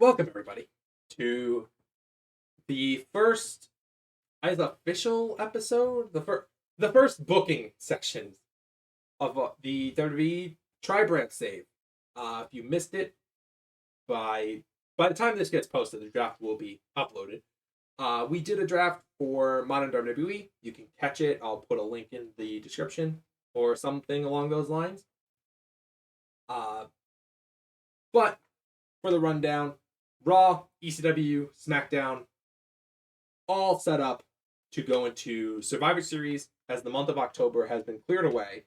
Welcome everybody to the first as official episode, the first booking section of the WWE Tri-Brand Save. If you missed it, by the time this gets posted, the draft will be uploaded. We did a draft for Modern WWE. You can catch it. I'll put a link in the description or something along those lines. But for the rundown, Raw, ECW, Smackdown, all set up to go into Survivor Series as the month of October has been cleared away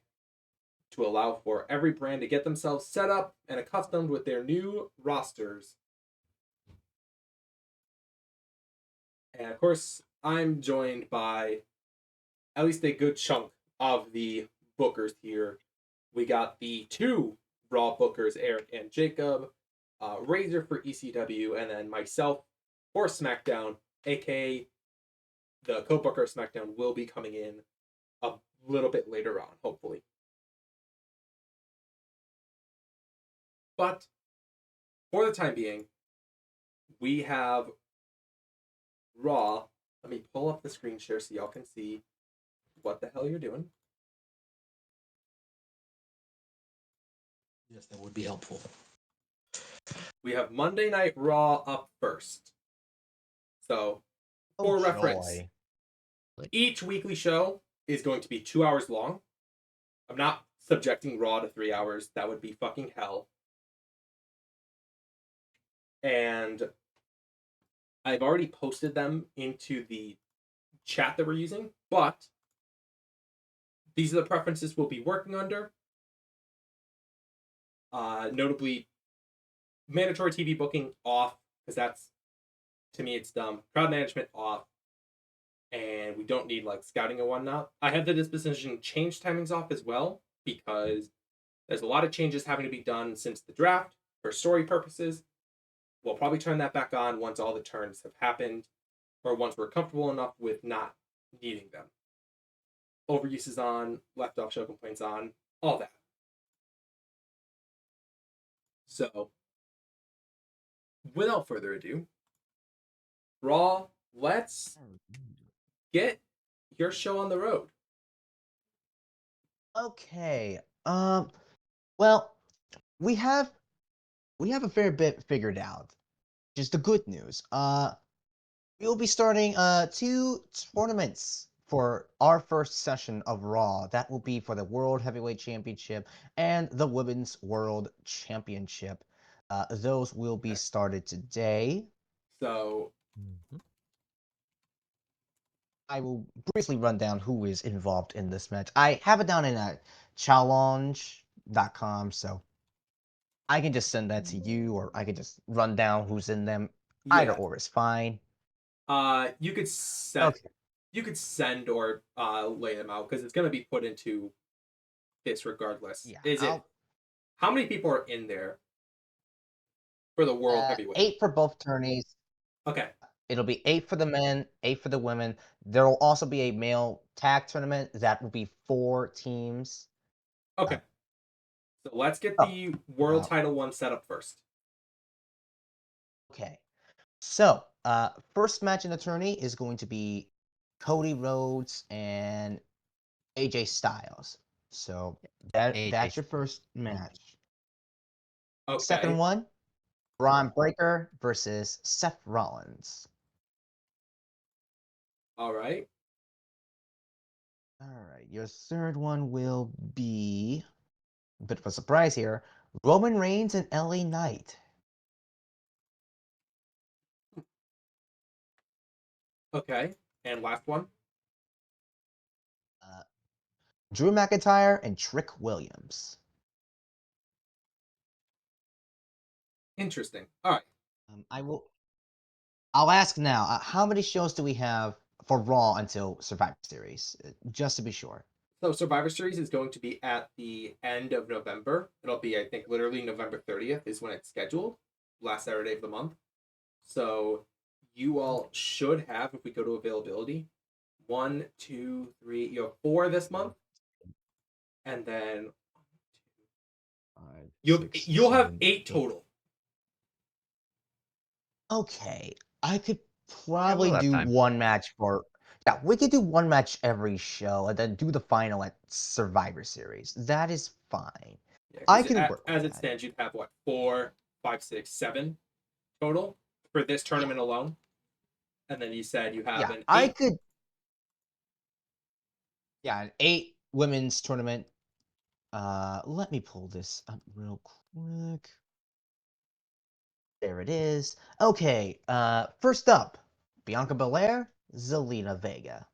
to allow for every brand to get themselves set up and accustomed with their new rosters. And of course, I'm joined by at least a good chunk of the bookers here. We got the two Raw bookers, Eric and Jacob, Razor for ECW, and then myself for SmackDown, aka the co-booker of SmackDown will be coming in a little bit later on, hopefully. But for the time being, we have Raw. Let me pull up the screen share so y'all can see what the hell you're doing. Yes, that would be helpful. We have Monday Night Raw up first. So, for reference, each weekly show is going to be 2 hours long. I'm not subjecting Raw to 3 hours. That would be fucking hell. And I've already posted them into the chat that we're using, but these are the preferences we'll be working under. Notably, mandatory TV booking off, because that's, to me, it's dumb. Crowd management off, and we don't need like scouting and whatnot. I have the disposition change timings off as well, because there's a lot of changes having to be done since the draft for story purposes. We'll probably turn that back on once all the turns have happened, or once we're comfortable enough with not needing them. Overuse is on, left off show complaints on, all that. So, without further ado, Raw, let's get your show on the road. Okay. Well, we have a fair bit figured out. Just the good news. We'll be starting two tournaments for our first session of Raw. That will be for the World Heavyweight Championship and the Women's World Championship. Those will be started today. So, I will briefly run down who is involved in this match. I have it down in challenge.com, so I can just send that to you, or I can just run down who's in them. yeah. Either or is fine. You could send, Okay. you could send or lay them out because it's going to be put into this regardless. Yeah. It? How many people are in there for the World Heavyweight? 8 for both tourneys. Okay. It'll be 8 for the men, 8 for the women. There will also be a male tag tournament. That will be 4 teams. Okay. So let's get the world title one set up first. Okay. So, first match in the tourney is going to be Cody Rhodes and AJ Styles. So that's your first match. Okay. Second one, Braun Breaker versus Seth Rollins. All right. All right. Your third one will be a bit of a surprise here. Roman Reigns and LA Knight. Okay. And last one. Drew McIntyre and Trick Williams. Interesting. All right. I'll ask now. How many shows do we have for Raw until Survivor Series? Just to be sure. So Survivor Series is going to be at the end of November. It'll be, I think, literally November 30th is when it's scheduled. Last Saturday of the month. So you all should have, if we go to availability, 1, 2, 3, you have 4 this month. And then 5, you'll 6, have 7, 8 total. Okay, I could Yeah, we'll probably have do time. one match for. Yeah, we could do one match every show and then do the final at Survivor Series. That is fine. Yeah, I because can work with as it that. stands, you'd have what 4, 5, 6, 7 total for this Yeah, tournament alone, and then you said you have yeah, an I 8. could. Yeah, an 8 women's tournament. Let me pull this up real quick. There it is. Okay, first up, Bianca Belair, Zelina Vega.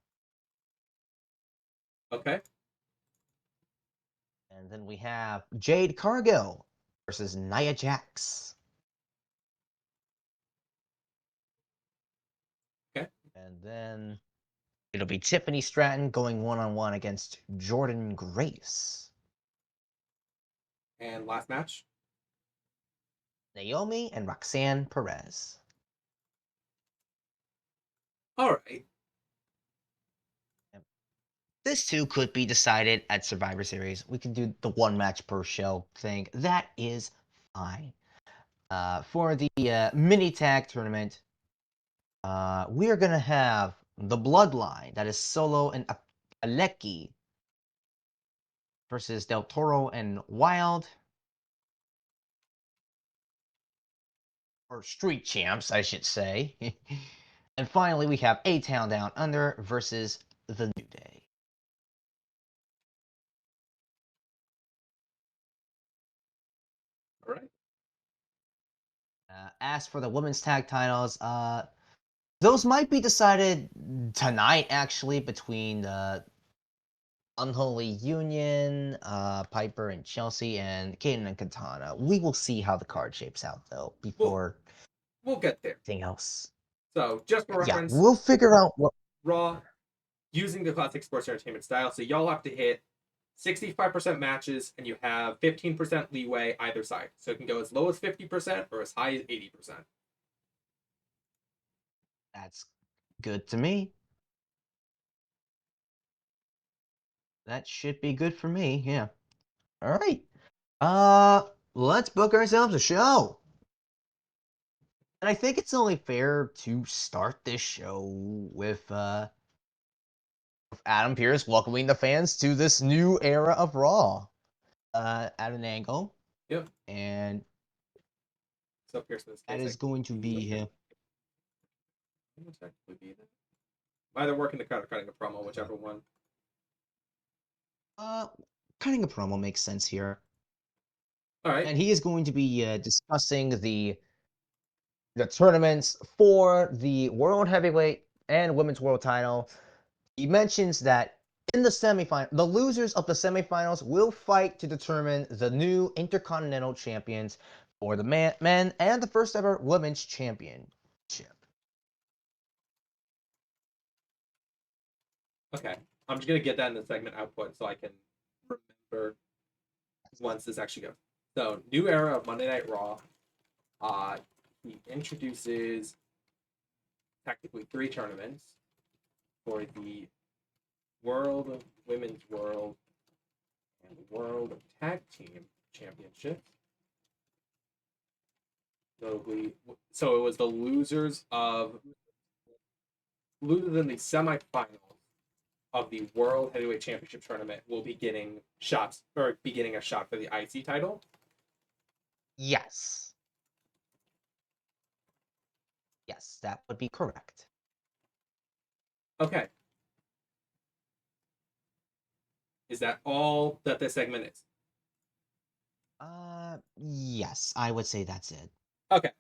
Okay. And then we have Jade Cargill versus Nia Jax. Okay. And then it'll be Tiffany Stratton going one-on-one against Jordan Grace. And last match. Naomi and Roxanne Perez. All right. This too could be decided at Survivor Series. We can do the one match per show thing. That is fine. For the mini tag tournament, we are gonna have the Bloodline. That is Solo and Aleki versus Del Toro and Wild. Or Street Champs, I should say. And finally, we have A-Town Down Under versus The New Day. All right. As for the women's tag titles, those might be decided tonight, actually, between the Unholy Union, Piper and Chelsea, and Kaden and Katana. We will see how the card shapes out, though, We'll before we'll get there. anything else. So just for Yeah, reference, we'll figure out what. Raw using the classic sports entertainment style. So y'all have to hit 65% matches, and you have 15% leeway either side. So it can go as low as 50% or as high as 80%. That's good to me. That should be good for me, yeah. All right. Let's book ourselves a show. And I think it's only fair to start this show with Adam Pearce welcoming the fans to this new era of Raw. At an angle. Yep. And So Pierce in this that case, is going to be him. Either working the crowd or cutting a promo, whichever one. Cutting a promo makes sense here. All right. And he is going to be discussing the tournaments for the World Heavyweight and Women's World Title. He mentions that in the semifinal, the losers of the semifinals will fight to determine the new Intercontinental Champions for the men and the first ever Women's Championship. Okay. I'm just gonna get that in the segment output so I can remember once this actually goes. So new era of Monday Night Raw. He introduces technically 3 tournaments for the World Women's World and World Tag Team Championships. Notably, so it was the losers in the semifinals of the World Heavyweight Championship tournament will be getting shots or beginning a shot for the IC title. Yes. Yes, that would be correct. Okay. Is that all that this segment is? Yes, I would say that's it. Okay.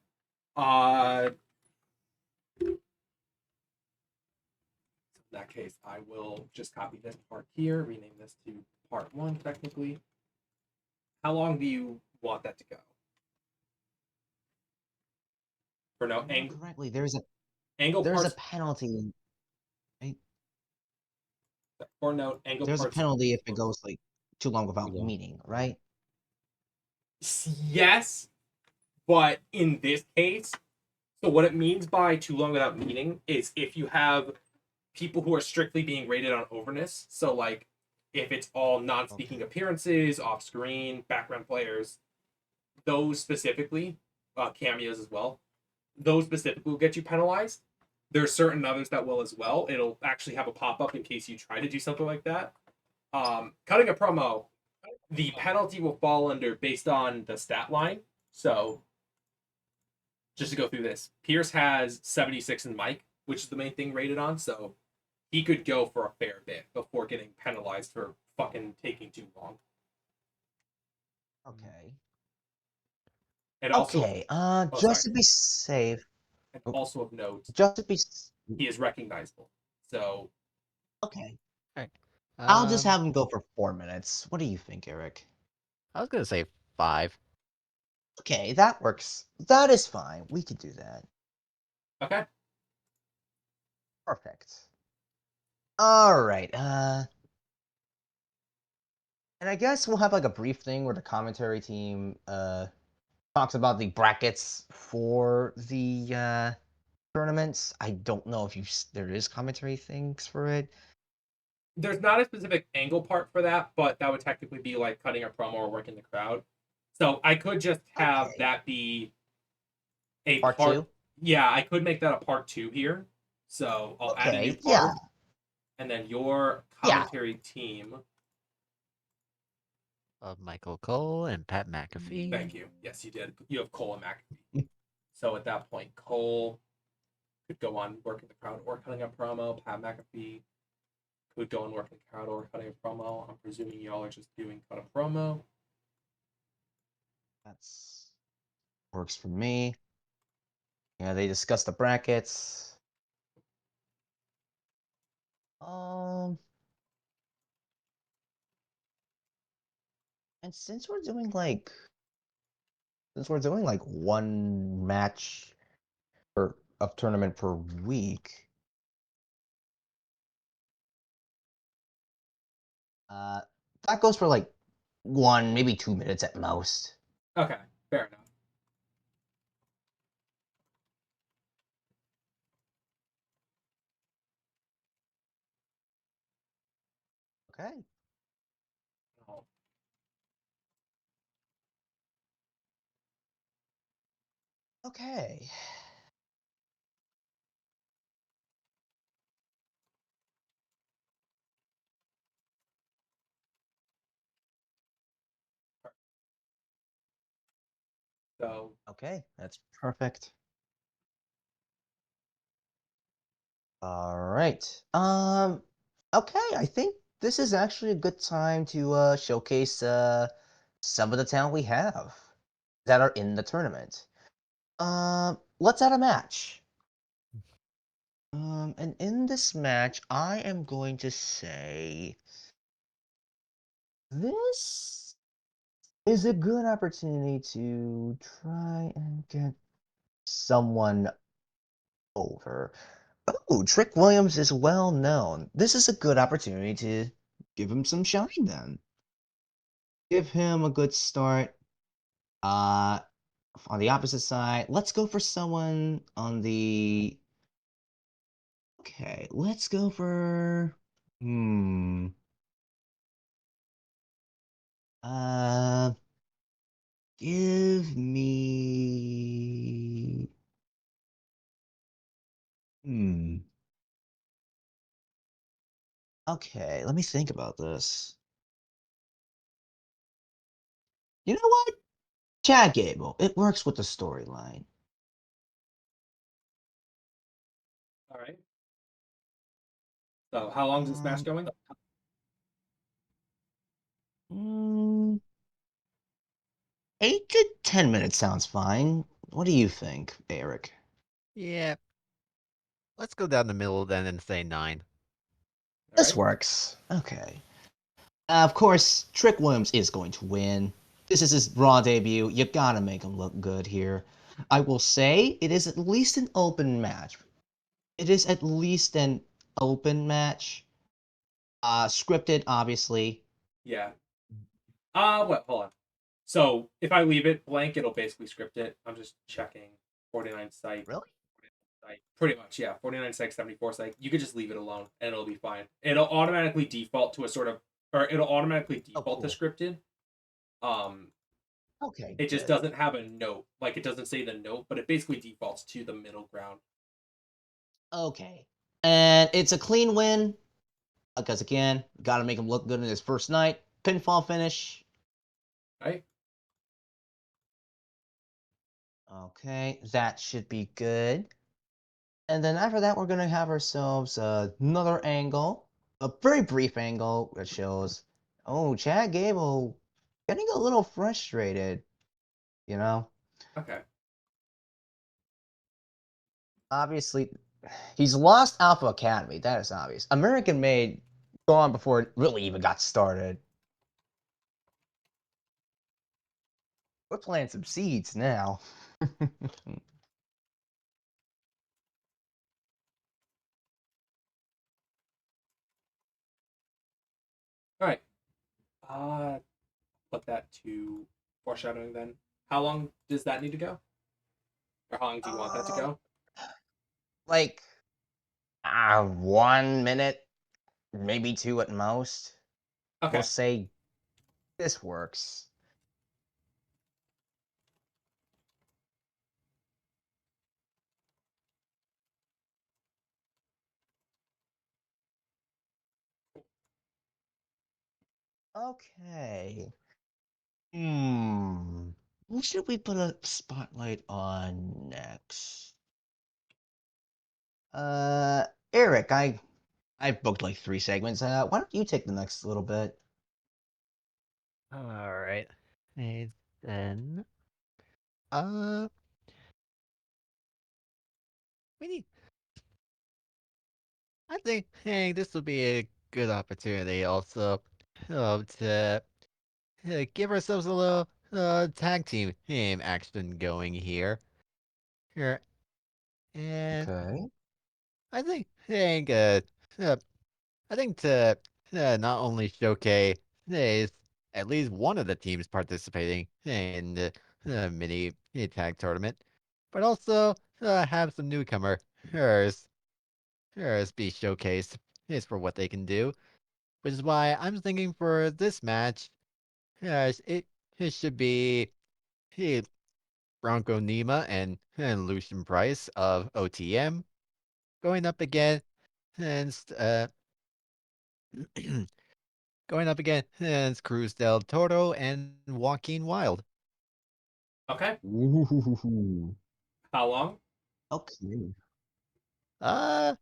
In that case, I will just copy this part here, rename this to part 1, technically. How long do you want that to go? For no angle. Correctly, there's Angle a parts. penalty. Right? Or no angle There's a parts. penalty if it goes like too long without meeting, right? Yes, but in this case, so what it means by too long without meeting is if you have people who are strictly being rated on overness. So like if it's all non-speaking appearances, off-screen, background players, those specifically, cameos as well. those specifically will get you penalized. There's certain others that will as well. It'll actually have a pop up in case you try to do something like that. Cutting a promo, the penalty will fall under based on the stat line. So just to go through this, Pierce has 76 in Mike, which is the main thing rated on. So he could go for a fair bit before getting penalized for fucking taking too long. Okay. And also, Okay. oh Just sorry, to be safe, and also of note, just to be he is recognizable. So okay. All right. I'll just have him go for 4 minutes. What do you think, Eric? I was gonna say 5. Okay, that works. That is fine. We could do that. okay, Perfect. All right. And I guess we'll have like a brief thing where the commentary team talks about the brackets for the tournaments. I don't know if there is commentary things for it. there's not a specific angle part for that, but that would technically be like cutting a promo or working the crowd. So I could just have Okay. that be a Part part. 2? Yeah, I could make that a part 2 here. So I'll add a new Okay, yeah. part, and then your Yeah. commentary team. Of Michael Cole and Pat McAfee. Thank you. Yes, you did. You have Cole and McAfee. So at that point, Cole could go on working the crowd or cutting a promo. Pat McAfee could go on working the crowd or cutting a promo. I'm presuming y'all are just doing cut a promo. That's works for me. Yeah, they discussed the brackets. Um, and since we're doing like one match per of tournament per week, that goes for like 1, maybe 2 minutes at most. Okay, fair enough. Okay. Okay. So Okay, that's perfect. All right. Okay, I think this is actually a good time to showcase some of the talent we have that are in the tournament. Let's add a match. And in this match, I am going to say this is a good opportunity to try and get someone over. Oh, Trick Williams is well known. This is a good opportunity to give him some shine then. Give him a good start. Uh, on the opposite side, let's go for someone on the. Okay, let's go for. Uh, give me. Hmm. Okay, let me think about this. You know what? Chad Gable. It works with the storyline. all right. So how long is this match Um, going? mm, 8 to 10 minutes sounds fine. What do you think, Eric? Yeah. Let's go down the middle then and say 9. All This right. works. Okay. Of course, Trick Williams is going to win. This is his Raw debut. You gotta make him look good here. I will say it is at least an open match. It is at least an open match. Scripted, obviously. Yeah. What? Hold on. So if I leave it blank, it'll basically script it. I'm just checking 49 site. Really? Pretty much, yeah. 49 site, 74 site. You could just leave it alone and it'll be fine. It'll automatically default to a sort of, or it'll automatically Oh, default to cool. scripted. Um, Okay, It just good. doesn't have a note. Like, it doesn't say the note, but it basically defaults to the middle ground. Okay. And it's a clean win. Because again, gotta make him look good in his first night. Pinfall finish. Right? Okay, that should be good. And then after that, we're gonna have ourselves another angle, a very brief angle that shows, oh, Chad Gable getting a little frustrated, you know? Okay. Obviously, he's lost Alpha Academy. That is obvious. American Made gone before it really even got started. We're planting some seeds now. All right. Put that to foreshadowing then. How long does that need to go? Or how long do you want that to Um, go? like 1 minute, maybe two at most. We'll Okay. say this works. Okay. Who should we put a spotlight on next? Eric, I've booked like 3 segments. Why don't you take the next little bit? All right. And then, uh, we need. I think, hey, this will be a good opportunity also, to give ourselves a little tag team action going here. Here, and Okay. I think, uh, I think to not only showcase at least one of the teams participating in the mini tag tournament, but also have some newcomers be showcased for what they can do. Which is why I'm thinking for this match, it should be uh, Bronco Nima and Lucian Price of OTM going up again and going up against Cruz del Toro and Joaquin Wild. Okay. Ooh. How long? Okay. Uh,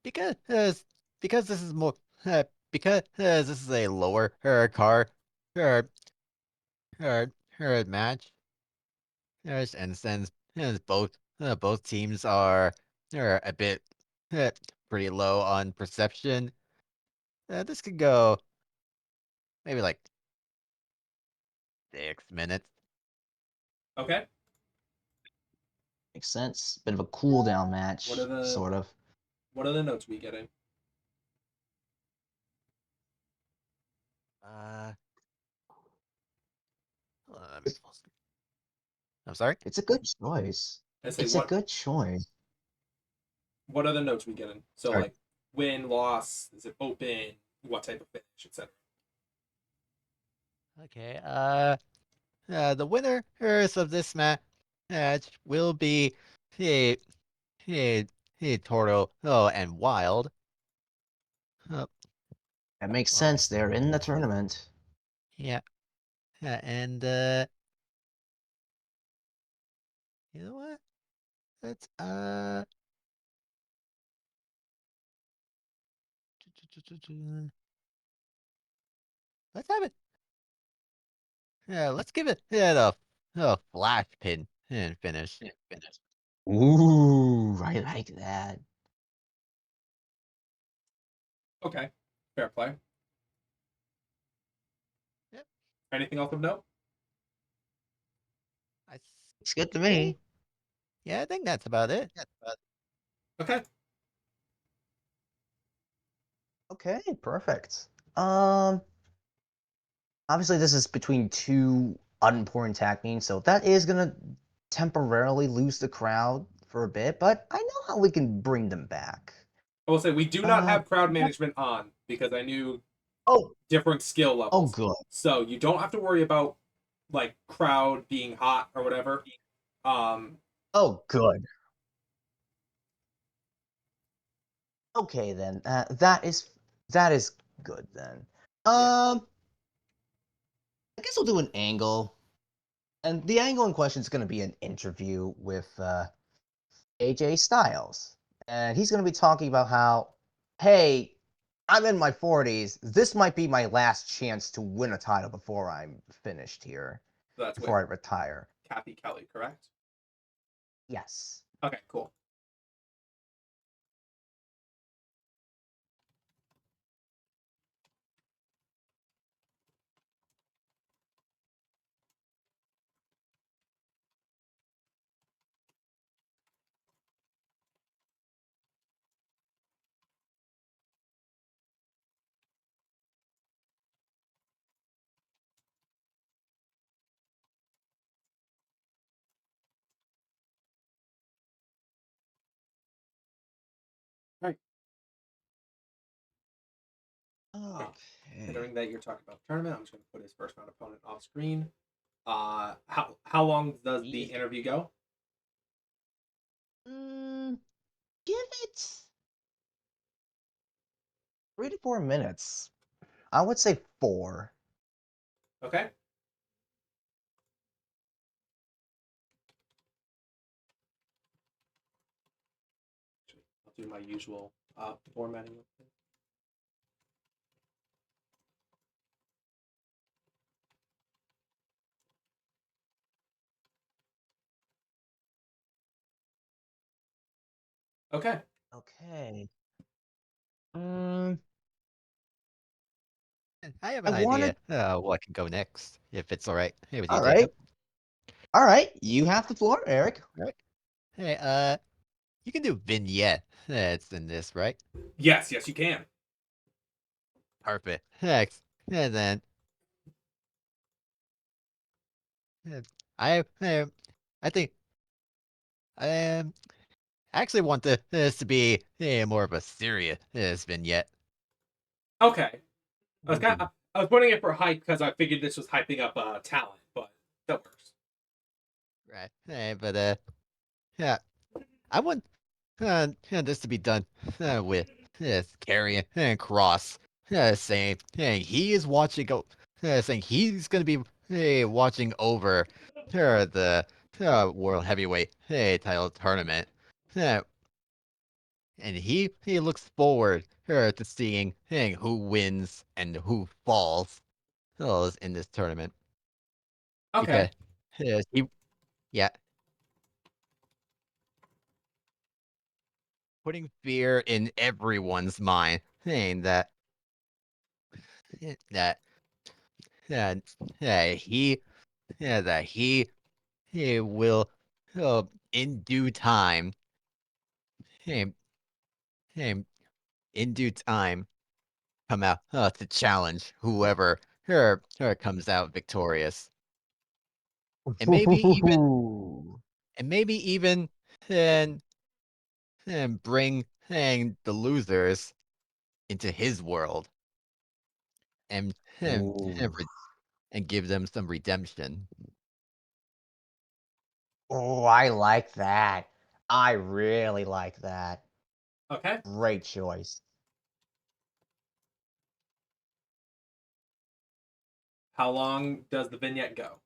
because because this is more uh, because this is a lower her her match. And since both teams are a bit uh, pretty low on perception, this could go maybe like 6 minutes. Okay. Makes sense. Bit of a cool down What are match, the sort of. what are the notes we getting? Uh, let me pull I'm sorry. It's a good choice. I say It's a good choice. what are the notes we getting? So Sorry. like win, loss, is it open, what type of finish, etc. Okay. The winners of this match will be hey hey Toro and Wild. Uh, That makes all right. sense. They're in the tournament. Yeah. And you know what? Let's let's have it. Yeah, let's give it the flash pin and finish. Ooh, I like that. Okay. Fair play. Yep. Anything else of note? I It's good to think me. yeah, I think that's about it. Okay. Okay, perfect. Um, Obviously this is between two unimportant tag teams, so that is gonna temporarily lose the crowd for a bit, but I know how we can bring them back. I will say we do not Uh, have crowd management on because I knew oh, different skill oh, levels. good. So you don't have to worry about like crowd being hot or whatever. Um, Oh, good. Okay then. That is good then. yeah, I guess we'll do an angle, and the angle in question is going to be an interview with AJ Styles, and he's going to be talking about how, hey, I'm in my 40s. This might be my last chance to win a title before I'm finished here, so that's with before I retire. Kathy Kelly, correct? Yes. Okay, cool. All right. Okay. Considering that you're talking about the tournament, I'm just going to put his first round opponent off screen. How long does the Ye- interview go? Mm, give it 3 to 4 minutes. I would say 4. Okay. I'll do my usual formatting. Okay. Okay. Mm, I have I an wanted. idea what can go next, if it's all right. Hey, with you, All Jacob. right. All right. You have the floor, Eric. All right. Hey, you can do vignette. That's in this, right? Yes, yes, you can. Perfect. Next, and then uh, I I think I actually want this to be more of a serious vignette. Okay. Ooh. I was putting it for hype because I figured this was hyping up talent, but that works. Right. But yeah, I want this to be done with Carrion and Cross saying he is watching saying he's gonna be watching over the World Heavyweight title tournament. Uh, and he looks forward to seeing who wins and who falls in this tournament because Okay. he yeah putting fear in everyone's mind saying that that that he that he will in due time him him in due time come out to challenge whoever comes out victorious and Ooh. maybe even and and bring the losers into his world and and and, Ooh. re- and give them some redemption. Oh, I like that. I really like that. Okay. Great choice. How long does the vignette go?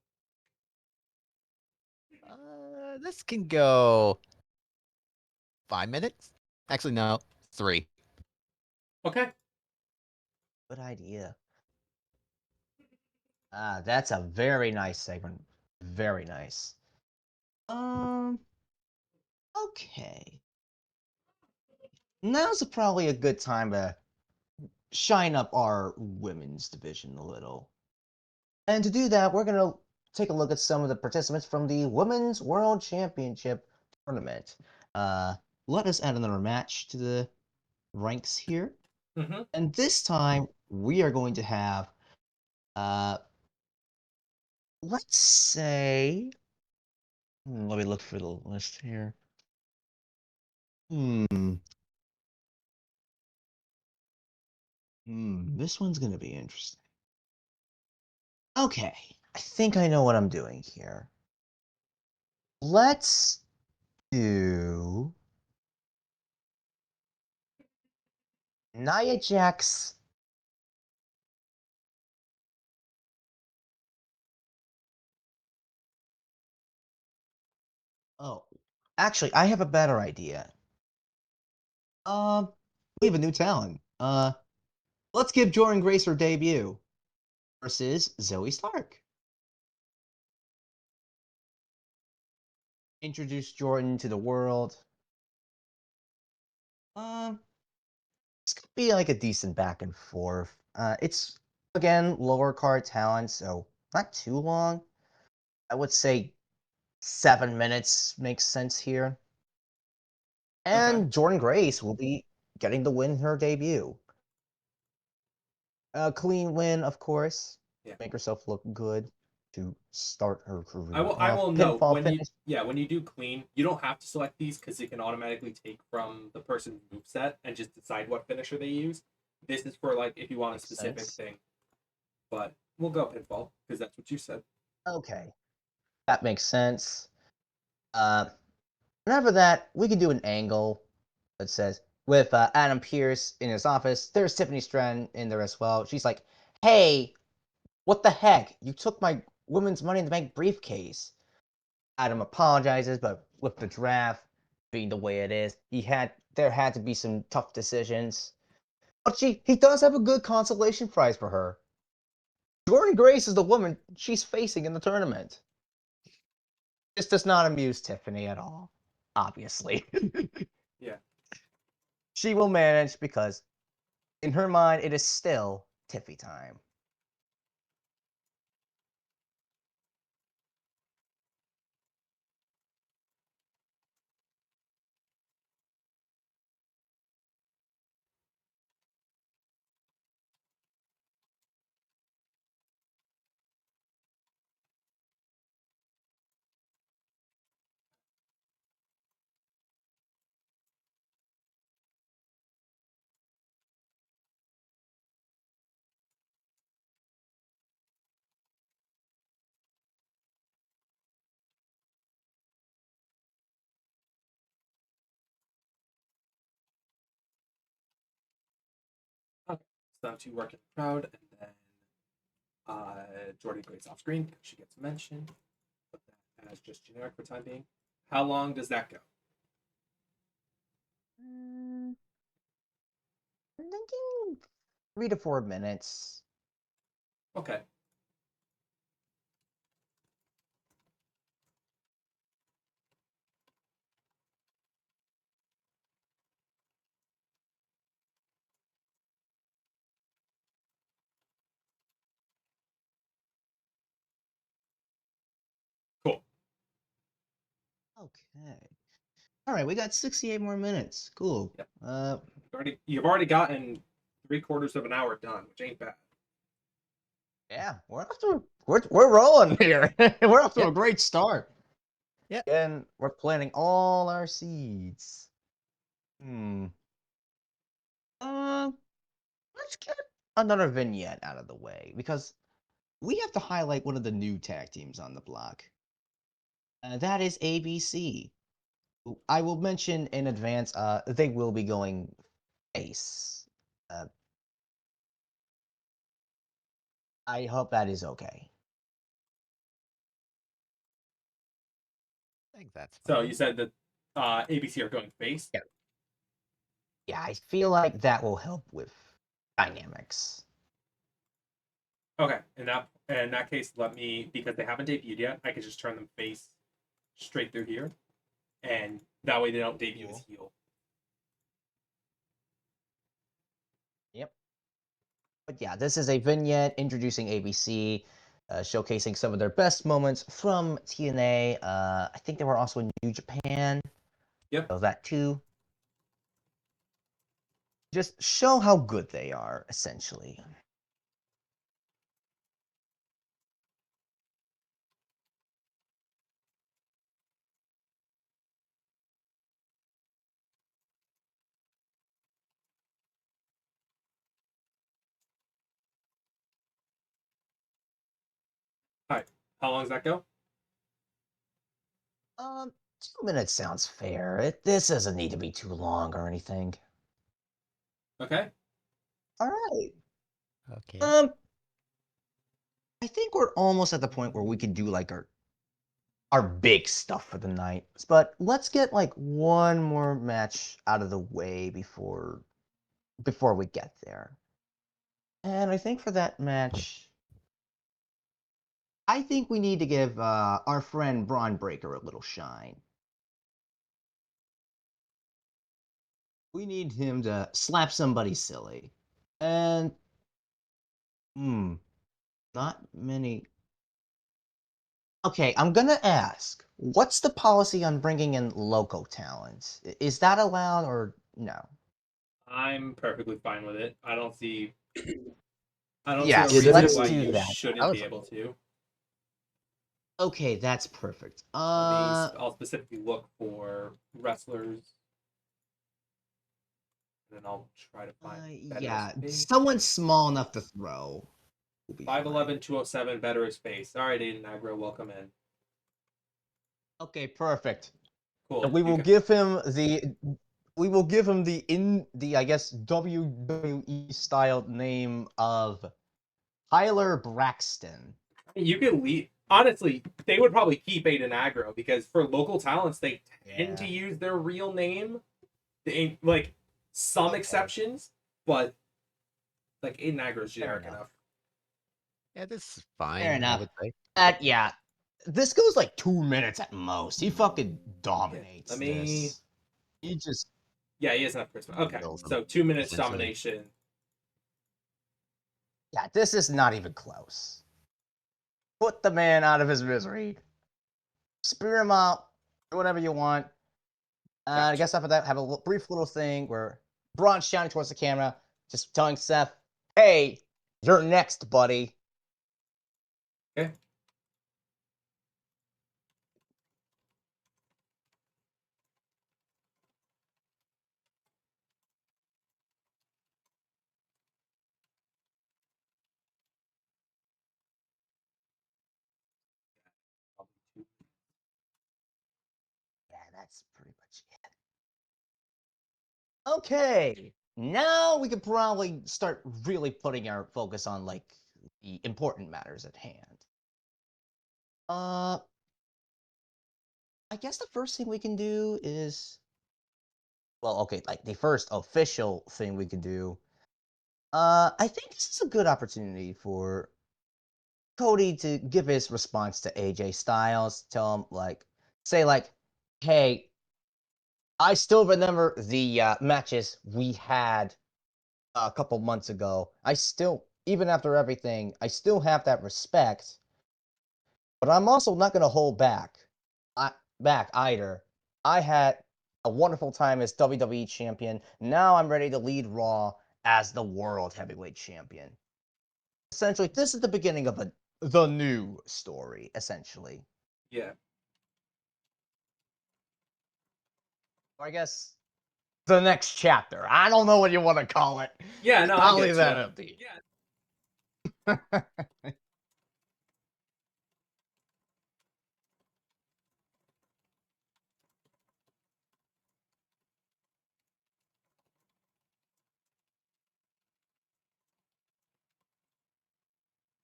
This can go 5 minutes. Actually, no, 3. Okay. Good idea. Ah, that's a very nice segment. Very nice. Um, okay. Now's probably a good time to shine up our women's division a little. And to do that, we're going to take a look at some of the participants from the Women's World Championship tournament. Uh, Let us add another match to the ranks here. Mm-hmm. And this time, we are going to have, uh, let's say, let me look for the list here. Hmm. This one's going to be interesting. Okay. I think I know what I'm doing here. Let's do Nia Jax. Oh, actually, I have a better idea. We have a new talent. Let's give Jordan Grace her debut versus Zoe Stark. Introduce Jordan to the world. It's gonna be like a decent back and forth. It's again lower card talent, so not too long. I would say 7 minutes makes sense here. And Jordan Grace will be getting to win her debut. A clean win, of course. Yeah. Make herself look good to start her career. I will note Pinfall when finish. when you do clean, you don't have to select these because it can automatically take from the person's moveset and just decide what finisher they use. This is for like if you want a Makes specific sense. thing. But we'll go pinfall because that's what you said. Okay, that makes sense. Uh, and after that, we can do an angle that says with Adam Pierce in his office. There's Tiffany Stratton in there as well. She's like, "Hey, what the heck? You took my women's Money in the Bank briefcase." Adam apologizes, but with the draft being the way it is, there had to be some tough decisions. But he does have a good consolation prize for her. Jordan Grace is the woman she's facing in the tournament. This does not amuse Tiffany at all, obviously. Yeah. She will manage because in her mind it is still Tiffy time. Okay. So to work in the crowd, and then Jordan Grace off screen. She gets mentioned. Put that as just generic for time being. How long does that go? I'm thinking 3 to 4 minutes. Okay. Cool. Okay. All right, we got 68 more minutes. Cool. Yep. You've already gotten 3/4 of an hour done, which ain't bad. Yeah, we're rolling here. We're off to a Yep. great start. Yep. And we're planting all our seeds. Hmm. Uh, let's get another vignette out of the way because we have to highlight one of the new tag teams on the block. That is ABC. I will mention in advance. They will be going face. Uh, I hope that is okay. I think that's So fine. you said that ABC are going face. Yeah. Yeah, I feel like that will help with dynamics. Okay. In that case, let me because they haven't debuted yet. I could just turn them face straight through here, and that way they don't debut as Cool. heel. Yep. But yeah, this is a vignette introducing ABC, showcasing some of their best moments from TNA. I think they were also in New Japan. Yep. So that too. Just show how good they are, essentially. All right. How long does that go? 2 minutes sounds fair. This doesn't need to be too long or anything. Okay. All right. Okay. I think we're almost at the point where we can do like our big stuff for the night. But let's get like one more match out of the way before we get there. And I think for that match, I think we need to give our friend Braun Breaker a little shine. We need him to slap somebody silly. And not many. Okay, I'm gonna ask, what's the policy on bringing in local talent? Is that allowed or no? I'm perfectly fine with it. I don't see a Yes, reason let's why do you that. shouldn't be able to. Okay, that's perfect. I'll specifically look for wrestlers, and then I'll try to find better Yeah, space. someone small enough to throw will be 5'11", fine. 207, better space. All right, Aiden Agro, welcome in. Okay, perfect. Cool. And we You will can, give him the I guess WWE styled name of Tyler Braxton. you can leave. Honestly, they would probably keep Aiden Agro because for local talents, they tend to Yeah. use their real name. They like some Okay. exceptions, but like Aiden Agro is Fair generic enough. enough. Yeah, this is fine. Fair I enough. would say. Yeah. This goes like 2 minutes at most. He fucking dominates Let me. this. He just Yeah, he has enough charisma. Okay, Kills him, so 2 minutes essentially. domination. yeah, this is not even close. Put the man out of his misery. Spear him out. Do whatever you want. I Gotcha. guess after that, have a brief little thing where Braun's shouting towards the camera, just telling Seth, "Hey, you're next, buddy." Okay. Yeah, that's pretty much it. Okay, now we could probably start really putting our focus on like the important matters at hand. Uh, I guess the first thing we can do is, well, okay, like the first official thing we can do. I think this is a good opportunity for Cody to give his response to AJ Styles. Tell him like, say like, "Hey, I still remember the matches we had a couple months ago. I still, even after everything, I still have that respect. But I'm also not gonna hold back either. I had a wonderful time as WWE champion. Now I'm ready to lead Raw as the World Heavyweight Champion. Essentially, this is the beginning of the new story. Essentially, Yeah. or I guess the next chapter. I don't know what you want to call it. Yeah, no, I I'll leave get that you. up to you. Yeah.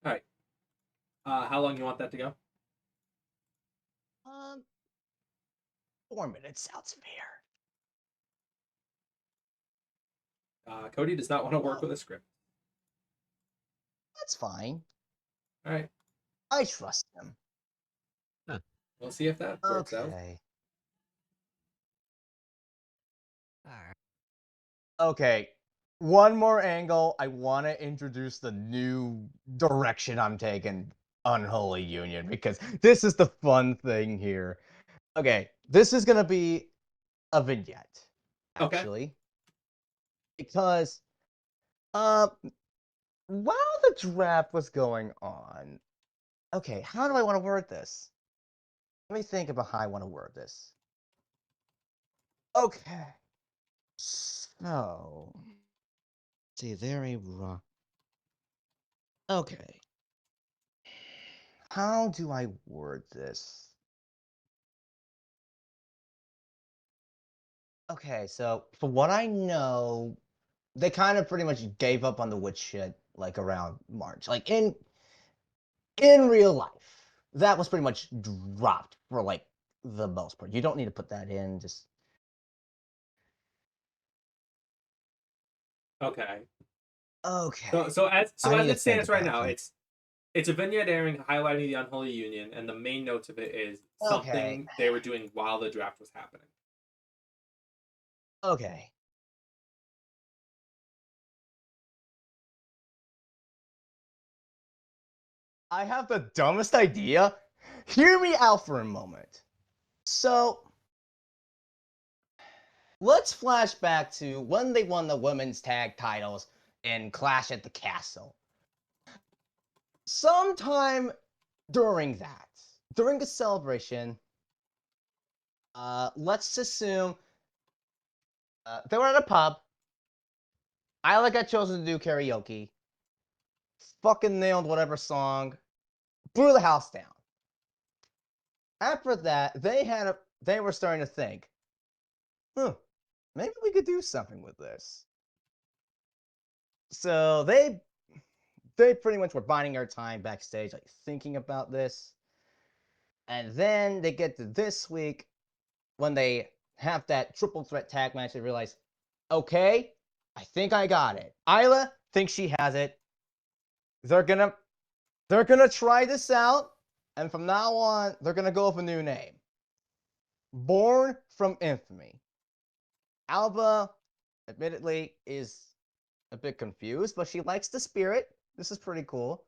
All right. How long you want that to go? um, 4 minutes sounds fair. Cody does not want to work Oh, with a script. that's fine. All right. I trust him. Huh. We'll see if that works out. Okay. All right. Okay. One more angle. I want to introduce the new direction I'm taking Unholy Union because this is the fun thing here. Okay. This is going to be a vignette, Okay. actually. Because uh, while the draft was going on, okay, how do I want to word this? Let me think about how I want to word this. Okay. So, see, very raw. Okay. How do I word this? Okay, so for what I know, they kind of pretty much gave up on the witch shit like around March. Like in real life, that was pretty much dropped for like the most part. You don't need to put that in. Just Okay. okay. So I as need to it think stands right about now, it. it's a vignette airing highlighting the unholy union, and the main notes of it is Okay. something they were doing while the draft was happening. Okay. I have the dumbest idea. Hear me out for a moment. So, let's flash back to when they won the women's tag titles in Clash at the Castle. Sometime during that, during the celebration, let's assume they were at a pub. Isla got chosen to do karaoke. Fucking nailed whatever song. Blew the house down. After that, they were starting to think, maybe we could do something with this. So they pretty much were biding their time backstage, like thinking about this. And then they get to this week when they have that triple threat tag match. They realize, okay, I think I got it. Isla thinks she has it. They're gonna try this out, and from now on, they're gonna go with a new name. Born from Infamy. Alba, admittedly, is a bit confused, but she likes the spirit. This is pretty cool.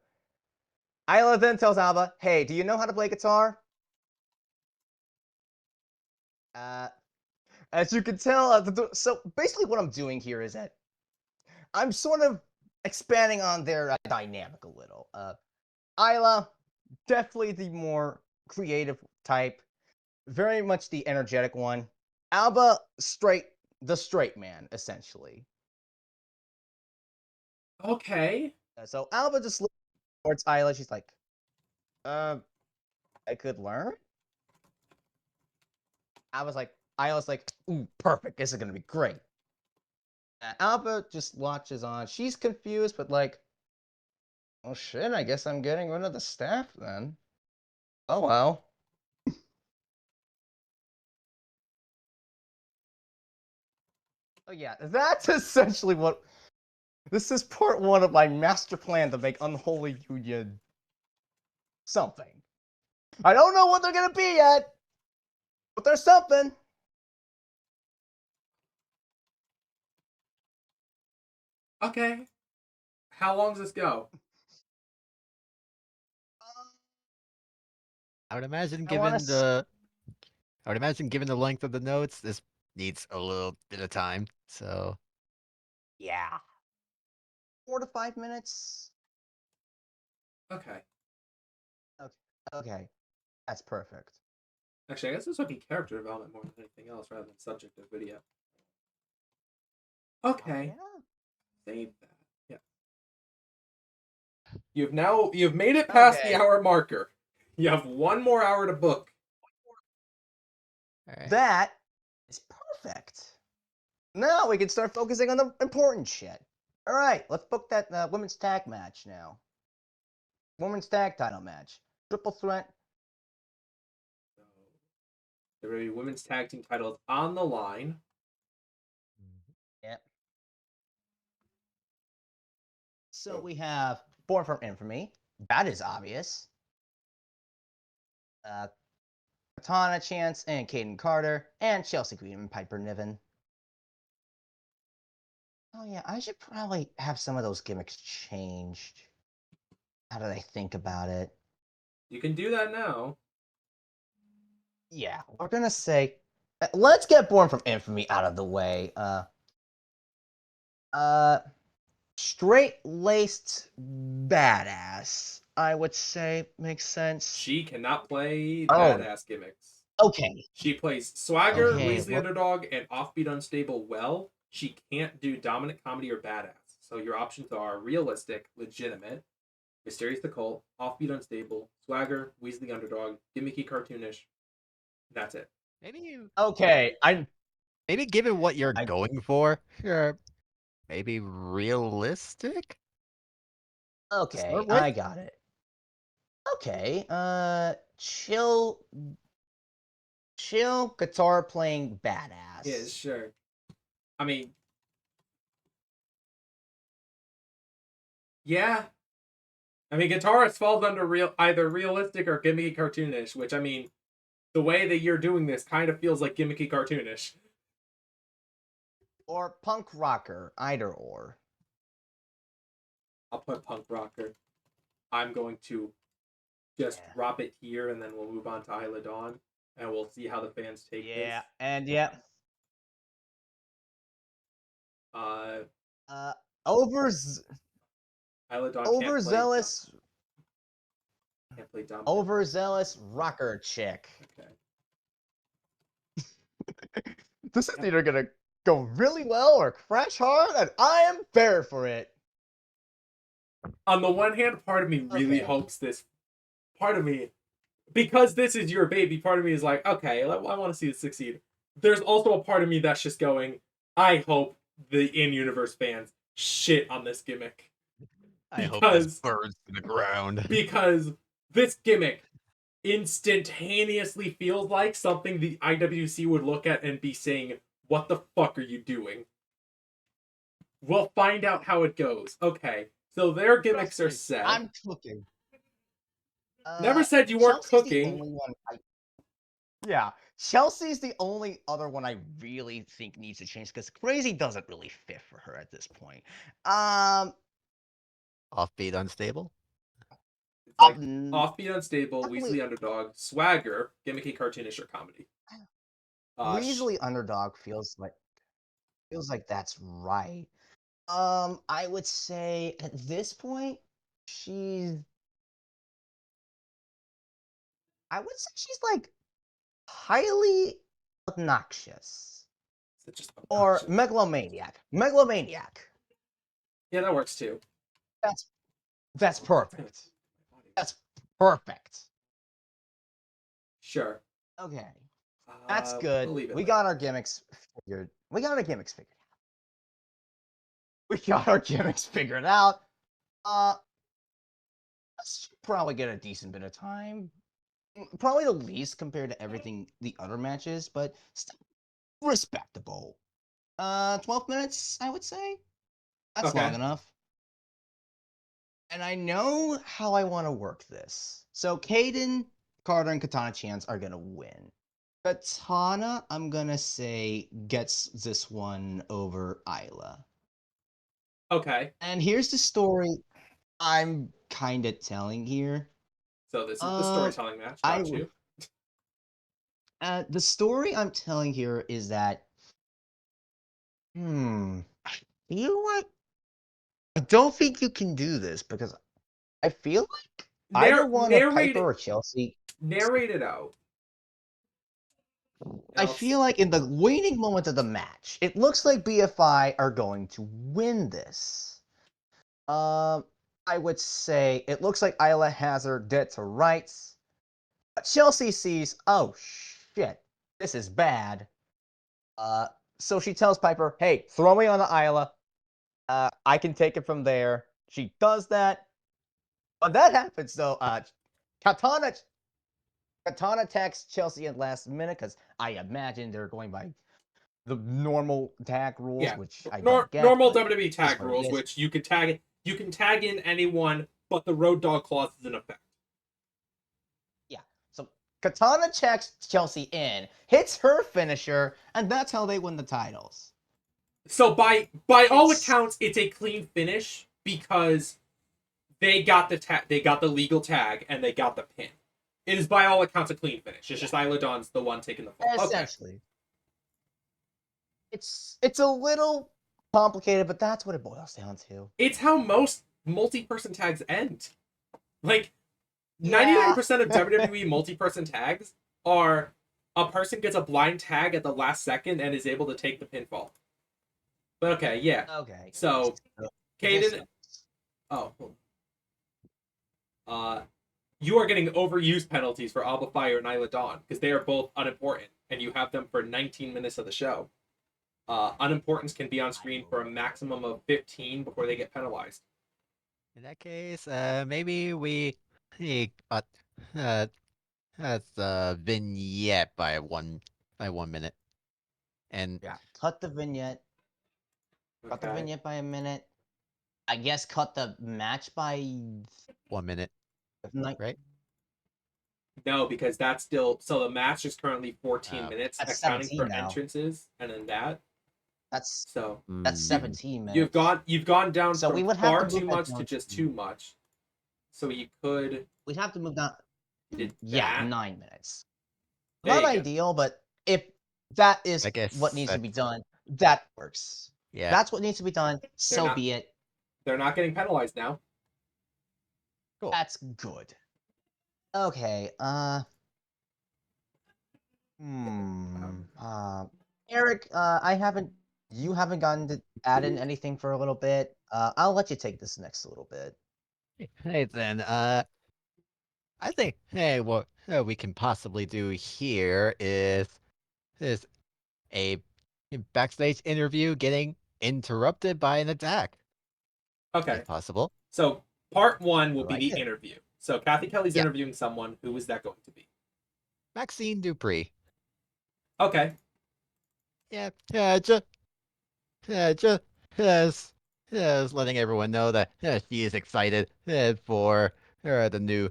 Isla then tells Alba, hey, do you know how to play guitar? Uh, as you can tell, so basically what I'm doing here is that I'm sort of expanding on their dynamic a little. Isla, definitely the more creative type, very much the energetic one. Alba, the straight man, essentially. Okay. So Alba just looks towards Isla. She's like, I could learn. Isla's like, ooh, perfect. This is gonna be great. Alba just watches on. She's confused, but like, oh shit, I guess I'm getting rid of the staff then. Oh well. Oh yeah, that's essentially what. This is part one of my master plan to make Unholy Union something. I don't know what they're gonna be yet, but there's something. Okay. How long does this go? I would imagine I want given to. the I would imagine given the length of the notes, this needs a little bit of time. So Yeah. 4 to 5 minutes. Okay. Okay. Okay. That's perfect. Actually, I guess this would be character development more than anything else, rather than subject of video. Oh, Okay. yeah. Save that. Yeah. You've made it past the Okay. hour marker. You have one more hour to book. all right. That is perfect. Now we can start focusing on the important shit. All right, let's book that women's tag match now. Women's tag title match. Triple threat. So, there will be women's tag team titles on the line. Yep. So we have Born from Infamy. That is obvious. Katana Chance and Caden Carter and Chelsea Green and Piper Niven. Oh yeah, I should probably have some of those gimmicks changed. How do they think about it? You can do that now. Yeah, we're gonna say, let's get Born from Infamy out of the way. Uh, straight-laced badass, I would say makes sense. She cannot play Oh, badass gimmicks. okay, She plays swagger, okay. lazy the underdog, and offbeat unstable well. She can't do dominant comedy or badass. So your options are realistic, legitimate, Mysterious the Cult, Offbeat Unstable, Swagger, Weasley Underdog, Gimmicky Cartoonish. That's it. Maybe Okay, maybe given what you're I- going for, maybe realistic to okay, start with. I got it. Okay, chill guitar playing badass. Yeah, sure. I mean, yeah. I mean, guitarist falls under either realistic or gimmicky cartoonish, which I mean, the way that you're doing this kind of feels like gimmicky cartoonish. Or punk rocker, either or. I'll put punk rocker. I'm going to just Yeah. drop it here, and then we'll move on to Isla Dawn, and we'll see how the fans take Yeah, this. and yeah. Uh, Overzealous Isla Dawn can't play dumb. overzealous rocker chick. Okay. This is either gonna go really well or crash hard, and I am fair for it. On the one hand, part of me really hopes this. Part of me, because this is your baby, part of me is like, okay, I want to see it succeed. There's also a part of me that's just going, I hope the in-universe fans shit on this gimmick. I hope this burns to the ground. Because this gimmick instantaneously feels like something the IWC would look at and be saying, what the fuck are you doing? We'll find out how it goes. Okay, so their gimmicks are set. I'm cooking. Never said you weren't Chelsea's cooking. The only one yeah, Chelsea's the only other one I really think needs to change because Crazy doesn't really fit for her at this point. Offbeat unstable. It's like Offbeat Unstable, Weasley Underdog, Swagger, Gimmicky Cartoonish, or Comedy. Weasley Underdog feels like that's right. I would say at this point, I would say she's like highly obnoxious. Just Or obnoxious. megalomaniac. Yeah, that works too. That's perfect. That's perfect. Sure. Okay. That's good. We got our gimmicks figured. Let's probably get a decent bit of time. Probably the least compared to everything the other matches, but still respectable. 12 minutes, I would say. That's long enough. And I know how I want to work this. So Kaden, Carter, and Katana Chance are gonna win. Katana, I'm gonna say, gets this one over Isla. Okay. And here's the story I'm kind of telling here. So this is the storytelling match. Got you. The story I'm telling here is that, I feel like I don't think you can do this because I feel like either one of Piper or Chelsea. Narrate it out. I feel like in the waning moment of the match, it looks like BFI are going to win this. I would say it looks like Isla has her dead to rights. Chelsea sees, oh shit, this is bad. So she tells Piper, hey, throw me on the Isla. I can take it from there. She does that. When that happens, though, Katana texts Chelsea at last minute because I imagine they're going by the normal tag rules, which I don't get. Normal WWE tag rules, which you can tag in anyone, but the Road Dogg clause is in effect. Yeah. So Katana checks Chelsea in, hits her finisher, and that's how they win the titles. So by all accounts, it's a clean finish because they got the legal tag, and they got the pin. It is by all accounts a clean finish. It's just Isla Dawn's the one taking the fall. Essentially. Okay. It's a little complicated, but that's what it boils down to. It's how most multi-person tags end. Like 99% of WWE multi-person tags are a person gets a blind tag at the last second and is able to take the pinfall. But okay, yeah. Okay. So Kaden. Oh. you are getting overuse penalties for Alba Fire and Isla Dawn because they are both unimportant, and you have them for 19 minutes of the show. Unimportance can be on screen for a maximum of 15 before they get penalized. In that case, maybe we cut uh, the vignette by 1 minute, and Yeah, cut the vignette. Cut the Okay. vignette by a minute. I guess cut the match by 1 minute, nine. right? No, because that's still so the match is currently 14 minutes, That's accounting 17 for now. entrances and then that. That's So that's Mm, 17 minutes. you've gone down So from we would have far to move too that much to down just to- too much. So you could We'd have to move down. did Yeah, that. 9 minutes. There Not you go. ideal, but if that is I guess what needs to be that's- done, that works. Yeah. That's what needs to be done. So not- be it. They're not getting penalized now. Cool. That's good. Okay. Eric, you haven't gotten to add in anything for a little bit. I'll let you take this next a little bit. Hey then, I think what we can possibly do here is a backstage interview getting interrupted by an attack. Okay. If possible. So part 1 will I be like the it. interview. So Kathy Kelly's Yeah. interviewing someone. Who is that going to be? Maxine Dupree. Okay. Just letting everyone know that she is excited for the new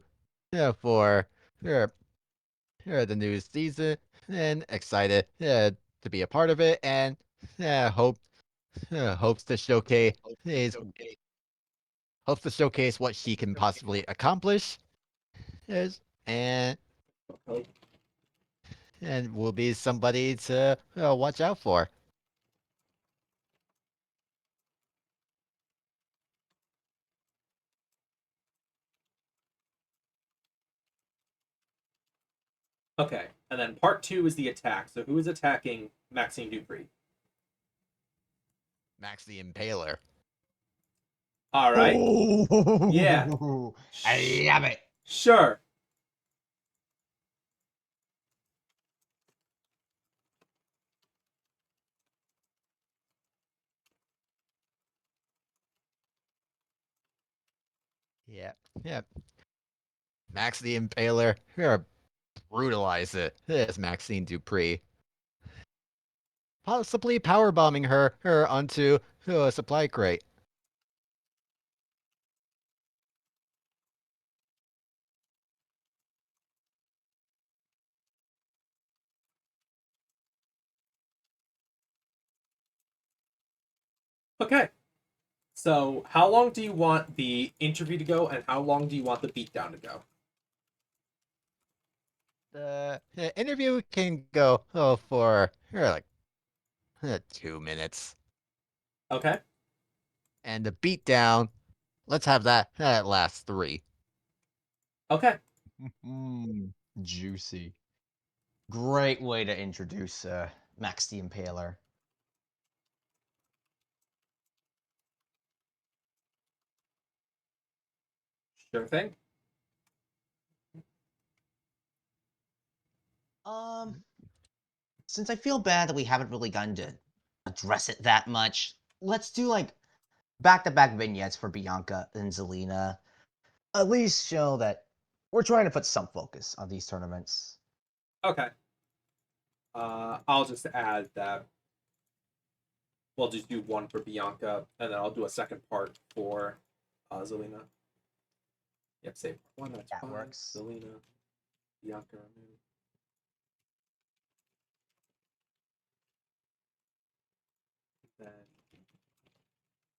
for the new season and excited to be a part of it and hopes to showcase what she can possibly accomplish is and will be somebody to watch out for. Okay. And then part 2 is the attack. So who is attacking Maxine Dupree? Max the Impaler. All right. Yeah. I love it. Sure. Yeah. Max the Impaler. Brutalize it. This Maxine Dupree. Possibly powerbombing her onto a supply crate. Okay. So how long do you want the interview to go, and how long do you want the beatdown to go? The interview can go for like 2 minutes. Okay. And the beatdown, let's have that last 3. Okay. Juicy. Great way to introduce Max the Impaler. Sure thing. Since I feel bad that we haven't really gotten to address it that much, let's do like back-to-back vignettes for Bianca and Zelina. At least show that we're trying to put some focus on these tournaments. Okay. I'll just add that we'll just do one for Bianca, and then I'll do a second part for Zelina. Yep, save one. That's That fine. works. Zelina, Bianca. Then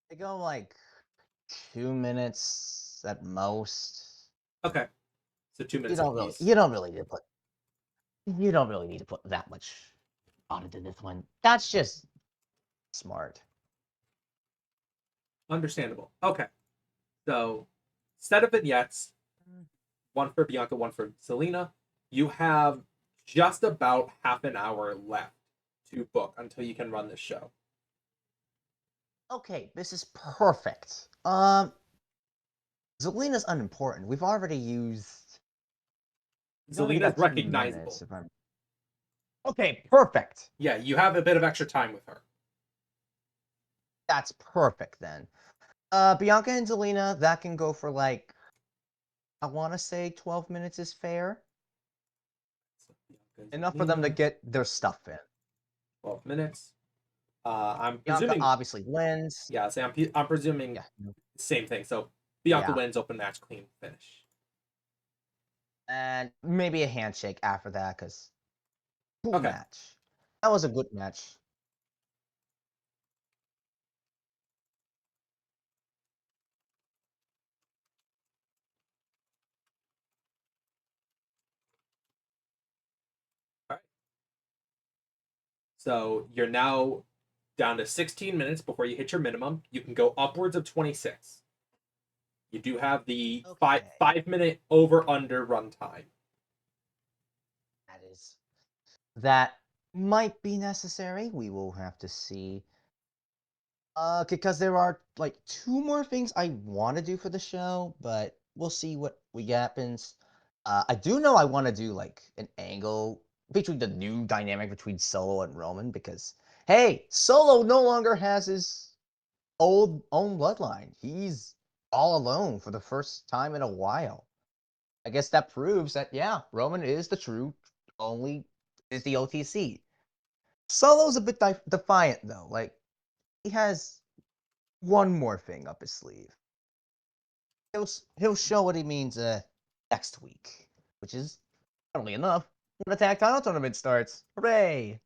They go like 2 minutes at most. okay, so 2 You minutes don't really, apiece. you don't really need to put, you don't really need to put that much on into this one. That's just smart. Understandable. Okay, so set of vignettes, one for Bianca, one for Selena. You have just about half an hour left to book until you can run this show. Okay, this is perfect. Zelina's unimportant. We've already used. we've already Zelina's got 2 recognizable. minutes, if I'm... Okay, perfect. Yeah, you have a bit of extra time with her. That's perfect then. Bianca and Zelina, that can go for like, I want to say 12 minutes is fair. Enough for them to get their stuff in. 12 minutes. I'm Bianca presuming. obviously wins. Yeah, so I'm presuming Yeah. same thing. So Bianca Yeah. wins, open match, clean finish. And maybe a handshake after that, because cool Okay. match. That was a good match. All right. So you're now down to 16 minutes before you hit your minimum. You can go upwards of 26. You do have the Okay. 5-minute over under runtime. That might be necessary. We will have to see. Because there are like 2 more things I want to do for the show, but we'll see what happens. I do know I want to do like an angle between the new dynamic between Solo and Roman, because hey, Solo no longer has his own bloodline. He's all alone for the first time in a while. I guess that proves that yeah, Roman is the OTC. Solo's a bit defiant though. Like he has one more thing up his sleeve. He'll show what he means next week, which is funnily enough when the tag title tournament starts. Hooray!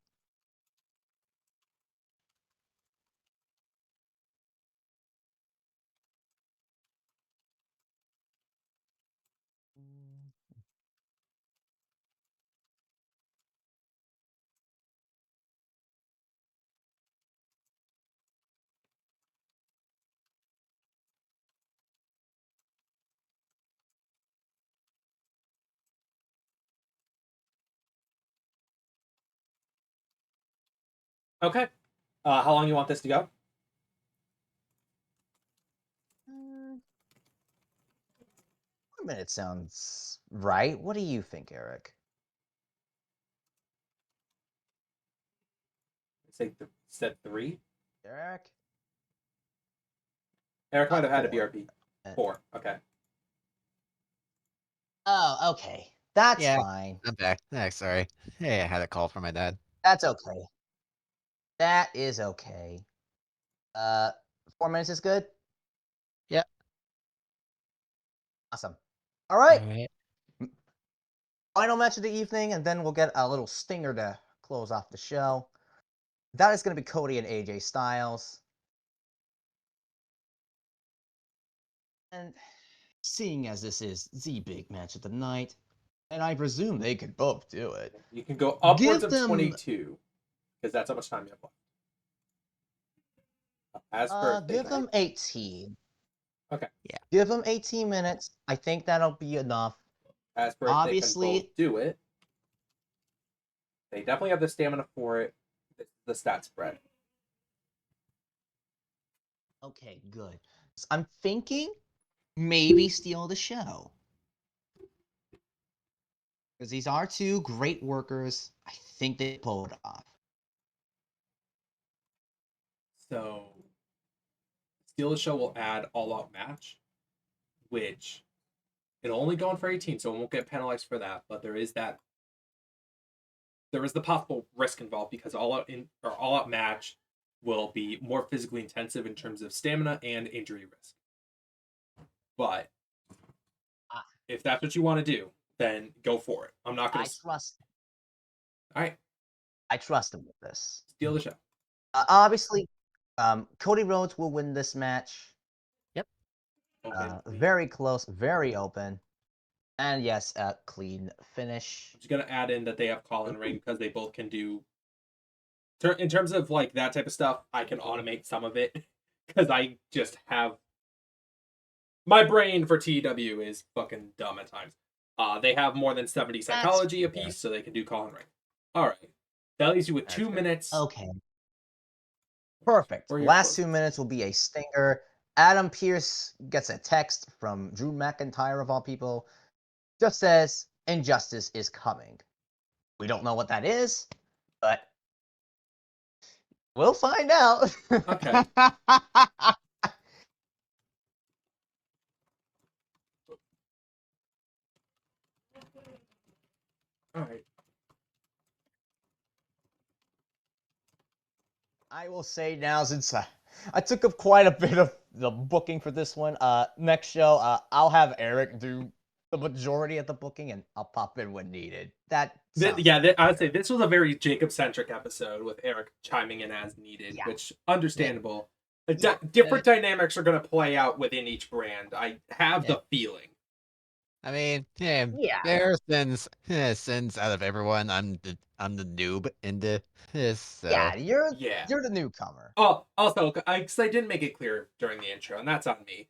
Okay. How long you want this to go? 1 minute sounds right. What do you think, Eric? Say said 3. Eric? Eric might have had a 4. BRB. 4. Okay. Oh, okay. That's Yeah. fine. I'm back. Sorry. Hey, I had a call from my dad. That's okay. That is okay. 4 minutes is good? Yep. Awesome. All right. All right. Final match of the evening, and then we'll get a little stinger to close off the show. That is going to be Cody and AJ Styles. And seeing as this is the big match of the night, and I presume they could both do it. You can go upwards Give of them- 22 because that's how much time you have left. As per give them 18. Okay. Yeah. Give them 18 minutes. I think that'll be enough. As per Obviously- they can both do it. They definitely have the stamina for it. The stat spread. Okay, good. I'm thinking maybe steal the show. Because these are 2 great workers. I think they pull it off. So, Steal the Show will add All Out Match, which it'll only go on for 18, so it won't get penalized for that. But there is the possible risk involved because All Out Match will be more physically intensive in terms of stamina and injury risk. But if that's what you want to do, then go for it. I'm not going to. I trust. All right. I trust him with this. Steal the Show. Obviously, Cody Rhodes will win this match. Yep. Very close, very open. And yes, a clean finish. I'm just going to add in that they have call and ring because they both can do. In terms of like that type of stuff, I can automate some of it because I just have. My brain for TW is fucking dumb at times. They have more than 70 psychology apiece, so they can do call and ring. All right. That leaves you with 2 minutes. Okay. Perfect. Or your Last closers. 2 minutes will be a stinger. Adam Pearce gets a text from Drew McIntyre, of all people, just says, "Injustice is coming." We don't know what that is, but we'll find out. Okay. All right. I will say now, since I took up quite a bit of the booking for this one, next show, I'll have Eric do the majority of the booking, and I'll pop in when needed. That sounds I would say better. this was a very Jacob-centric episode with Eric chiming in as needed, Yeah. which understandable. Yeah. Different dynamics are going to play out within each brand. I have the feeling. I mean, yeah, Yeah. since out of everyone, I'm the noob into this. So. Yeah, you're Yeah. the newcomer. Oh, also, I didn't make it clear during the intro, and that's on me.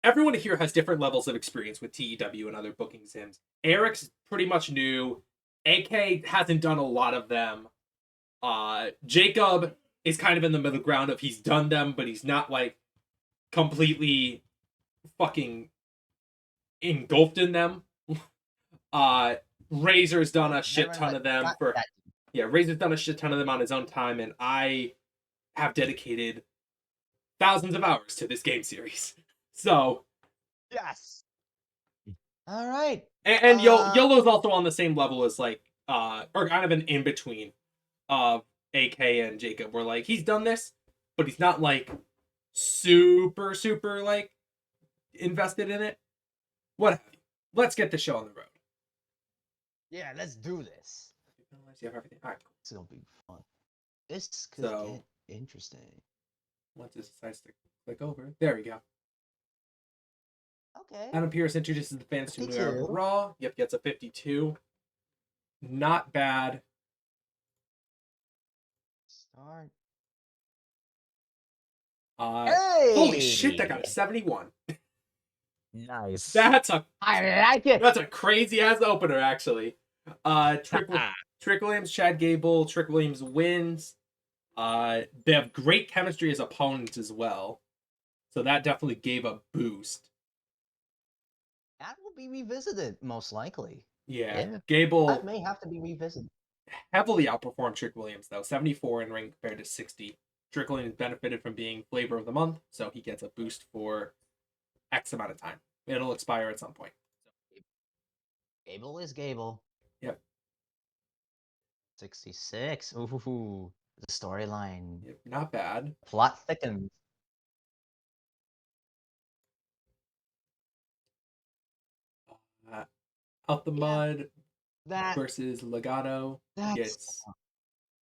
Everyone here has different levels of experience with TEW and other booking sims. Eric's pretty much new. AK hasn't done a lot of them. Jacob is kind of in the middle ground of he's done them, but he's not like completely fucking engulfed in them. Razor's done a shit ton of them for Razor's done a shit ton of them on his own time, and I have dedicated thousands of hours to this game series. So yes. All right. And YOLO's also on the same level as like or kind of an in between of AK and Jacob, where like he's done this, but he's not like super like invested in it. What have you? Let's get the show on the road. Yeah, let's do this. You have everything. All right, cool. It's gonna be fun. This could get interesting. Once it decides to click over, there we go. Okay. Adam Pearce introduces the fans to New Era 52. Raw. Yep, gets a 52. Not bad. Start. Hey! Holy shit, that got a 71. Nice. I like it. That's a crazy ass opener, actually. Trick Williams, Chad Gable. Trick Williams wins. They have great chemistry as opponents as well, so that definitely gave a boost. That will be revisited, most likely. Yeah. Gable. That may have to be revisited. Heavily outperformed Trick Williams though, 74 in ring compared to 60. Trick Williams benefited from being flavor of the month, so he gets a boost for X amount of time. It'll expire at some point. Gable is Gable. Yep. 66. Ooh, the storyline. Yep, not bad. Plot thickens. Out the Mud That versus Legato gets.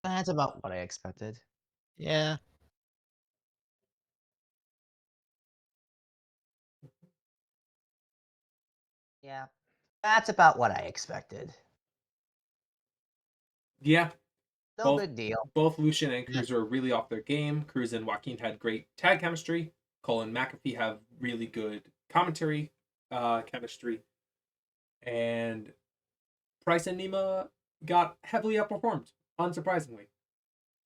that's about what I expected. Yeah. Yeah, that's about what I expected. Yeah. No big deal. Both Lucian and Cruz are really off their game. Cruz and Joaquin had great tag chemistry. Cole and McAfee have really good commentary chemistry. And Price and Nima got heavily outperformed, unsurprisingly.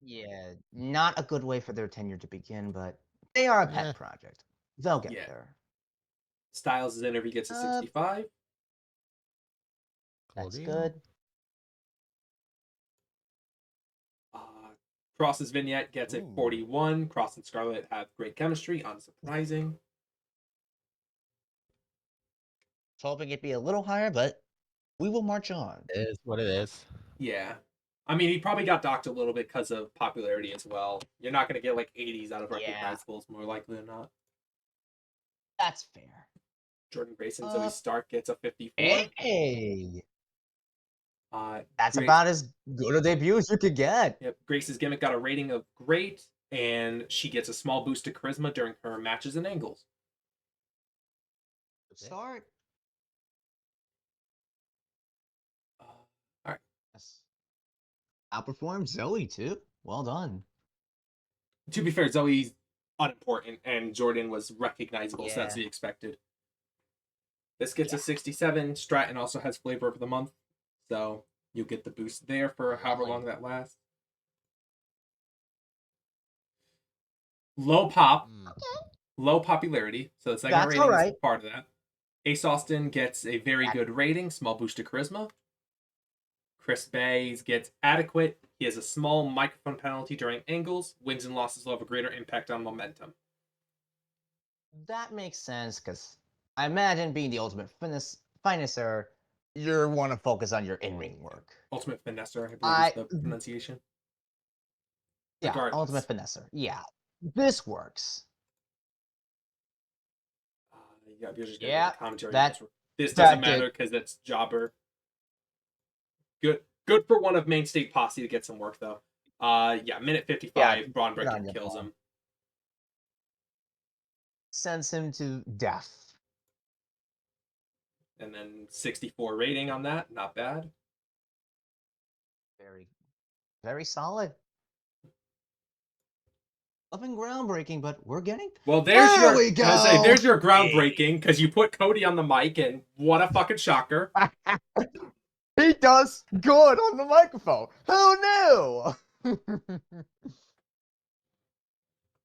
Yeah, not a good way for their tenure to begin, but they are a pet project. They'll get there. Styles' interview gets a 65. That's good. Cross's vignette gets a 41. Cross and Scarlett have great chemistry, unsurprising. Hoping it'd be a little higher, but we will march on. It is what it is. Yeah. I mean, he probably got docked a little bit because of popularity as well. You're not going to get like 80s out of recognizables, more likely than not. That's fair. Jordan Grayson, Zoe Stark gets a 54. Hey! That's Grace, about as good a debut as you could get. Yep. Grace's gimmick got a rating of great, and she gets a small boost to charisma during her matches and angles. Good start. All right. Yes. Outperformed Zoe too. Well done. To be fair, Zoe's unimportant, and Jordan was recognizable, so that's the expected. This gets a 67. Stratton also has flavor of the month, so you'll get the boost there for however long that lasts. Low pop. Low popularity, so the segment That's rating alright. is part of that. Ace Austin gets a very That- good rating, small boost to charisma. Chris Bays gets adequate. He has a small microphone penalty during angles. Wins and losses will have a greater impact on momentum. That makes sense, because I imagine being the ultimate finisher, you want to focus on your in-ring work. Ultimate Finesser, I believe I- is the pronunciation. Yeah, Regardless. ultimate finisher. Yeah, this works. Yeah, you're just Yeah, the commentary. that- this that doesn't did- matter because that's Jobber. Good for one of Main State Posse to get some work though. Yeah, minute 55, Braun good on Breaker you, kills Paul. him. Sends him to death. And then 64 rating on that, not bad. Very, very solid. Nothing groundbreaking, but we're getting. Well, there's There we go! there's your groundbreaking because you put Cody on the mic, and what a fucking shocker! He does good on the microphone. Who knew?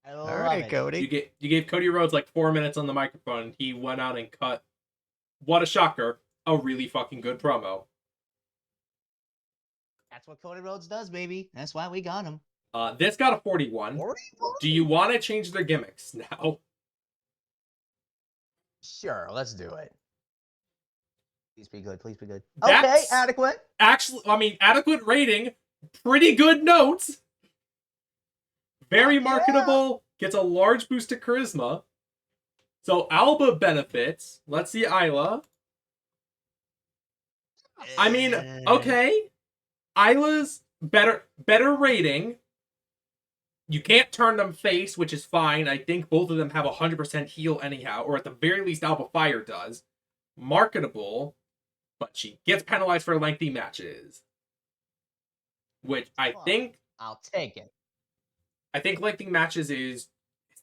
I love All right, it. Cody. You gave Cody Rhodes like 4 minutes on the microphone, and he went out and cut. What a shocker! A really fucking good promo. That's what Cody Rhodes does, baby. That's why we got him. This got a 41. 41? Do you want to change their gimmicks now? Sure, let's do it. Please be good. Please be good. That's- Okay, adequate. Actually, I mean, adequate rating, pretty good notes. Very Yeah. marketable, gets a large boost to charisma. So Alba benefits. Let's see Isla. I mean, okay. Isla's better rating. You can't turn them face, which is fine. I think both of them have 100% heal anyhow, or at the very least Alba Fire does. Marketable, but she gets penalized for lengthy matches. Which I Fine. think I'll take it. lengthy matches is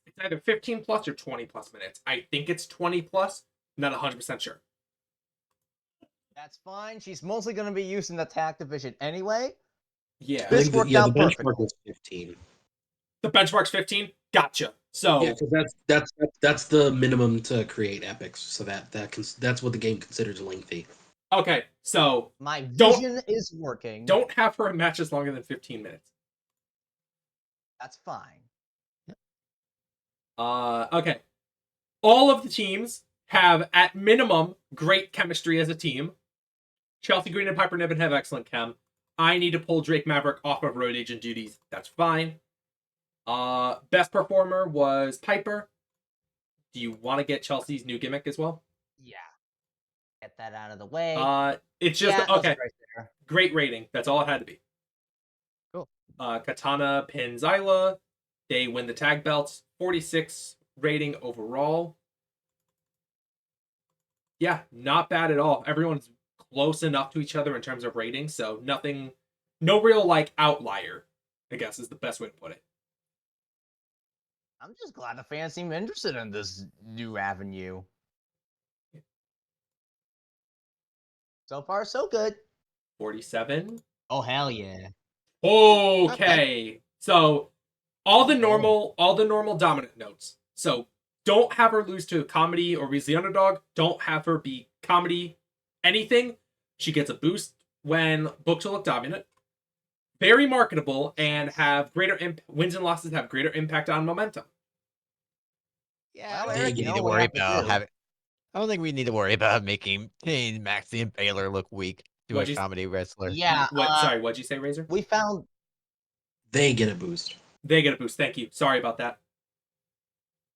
it's either 15 plus or 20 plus minutes. I think it's 20 plus, not 100% sure. That's fine. She's mostly going to be used in the tag division anyway. Yeah. This worked out the benchmark perfectly. was 15. The benchmark's 15? Gotcha. So Yeah, because that's the minimum to create epics. So that's what the game considers lengthy. okay, so My Don't- vision is working. don't have her in matches longer than 15 minutes. That's fine. Okay. All of the teams have, at minimum, great chemistry as a team. Chelsea Green and Piper Niven have excellent chem. I need to pull Drake Maverick off of road agent duties. That's fine. Best performer was Piper. Do you want to get Chelsea's new gimmick as well? Yeah. Get that out of the way. It's just yeah, okay. right there. Great rating. That's all it had to be. Cool. Katana pins Isla. They win the tag belts. 46 rating overall. Yeah, not bad at all. Everyone's close enough to each other in terms of rating, so nothing, no real like outlier, I guess is the best way to put it. I'm just glad the fans seem interested in this new avenue. So far, so good. 47. Oh, hell yeah. Okay. So all the normal dominant notes. So don't have her lose to a comedy or be the underdog. Don't have her be comedy anything. She gets a boost when booked to look dominant. Very marketable and have greater wins and losses have greater impact on momentum. Yeah, Well, I don't Eric, think you we know need to what we worry have to about do. having. I don't think we need to worry about making Maxie and Baylor look weak to What'd a you- comedy wrestler. Yeah. Sorry, what'd you say, Razor? We found. They get a boost. They get a boost. Thank you. Sorry about that.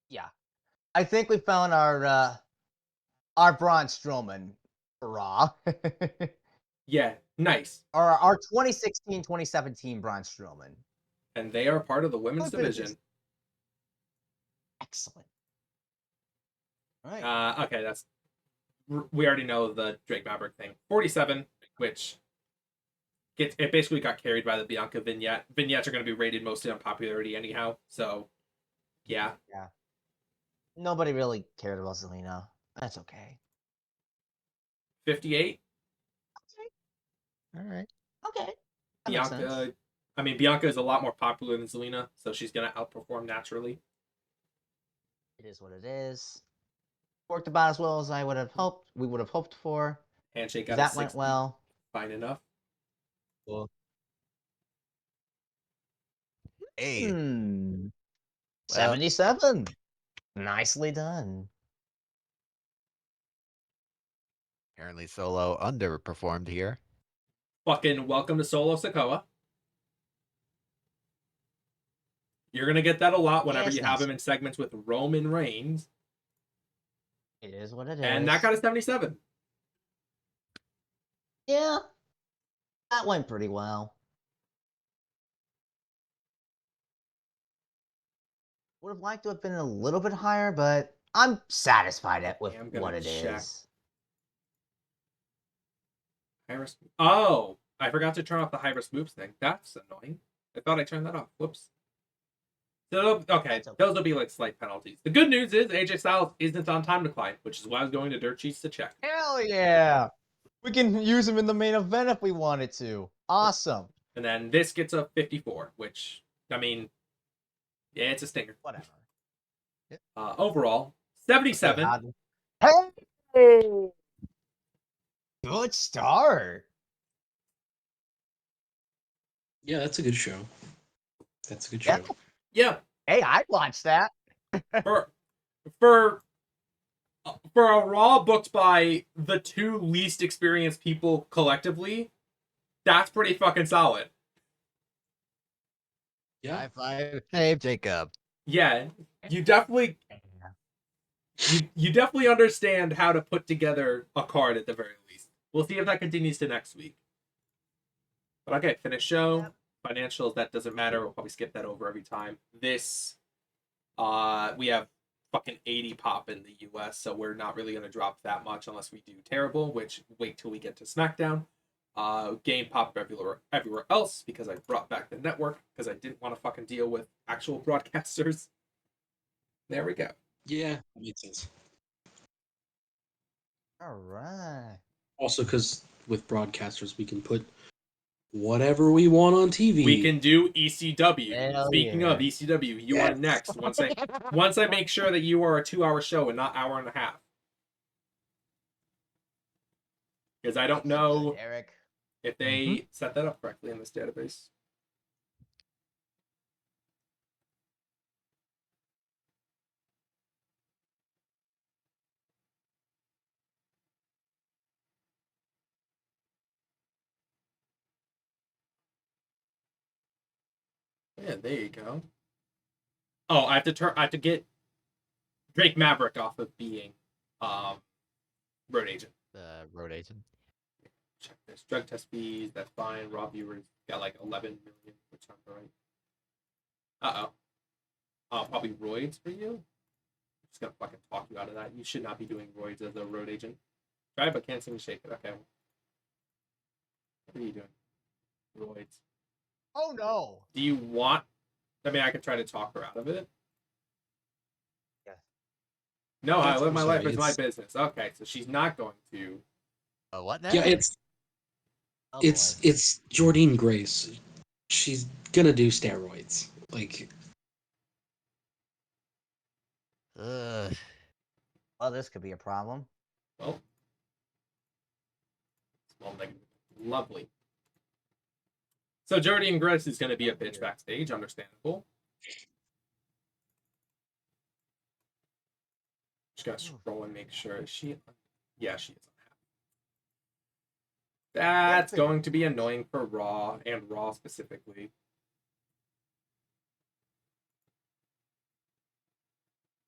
Yeah. I think we found our Braun Strowman for Raw. Yeah, nice. our 2016-2017 Braun Strowman. And they are part of the women's Good business. division. Excellent. All right. Okay, we already know the Drake Maverick thing. 47, which it basically got carried by the Bianca vignette. Vignettes are going to be rated mostly on popularity anyhow, so yeah. Nobody really cared about Zelina. That's okay. 58, All right. Okay. That makes sense. Bianca. I mean, Bianca is a lot more popular than Zelina, so she's going to outperform naturally. It is what it is. Worked about as well as I would have hoped. We would have hoped for. Handshake got a That went 60. well. Fine enough. Well, hey, Hmm. well, 77. Nicely done. apparently Solo underperformed here. Fucking welcome to Solo Sokoa. You're gonna get that a lot whenever Yes, you have nice. him in segments with Roman Reigns. It is what it is. And that got a 77. Yeah. That went pretty well. Would have liked to have been a little bit higher, but I'm satisfied with I'm gonna what it check. is. High-risk. Oh, I forgot to turn off the high-risk moves thing. That's annoying. I thought I turned that off. Whoops. So, okay, those will be like slight penalties. The good news is AJ Styles isn't on time decline, which is why I was going to Dirt Sheets to check. Hell yeah! We can use him in the main event if we wanted to. Awesome. And then this gets a 54, which, I mean, yeah, it's a stinger. Whatever. Overall, 77. Hey! Good start. Yeah, that's a good show. That's a good Yeah. show. Yeah, Hey, I'd watch that. for for a Raw booked by the two least experienced people collectively, that's pretty fucking solid. Yeah. High five. Hey, Jacob. Yeah, you definitely you definitely understand how to put together a card at the very least. We'll see if that continues to next week. But okay, finish show. Yep. Financials, that doesn't matter. We'll probably skip that over every time. This, we have fucking 80 pop in the US, so we're not really going to drop that much unless we do terrible, which wait till we get to Smackdown. Game pop everywhere else because I brought back the network because I didn't want to fucking deal with actual broadcasters. There we go. Yeah, that makes sense. All right. Also, because with broadcasters, we can put whatever we want on TV. We can do ECW. Hell Speaking yeah. of ECW, you are Yes. next. Once I make sure that you are a 2-hour show and not hour and a half. Because I don't know Eric. if they set that up correctly in this database. Yeah, there you go. Oh, I have to get Drake Maverick off of being road agent. The road agent. Check this. Drug test fees, that's fine. Raw viewers got like 11 million, which sounds right. Probably roids for you. I'm just gonna fucking talk you out of that. You should not be doing roids as a road agent. Try, but can't seem to shake it. Okay. What are you doing? Roids. Oh no. Do you want? I mean, I could try to talk her out of it. Yeah. No, I live I'm my sorry, life. It's my it's- business. Okay, so she's not going to. What now? Yeah, it's Oh, it's boy. it's Jordine Grace. She's gonna do steroids. Like, Ugh. Well, this could be a problem. Well, small negative. Lovely. So Jordine Grace is going to be a bitch backstage. Understandable. Just gotta scroll and make sure. Is she? Yeah, she is. That's going to be annoying for Raw and Raw specifically.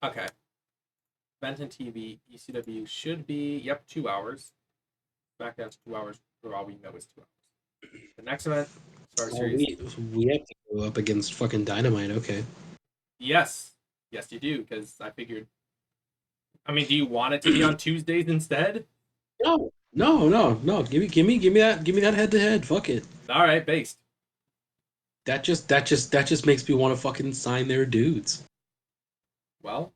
Okay. Benton TV, ECW should be, yep, 2 hours. SmackDown's 2 hours. For all we know is 2 hours. The next event, Star Series. we have to go up against fucking Dynamite. Okay. Yes. Yes, you do, because I figured. I mean, do you want it to be on Tuesdays instead? No. Give me that head to head. Fuck it. All right, based. That just makes me want to fucking sign their dudes. Well,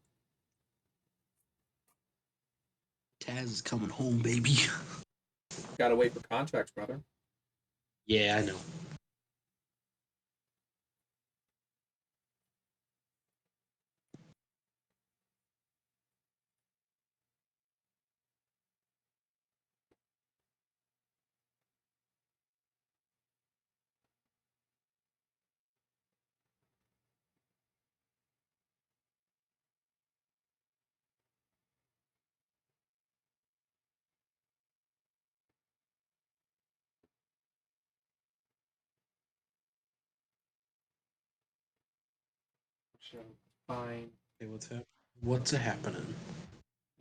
Taz is coming home, baby. gotta wait for contracts, brother. Yeah, I know. Fine. Hey, what's happening?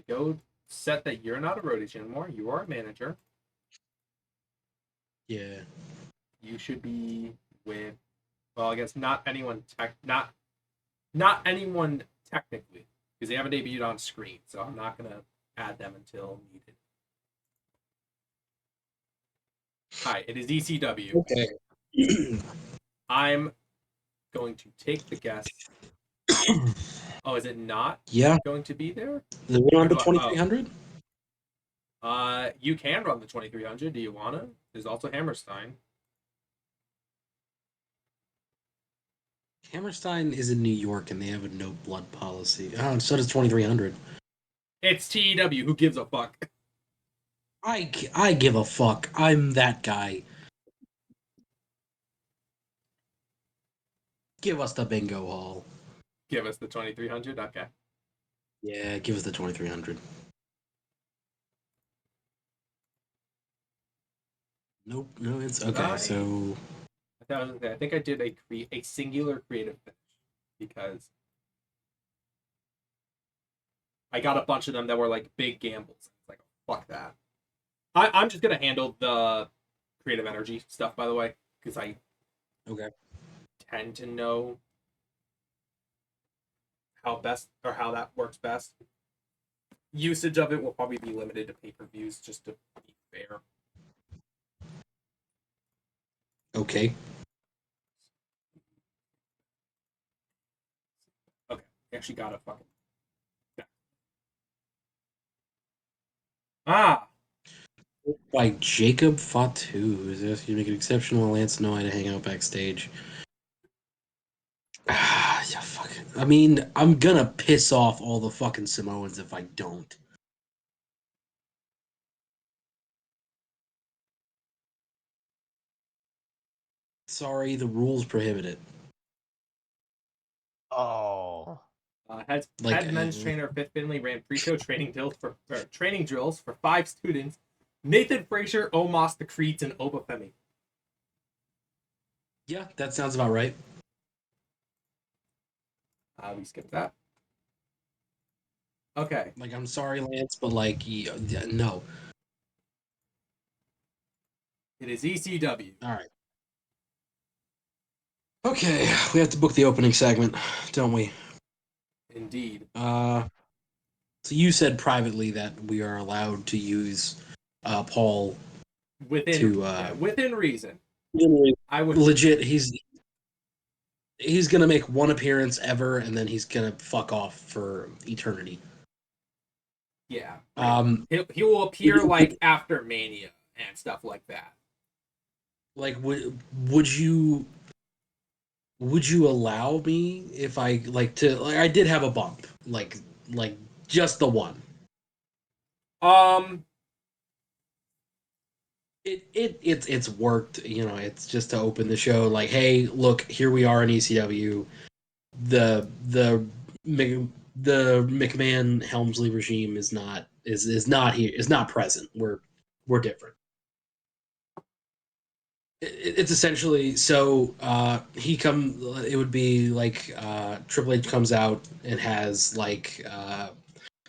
Go set that you're not a road agent anymore. You are a manager. Yeah. You should be with. Well, I guess not anyone. Not anyone technically, because they haven't debuted on screen. So I'm not gonna add them until needed. Hi, it is ECW. Okay. I'm going to take the guess. Oh, is it not Yeah. going to be there? They went on to Or do I- 2300. You can run the 2300. Do you wanna? There's also Hammerstein. Hammerstein is in New York and they have a no blood policy. Oh, so does 2300. It's TEW. Who gives a fuck? I give a fuck. I'm that guy. Give us the bingo hall. Give us the 2300. Okay. Yeah, give us the 2300. Nope, no, it's Did okay. I- So I think I did a singular creative finish because I got a bunch of them that were like big gambles. It's like, fuck that. I'm just gonna handle the creative energy stuff, by the way, because I okay. tend to know how that works best. Usage of it will probably be limited to pay-per-views, just to be fair. Okay. Okay, I actually got a fucking. Ah, By Jacob Fatu, who's asking you to make an exceptional Lance Noy to hang out backstage. Ah, yeah, fuck it. I mean, I'm gonna piss off all the fucking Samoans if I don't. Sorry, the rules prohibit it. Oh. head men's trainer Fifth Finley ran pre-show training drills for 5 students: Nathan Frazier, Omos the Creeds, and Obafemi. Yeah, that sounds about right. We skipped that. Okay. Like, I'm sorry, Lance, but like, no. It is ECW. All right. Okay, we have to book the opening segment, don't we? Indeed. So you said privately that we are allowed to use Paul Within to within reason. I would legit. He's gonna make one appearance ever, and then he's gonna fuck off for eternity. Yeah. He will appear like after Mania and stuff like that. Like, would you allow me if I like to? Like, I did have a bump, like just the one. Um It's worked. You know, it's just to open the show. Like, hey, look, here we are in ECW. The McMahon Helmsley regime is not here, is not present. We're different. It's essentially so it would be like Triple H comes out and has like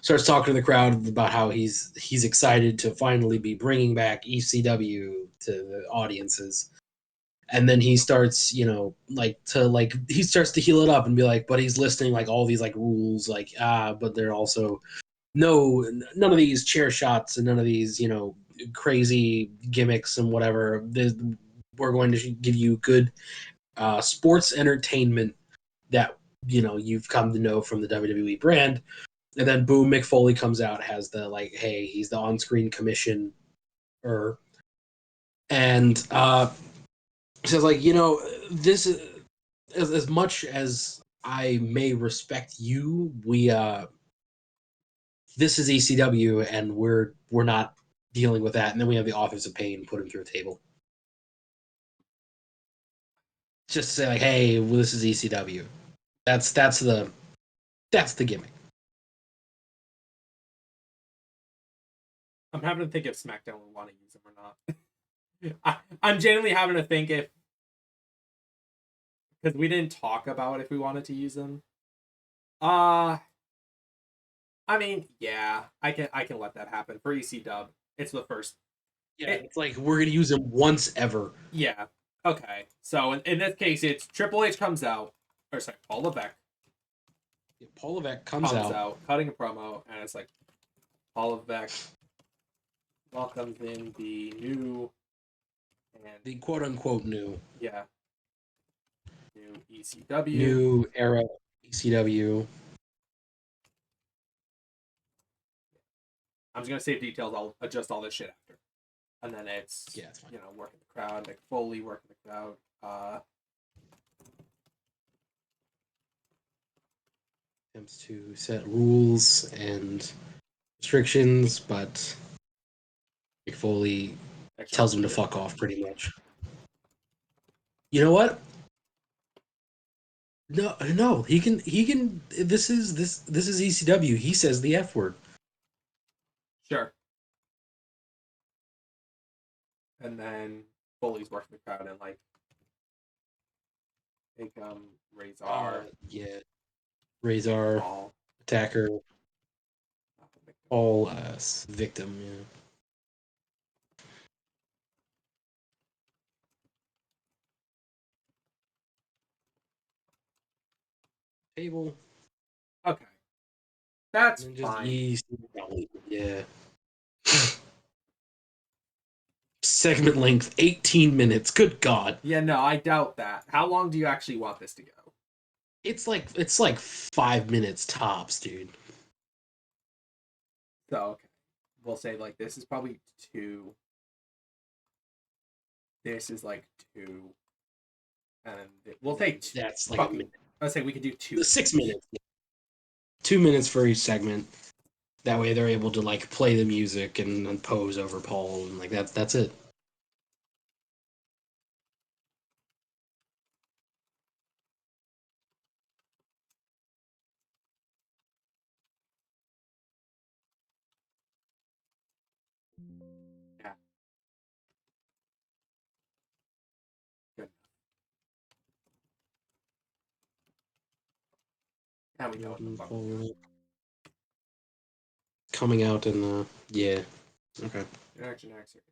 starts talking to the crowd about how he's excited to finally be bringing back ECW to the audiences, and then he starts he starts to heal it up and be like, but he's listing like all these like rules, like but they're also none of these chair shots and none of these crazy gimmicks and whatever. We're going to give you good sports entertainment that you've come to know from the WWE brand. And then boom, Mick Foley comes out, has the like, hey, he's the on-screen commissioner, and says like, this is as much as I may respect you, this is ECW, and we're not dealing with that. And then we have the Authors of Pain put him through a table, just to say like, hey, well, this is ECW. That's the gimmick. I'm having to think if SmackDown would want to use him or not. I'm genuinely having to think if, because we didn't talk about if we wanted to use them. I mean, yeah, I can let that happen for EC Dub. It's the first. Yeah, it's like we're gonna use him once ever. Yeah. Okay. So in this case, it's Triple H comes out, or sorry, Paul Levesque Paul Levesque comes out. cutting a promo, and it's like Paul Levesque welcomes in the new and The quote unquote new yeah, new ECW. new era ECW. I'm just gonna save details. I'll adjust all this shit after, and then it's it's fine. Working the crowd, Nick Foley working the crowd. Attempts to set rules and restrictions, but Mick Foley tells him to fuck off pretty much. You know what? No, he can. This is ECW. He says the F word. Sure. And then Foley's working the crowd and like think Razor. Yeah, Razor, Paul. attacker, all victim. Yeah. Table. Okay. That's And just fine. yeah. Segment length 18 minutes. Good God. Yeah, no, I doubt that. How long do you actually want this to go? It's like 5 minutes tops, dude. So okay. We'll say like this is probably 2. This is like 2. And we'll take 2. That's like a minute. I'd say we could do 2. 6 minutes. 2 minutes for each segment. That way they're able to like play the music and pose over Paul and like that's it. Yeah. Good. Now we know what the fuck. Coming out in the yeah. Okay. Generic circuits.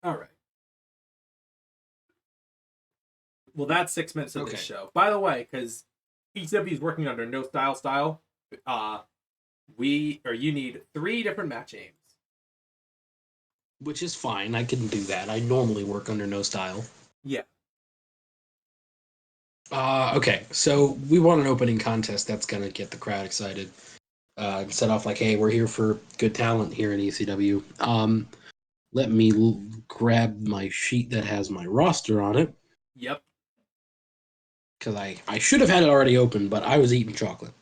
All right. Well, that's 6 minutes of this show. By the way, because ECW is working under no style, you need 3 different match aims. Which is fine. I can do that. I normally work under no style. Yeah. Okay. So we want an opening contest that's gonna get the crowd excited. Set off like, hey, we're here for good talent here in ECW. Let me grab my sheet that has my roster on it. Yep. Because I should have had it already open, but I was eating chocolate.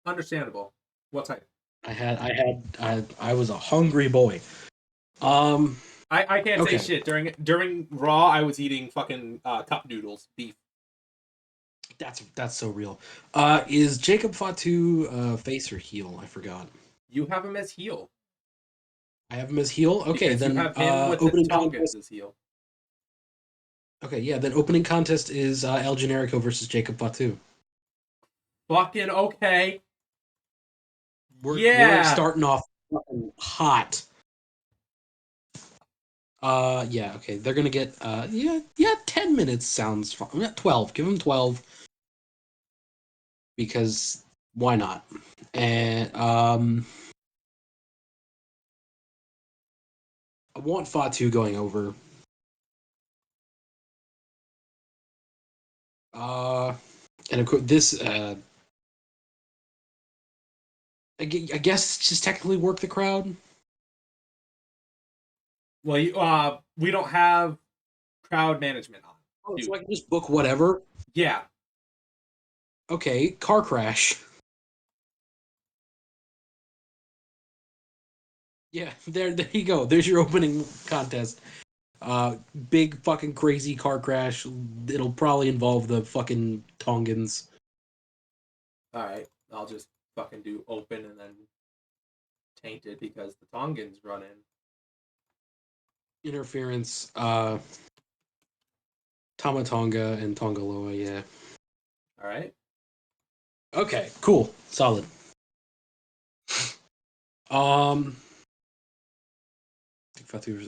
Understandable. What type? I was a hungry boy. I can't say shit. During Raw, I was eating fucking cup noodles, beef. That's so real. Is Jacob Fatu face or heel? I forgot. You have him as heel. I have him as heel. Okay, because then you have him with opening the Tongans contest as heel. Okay, yeah. Then opening contest is El Generico versus Jacob Fatu. Fucking okay. We're starting off fucking hot. Yeah, okay. They're gonna get 10 minutes sounds fine. 12. Give them 12. Because why not? And I want Fatu going over. And of course this I guess it's just technically work the crowd. Well, we don't have crowd management on. Oh, so I can just book whatever? Yeah. Okay, car crash. Yeah, there you go. There's your opening contest. Big fucking crazy car crash. It'll probably involve the fucking Tongans. Alright, I'll just fucking do open and then tainted because the Tongans run in. Interference. Tama Tonga and Tongaloa, yeah. All right. Okay, cool. Solid.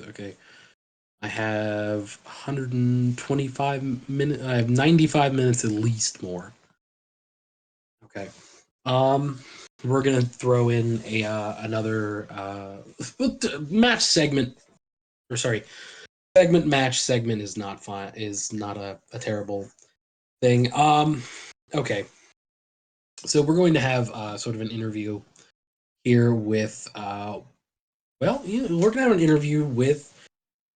Okay. I have 125 minutes. I have 95 minutes at least more. Okay. We're gonna throw in a another match segment. Or sorry, segment match segment is not fine. Is not a terrible thing. Okay. So we're going to have sort of an interview here with well, we're gonna have an interview with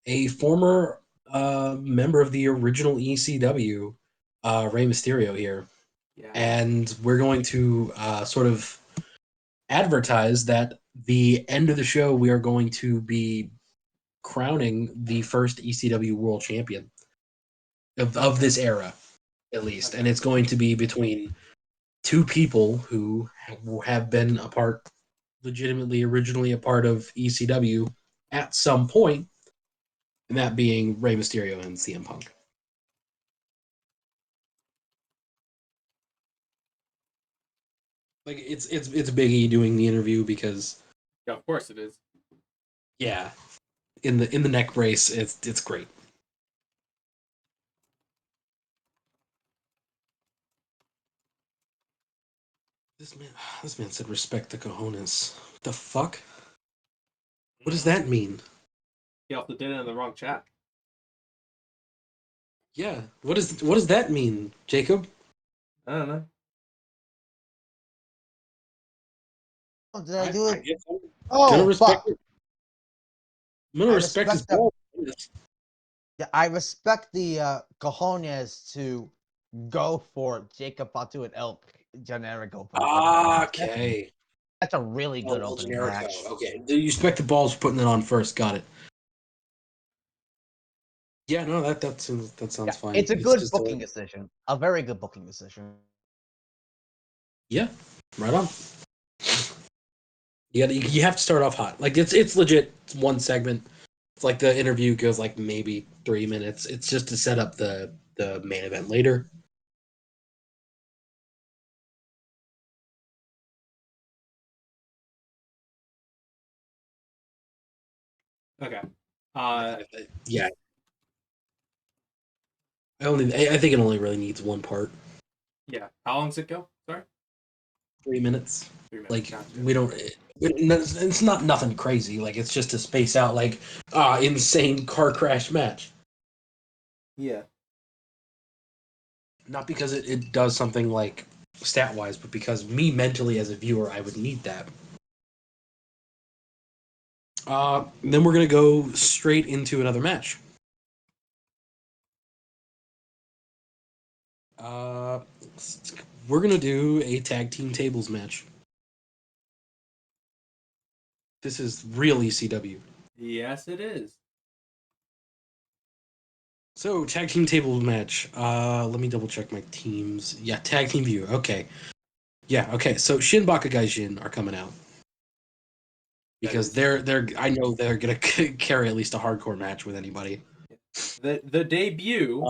a former member of the original ECW, Rey Mysterio here, Yeah. and we're going to sort of advertise that the end of the show we are going to be crowning the first ECW World Champion of this era, at least, and Okay. it's going to be between two people who have been a part, legitimately originally a part of ECW at some point, and that being Rey Mysterio and CM Punk. Like it's Big E doing the interview because Yeah, of course it is. yeah, in the neck brace, it's great. This man said respect the cojones. What the fuck? What does that mean? He also did it in the wrong chat. Yeah, what does that mean, Jacob? I don't know. Oh, did I do it? guess I'm gonna Oh, respect fuck. it. I'm gonna I respect his respect the ball. Yeah, I respect the cojones to go for Jacob Fatu and Elk generic opening. Okay. That's a really good El opening Generico. match. Okay. You respect the balls for putting it on first. Got it. Yeah, no, that sounds fine. It's a It's good just booking decision. A very good booking decision. yeah, right on. You have to start off hot. Like it's legit. It's one segment. It's like the interview goes like maybe 3 minutes. It's just to set up the main event later. Okay. Yeah, I think it only really needs one part. Yeah. How long does it go? Sorry. 3 minutes. 3 minutes. Like Gotcha. we don't. It's not nothing crazy. Like it's just to space out like insane car crash match. Yeah. Not because it does something like stat wise, but because me mentally as a viewer, I would need that. Then we're gonna go straight into another match. Uh, we're gonna do a tag team tables match. This is real ECW. Yes, it is. So tag team tables match. Let me double check my teams. Yeah, tag team view. Okay. Yeah. Okay. So Shin Baka Gaijin are coming out because they're I know they're gonna carry at least a hardcore match with anybody. The debut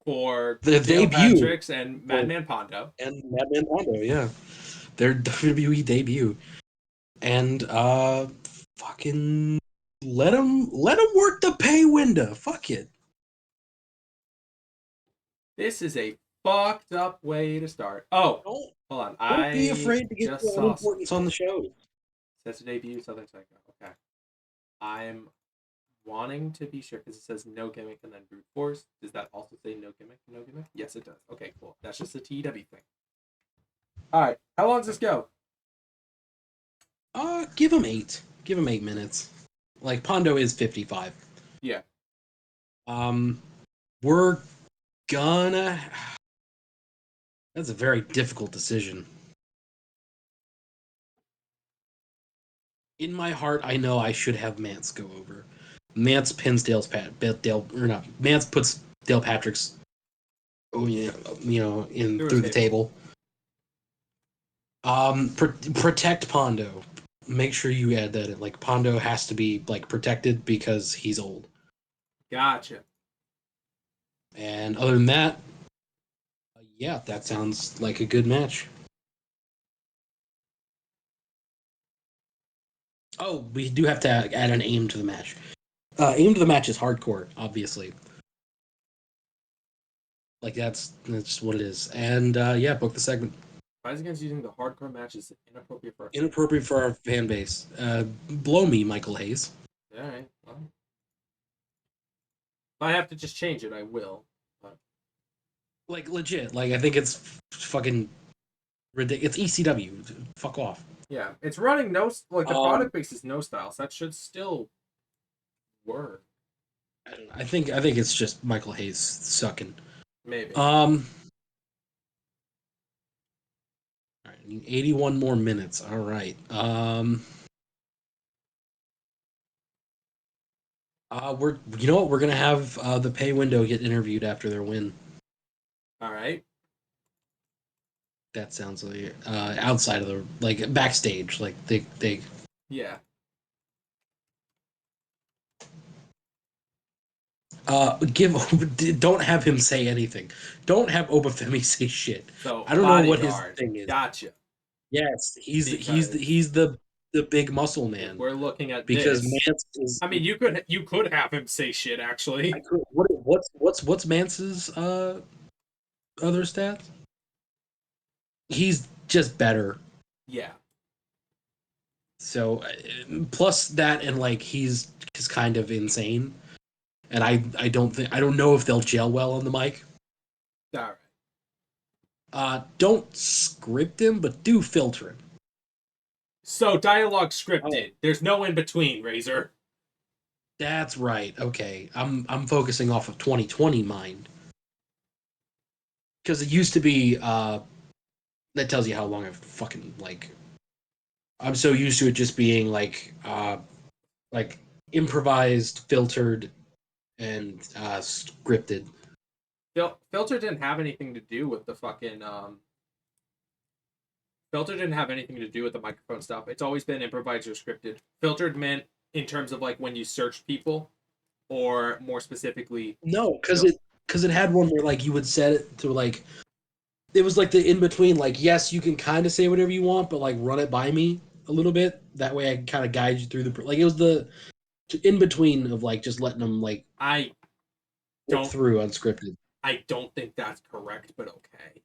for The Dale debut Patricks and Madman Pondo. and Madman Pondo, yeah, their WWE debut, and fucking let them work the pay window. Fuck it. This is a fucked up way to start. Oh, Don't hold on. don't be I afraid to get just your own saw importance on the show. Says debut Southern Psycho. Okay. I'm wanting to be sure because it says no gimmick and then brute force. Does that also say no gimmick? No gimmick? Yes, it does. Okay, cool. That's just a TEW thing. All right. How long does this go? Give him 8. Give him 8 minutes. Like Pondo is 55. Yeah. We're gonna. That's a very difficult decision. In my heart, I know I should have Mance go over. Mance pins Dale or not. Mance puts Dale Patrick's, in through the table. Protect Pondo. Make sure you add that in. Like Pondo has to be like protected because he's old. Gotcha. And other than that, yeah, that sounds like a good match. Oh, we do have to add an aim to the match. Aim to the match is hardcore, obviously. Like that's what it is. And yeah, book the segment. Advise against using the hardcore match is inappropriate for. Inappropriate for our fan base. Blow me, Michael Hayes. All right. Well, if I have to just change it, I will. But... Like legit. Like I think it's fucking ridiculous. It's ECW. Fuck off. Yeah, it's running no like the product base is no style, so that should still work. I don't know. I think it's just Michael Hayes sucking. Maybe. All right, 81 more minutes. All right. You know what? We're gonna have the pay window get interviewed after their win. All right. That sounds like outside of the like backstage, like they. Yeah. Don't have him say anything. Don't have Obafemi say shit. So I don't know what his bodyguard. thing is. Gotcha. Yes, he's Because the big muscle man. if we're looking at Because this, Mance is. I mean, you could have him say shit actually. What's Mance's other stats? He's just better. Yeah. So plus that and like he's kind of insane, and I don't know if they'll gel well on the mic. All right. Don't script him, but do filter him. So dialogue scripted. There's no in between, Razor. That's right. Okay, I'm focusing off of 2020 mind because it used to be that tells you how long I've fucking like. I'm so used to it just being like improvised, filtered, and scripted. Filter didn't have anything to do with the fucking Filter didn't have anything to do with the microphone stuff. It's always been improvised or scripted. Filtered meant in terms of like when you search people, or more specifically, No, because it had one where like you would set it to like it was like the in between. Like yes, you can kind of say whatever you want, but like run it by me a little bit. That way, I can kind of guide you through the like. It was the in between of like just letting them like I work don't through unscripted. I don't think that's correct, but okay.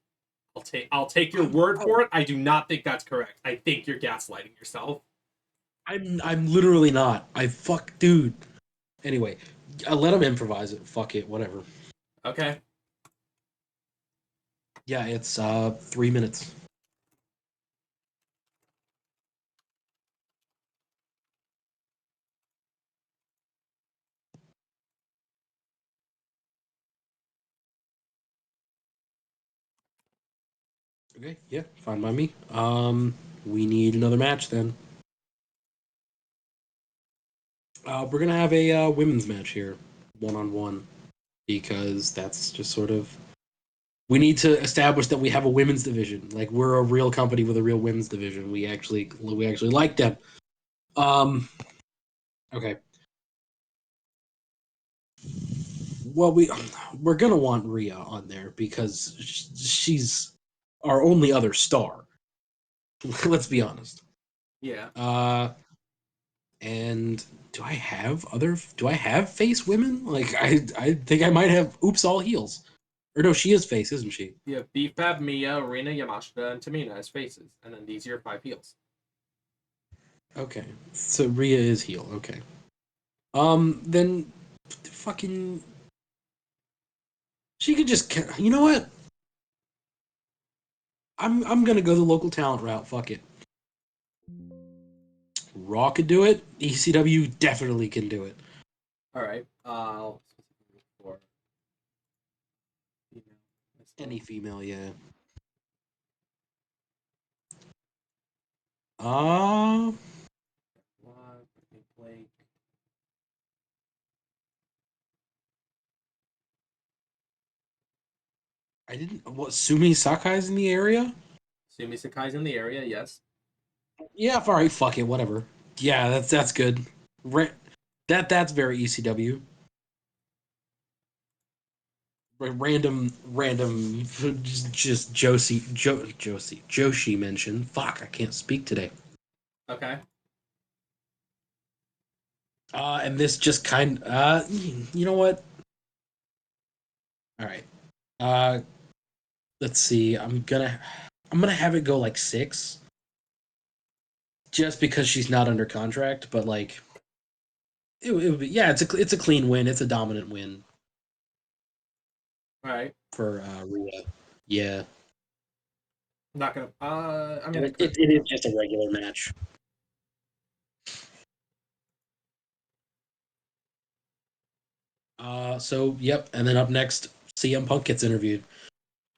I'll take your word for it. I do not think that's correct. I think you're gaslighting yourself. I'm literally not. Dude. Anyway, I let him improvise it. Fuck it, whatever. Okay. Yeah, it's 3 minutes. Okay, yeah, fine by me. We need another match then. We're gonna have a women's match here, 1-on-1, because that's just sort of. We need to establish that we have a women's division. Like we're a real company with a real women's division. We actually like them. Okay. Well, we're gonna want Rhea on there because she's our only other star. Let's be honest. Yeah. And do I have face women? Like I think I might have Oops All Heels. Or no, she is face, isn't she? You have Beefab, Mia, Rina, Yamashita, and Tamina as faces, and then these are your 5 heels. Okay. So Rhea is heel, okay. Then fucking she could just you know what? I'm gonna go the local talent route. Fuck it. Raw could do it. ECW definitely can do it. All right. For Any female, yeah. Blake. I didn't. What? Sumi Sakai's in the area? Sumi Sakai's in the area, yes. Yeah, all right. Fuck it. Whatever. Yeah, that's good. That's very ECW. random, just Joshi mention. Fuck, I can't speak today. Okay. And this just you know what? All right. Let's see. I'm gonna have it go like 6, just because she's not under contract. But like, it would be, yeah. It's a clean win. It's a dominant win All right. for Rhea. Yeah. I'm not gonna. I'm gonna. It is just a regular match. So yep, and then up next, CM Punk gets interviewed.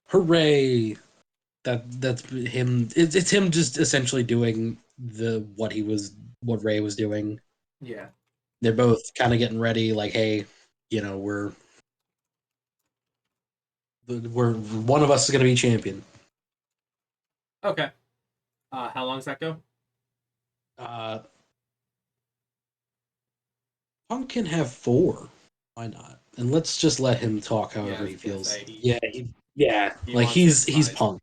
Hooray! That's him. It's him just essentially doing what Ray was doing. Yeah. They're both kind of getting ready, like, hey, you know, we're one of us is gonna be champion. Okay. How long does that go? Uh, Punk can have 4. Why not? And let's just let him talk Yeah, I however was he gonna feels. say, Yeah, he like wants his he's prize. Punk.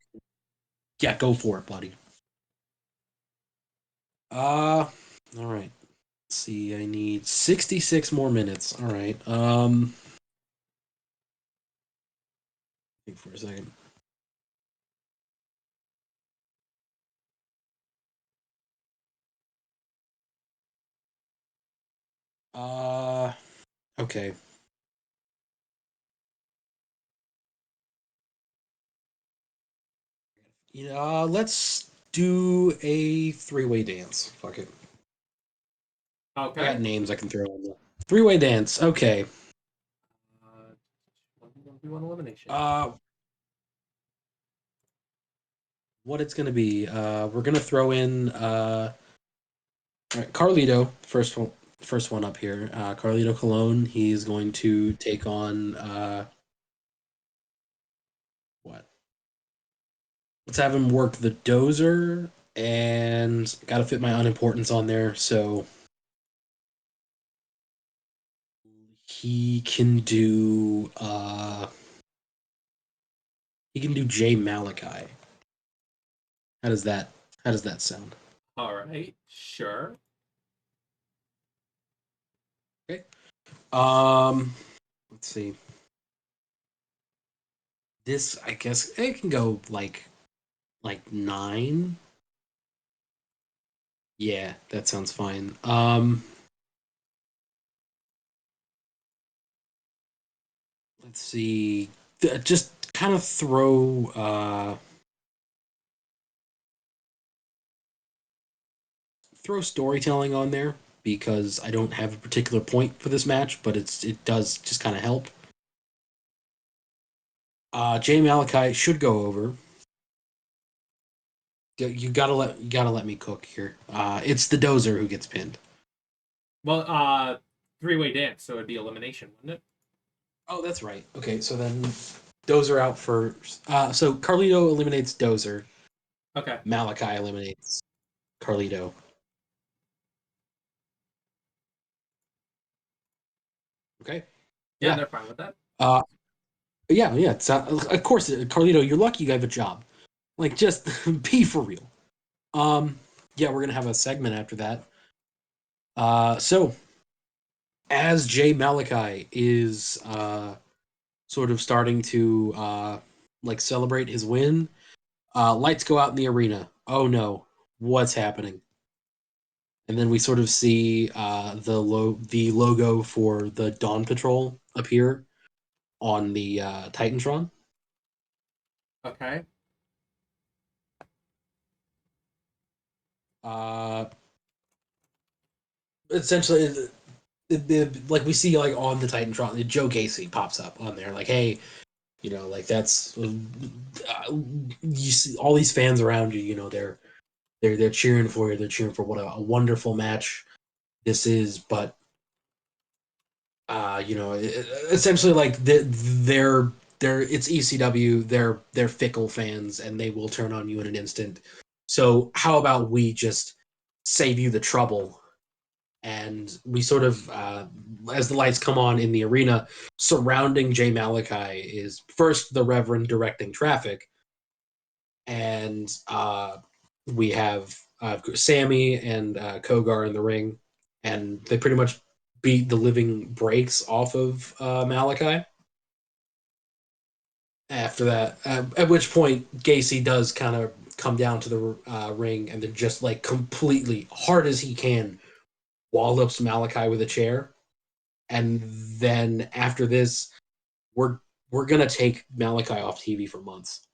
Yeah, go for it, buddy. All right. Let's see, I need 66 more minutes. All right. Think for a second. Okay. Yeah, let's do a 3-way dance. Fuck it. I Okay. got names I can throw in there. 3-way dance. Okay. 1v1 elimination. What it's gonna be? We're gonna throw in all right, Carlito, first one up here. Carlito Colon. He's going to take on what? Let's have him work the dozer, and got to fit my unimportance on there. So he can do Jay Malachi. How does that sound? All right. Sure. Okay. Let's see. This, I guess it can go like 9. Yeah, that sounds fine. Let's see. Just kind of throw storytelling on there, because I don't have a particular point for this match, but it does just kind of help. Jay Malachi should go over. You gotta let me cook here. It's the dozer who gets pinned. Well, 3-way dance, so it'd be elimination, wouldn't it? Oh, that's right. Okay, so then Dozer out first. So Carlito eliminates Dozer. Okay. Malachi eliminates Carlito. Okay. Yeah, Yeah. they're fine with that. Yeah. It's, of course, Carlito, you're lucky you have a job. Like, just be for real. Yeah, we're gonna have a segment after that. So as Jay Malachi is sort of starting to like celebrate his win, lights go out in the arena. Oh no, what's happening? And then we sort of see the logo for the Dawn Patrol appear on the Titantron. Okay. Uh, Essentially, like we see like on the Titantron, Joe Gacy pops up on there, like, hey, you know, like that's you see all these fans around you. You know, they're cheering for you. They're cheering for what a wonderful match this is. But you know, essentially, like they're it's ECW. They're fickle fans, and they will turn on you in an instant. So how about we just save you the trouble and we sort of, as the lights come on in the arena, surrounding Jay Malachi is first the Reverend directing traffic, and we have Sammy and Kogar in the ring, and they pretty much beat the living breaks off of Malachi. After that, at which point Gacy does kind of come down to the ring and then just like completely hard as he can wallops Malachi with a chair, and then after this, we're gonna take Malachi off TV for months.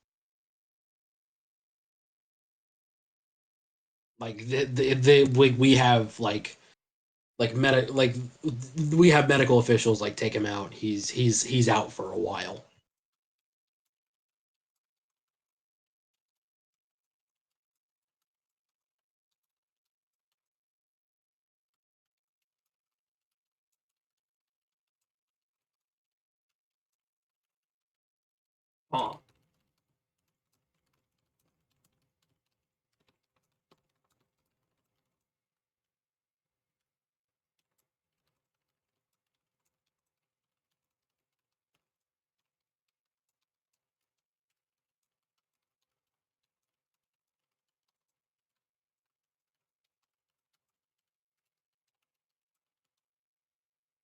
Like we have we have medical officials like take him out. He's out for a while. Huh.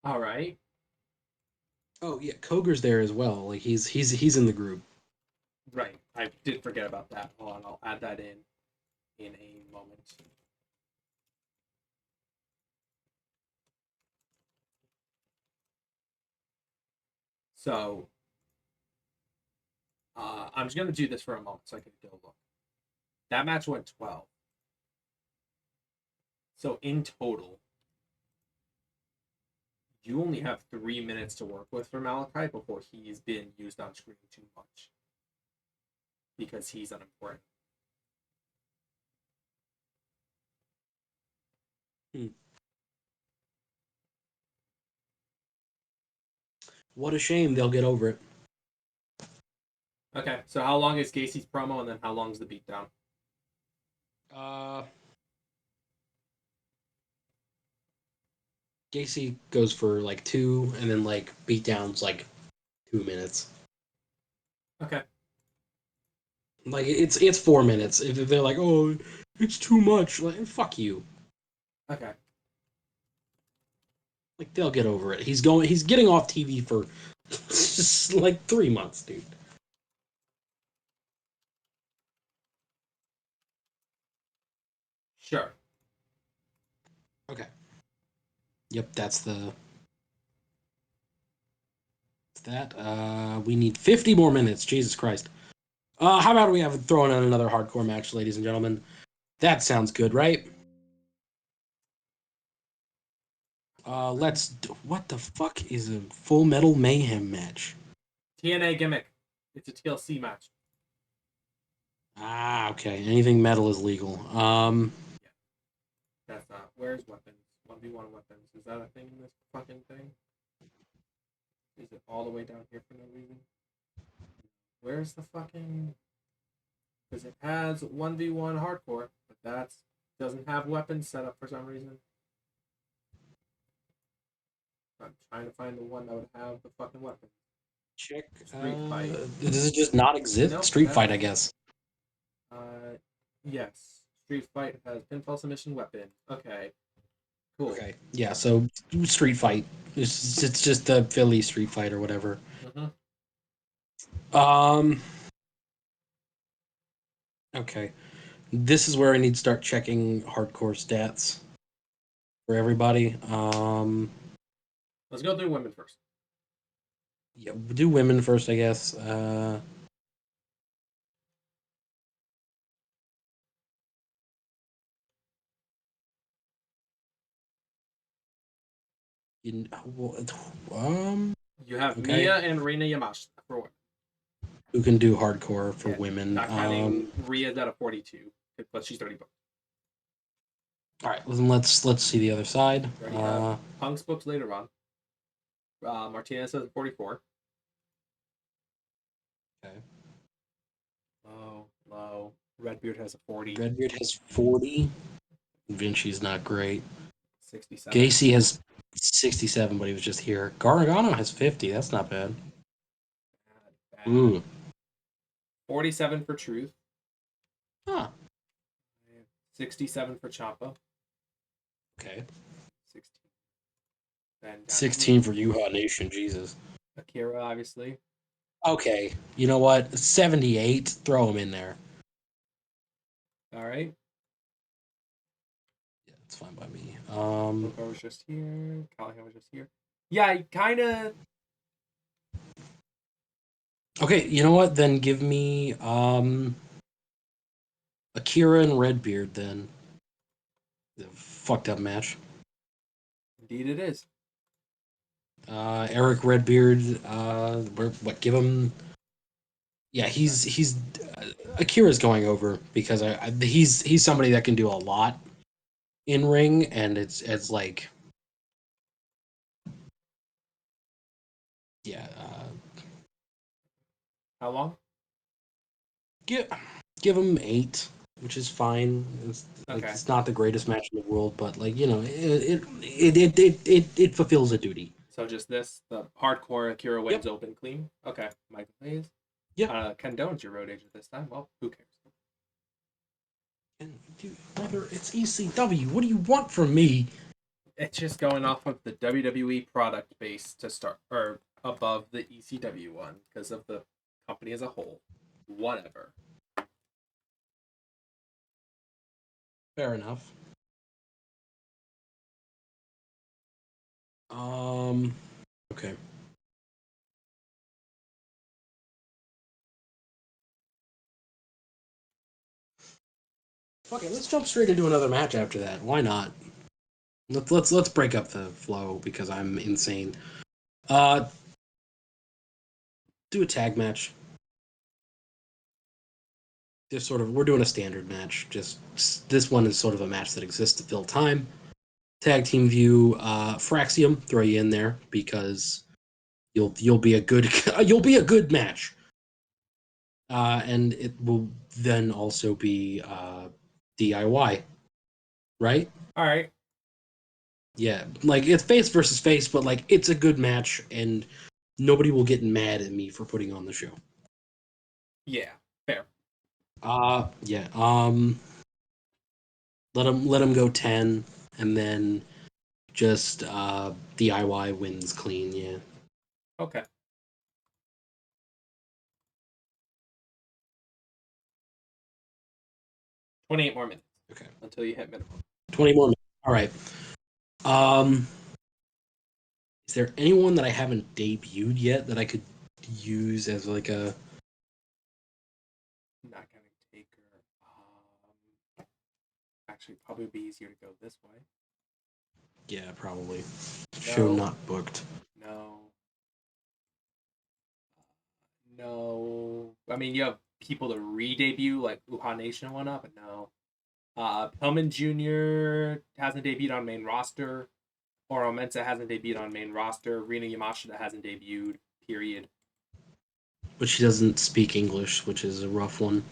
All right. Oh yeah, Koger's there as well. Like he's in the group. Right. I did forget about that. Hold on, I'll add that in a moment. So I'm just gonna do this for a moment so I can go look. That match went 12. So in total, you only have 3 minutes to work with for Malachi before he's been used on screen too much. Because he's unimportant. What a shame. They'll get over it. Okay, so how long is Gacy's promo and then how long is the beatdown? Gacy goes for like 2, and then like beatdowns like 2 minutes. Okay. Like it's 4 minutes. If they're like, oh, it's too much, like fuck you. Okay. Like they'll get over it. He's getting off TV for just like 3 months, dude. Sure. Okay. Yep, that's that. We need 50 more minutes. Jesus Christ. How about we have thrown in another hardcore match, ladies and gentlemen? That sounds good, right? What the fuck is a Full Metal Mayhem match? TNA gimmick. It's a TLC match. Ah, okay. Anything metal is legal. Yeah. That's not. Where's weapons? 1v1 weapons. Is that a thing in this fucking thing? Is it all the way down here for no reason? Where's the fucking... Because it has 1v1 hardcore, but that doesn't have weapons set up for some reason. I'm trying to find the one that would have the fucking weapon. check. Street Fight. Does it just not exist? Nope, Street Fight, that's- I guess. Yes. Street Fight has pinfall submission weapon. Okay. Cool. Okay. Yeah. So Street Fight. It's just the Philly Street Fight or whatever. Mm-hmm. Okay. This is where I need to start checking hardcore stats for everybody. Let's go through women first. Yeah, do women first, I guess. You, You have Okay. Mia and Rina Yamashita for women. who can do hardcore for Yeah, women? Not counting Rhea's at a 42, but she's 30 bucks. All right, then let's see the other side. We already have Punk's books later on. Martinez has a 44. Okay. Low. Redbeard has a 40. Redbeard has 40. Vinci's not great. 67. Gacy has 67, but he was just here. Gargano has 50. That's not bad. Bad. Ooh. 47 for Truth. Huh. 67 for Ciampa. Okay. 16. Then down to 16 for Yuha Nation. Jesus. Akira, obviously. Okay. You know what? 78. Throw him in there. All right. Yeah, it's fine by me. Booker was just here. Callahan was just here. Yeah, I kind of. Okay, you know what? Then give me Akira and Redbeard then. The fucked up match. Indeed, it is. Eric Redbeard, give him. Yeah, he's Akira's going over because he's somebody that can do a lot in ring, and it's like, yeah, How long? give him 8, which is fine. Okay. It's not the greatest match in the world, but like, you know, it fulfills a duty. So just this, the hardcore Akira wins Yep. open clean. Okay, Michael Hayes. Yep. Condones your road agent this time. Well, who cares? And dude, brother, it's ECW. What do you want from me? It's just going off of the WWE product base to start, or above the ECW one because of the company as a whole. Whatever. Fair enough. Okay. Okay, let's jump straight into another match after that. Why not? Let's break up the flow because I'm insane. Uh, do a tag match. Just sort of, we're doing a standard match. Just this one is sort of a match that exists to fill time. Tag team view. Fraxium, throw you in there because you'll be a good you'll be a good match. And it will then also be DIY, right? All right. Yeah, like it's face versus face, but like it's a good match, and nobody will get mad at me for putting on the show. Yeah. Fair. Yeah. Let him go 10, and then just DIY wins clean. Yeah. Okay. $28 more minutes. Okay. Until you hit minimum. 20 more minutes. All right. Um, is there anyone that I haven't debuted yet that I could use as like a? Not gonna take her. Actually, probably be easier to go this way. Yeah, probably. No. Show not booked. No. No. I mean, you have people to re-debut like Wuhan Nation and whatnot, but no. Pillman Jr. hasn't debuted on main roster. Oro Mensa hasn't debuted on main roster. Rina Yamashita hasn't debuted. Period. But she doesn't speak English, which is a rough one.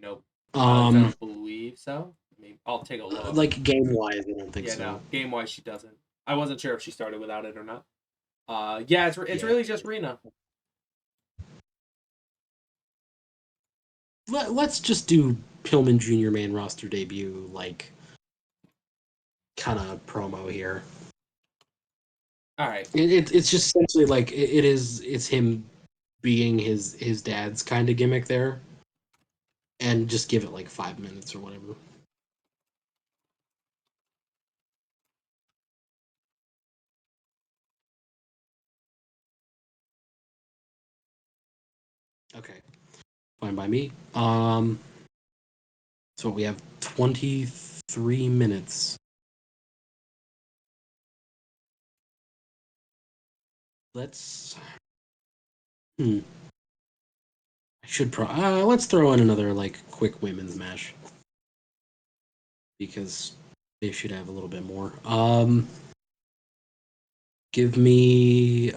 Nope. I Um, don't believe so. I mean, I'll take a look. like game wise, I don't think Yeah, so. no. Game wise, she doesn't. I wasn't sure if she started without it or not. Yeah, it's Yeah. really just Rina. Let's just do Pillman Jr. main roster debut, like kind of promo here. All right. It's just essentially like it's him being his dad's kind of gimmick there, and just give it like 5 minutes or whatever. Okay, fine by me. So we have 23 minutes. Let's. I should let's throw in another like quick women's match because they should have a little bit more. Give me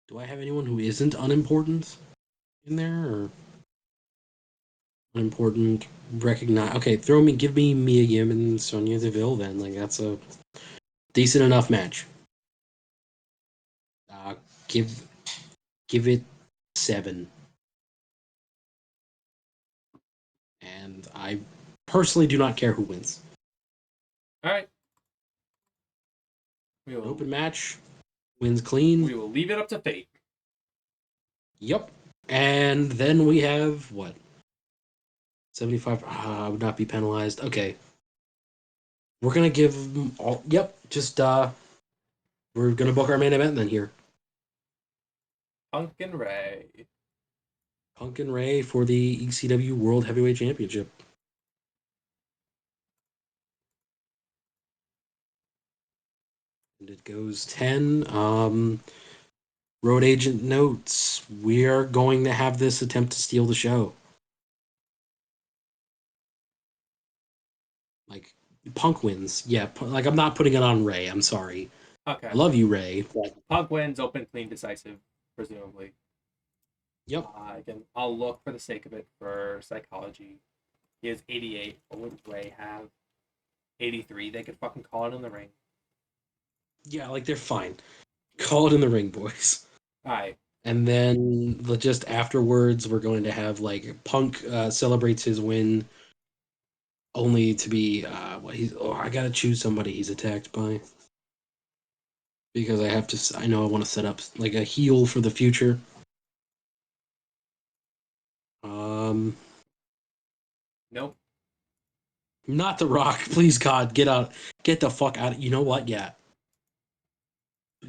do I have anyone who isn't unimportant in there, or unimportant. Recognize. Okay, give me Mia Yim and Sonya Deville. Then, like, that's a decent enough match. Give it 7. And I personally do not care who wins. All right. We An will, open match, wins clean. we will leave it up to fate. Yep. And then we have what? 75. I would not be penalized. Okay. We're gonna give them all. Yep. Just we're gonna book our main event then here. Punk and Ray. Punk and Ray for the ECW World Heavyweight Championship. And it goes 10. Road agent notes. We are going to have this attempt to steal the show. Like, Punk wins. Yeah, like, I'm not putting it on Ray. I'm sorry. Okay. I love you, Ray. But Punk wins, open, clean, decisive, presumably. yep. I'll look for the sake of it for psychology. He has 88. What would Ray have? 83. They could fucking call it in the ring. Yeah, like, they're fine. Call it in the ring, boys. All right. And then just afterwards, we're going to have, like, Punk celebrates his win, only to be I gotta choose somebody he's attacked by, because I know I want to set up like a heel for the future. Nope. Not The Rock. Please, God, get the fuck out. You know what? Yeah,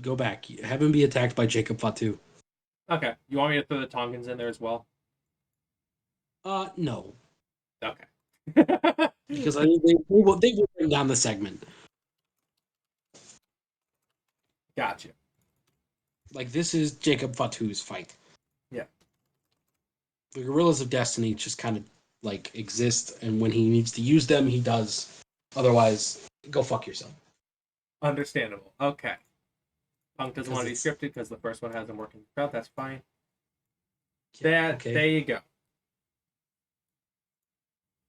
go back. Have him be attacked by Jacob Fatu. Okay. You want me to throw the Tongans in there as well? No, Okay. because they will bring down the segment. Gotcha. Like, this is Jacob Fatu's fight. Yeah. The Gorillas of Destiny just kind of like exist, and when he needs to use them, he does. Otherwise, go fuck yourself. Understandable. Okay. Punk doesn't 'Cause want to be it's- scripted because the first one hasn't worked in the crowd. That's fine. Okay. There you go.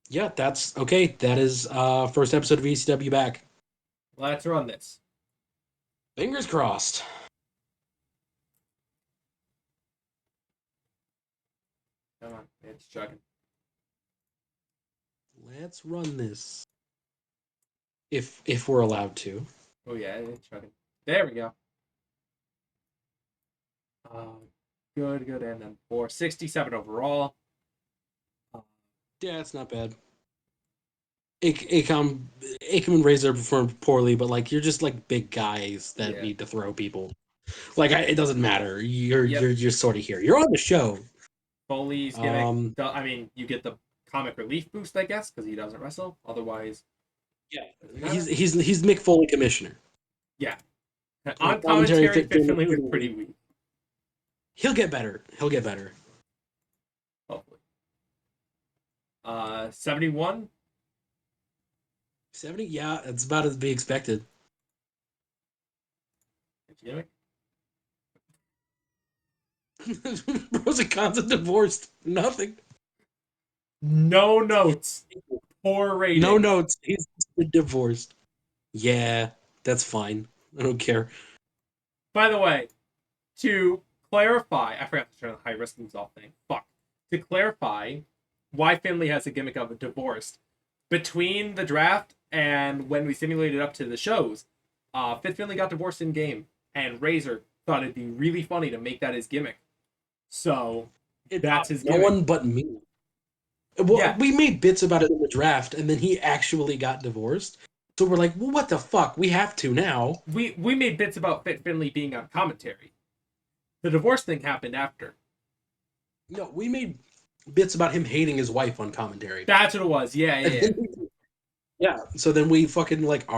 Yeah, that's okay. That is first episode of ECW back. Let's run this. Fingers crossed. Come on. It's chugging. Let's run this. If we're allowed to. Oh, yeah. It's chugging. There we go. Good. And then 467 overall. Yeah, it's not bad. Akam and Razor performed poorly, but like you're just like big guys that need to throw people. Like it doesn't matter. You're sort of here. You're on the show. Foley's gimmick. I mean, you get the comic relief boost, I guess, because he doesn't wrestle. Otherwise, yeah, he's Mick Foley commissioner. Yeah, on commentary, Finley was pretty weak. He'll get better. Hopefully. 71. 70? Yeah, it's about as be expected. Gimmick. Pros and cons of divorced. Nothing. No notes. Poor rating. No notes. He's divorced. Yeah, that's fine. I don't care. By the way, to clarify, I forgot to turn the high risk moves off thing. Fuck. To clarify why Finley has a gimmick of a divorced, between the draft and when we simulated up to the shows, Fifth Finley got divorced in game, and Razor thought it'd be really funny to make that his gimmick. So that's his gimmick. No one but me. Well, Yeah. we made bits about it in the draft, and then he actually got divorced. So we're like, well, what the fuck? We have to now. We made bits about Fit Finley being on commentary. The divorce thing happened after. No, we made bits about him hating his wife on commentary. That's what it was. Yeah. Yeah. So then we fucking like,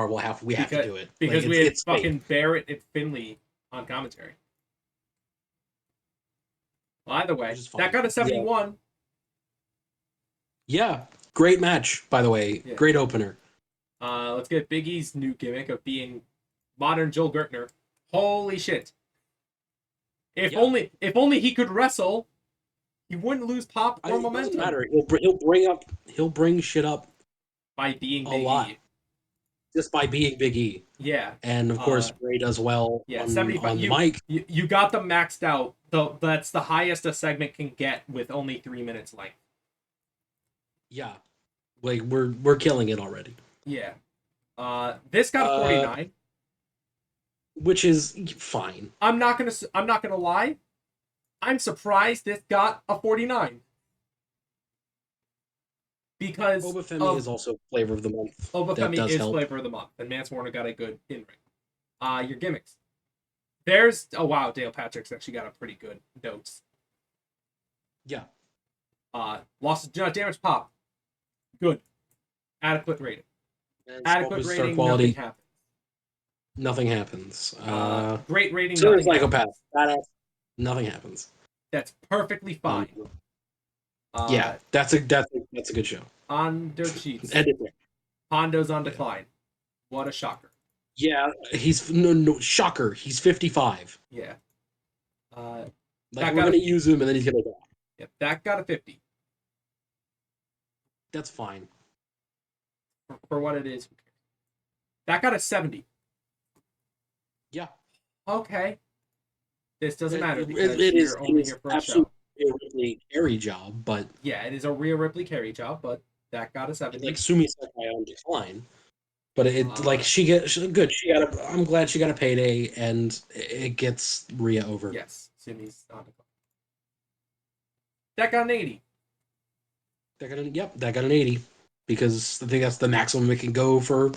we have to do it because like, we had it's fucking Barrett and Finley on commentary. Well, either way, that got a 71. Yeah, great match, by the way. Yeah. Great opener. Let's get Big E's new gimmick of being modern Joel Gertner. Holy shit! If only he could wrestle, He wouldn't lose pop or It doesn't momentum matter. He'll bring shit up by being a Big lot E. just by being Big E. Yeah. And of course, Ray does well Yeah, on 75. the mic. You got them maxed out. That's the highest a segment can get with only 3 minutes length. Yeah, like we're killing it already. Yeah. This got a 49. Which is fine. I'm not gonna lie. I'm surprised this got a 49. Because Obafemi is also flavor of the month. Obafemi is help. flavor of the month, and Mance Warner got a good in-ring. Your gimmicks. There's wow, Dale Patrick's actually got a pretty good notes. Yeah. Loss damage pop. Good. Adequate rating. And Adequate rating, quality. nothing happens. Nothing happens. Great rating, Sure, nothing psychopath. happens. Badass. Nothing happens. That's perfectly fine. Yeah, that's a good show. On dirt sheets. End it there. Hondo's on decline. What a shocker. Yeah, he's no shocker. He's 55. Yeah. Like we're gonna use him and then he's gonna die. Yep, that got a 50. That's fine. For what it is. That got a 70. Yeah. Okay. This doesn't matter It because is you're only here for a show. Absolutely carry job, but Yeah, it is a Rhea Ripley carry job, but that got a 70. like Sumi Sakai on decline. But she good. I'm glad she got a payday, and it gets Rhea over. Yes, Sumi's on decline. That got an 80. That got an 80 because I think that's the maximum it can go for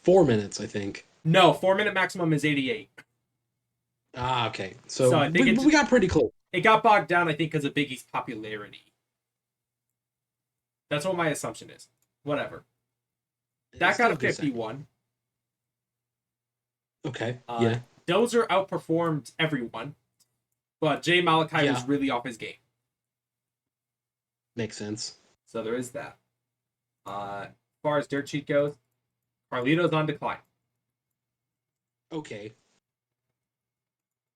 4 minutes. I think. No, 4-minute maximum is 88. Ah, okay. So I think we got pretty close. It got bogged down, I think, because of Big E's popularity. That's what my assumption is. Whatever. That got a 51. Okay. Yeah. Dozer outperformed everyone, but Jay Malachi was really off his game. Makes sense. So there is that. As far as dirt sheet goes, Carlito's on decline. Okay.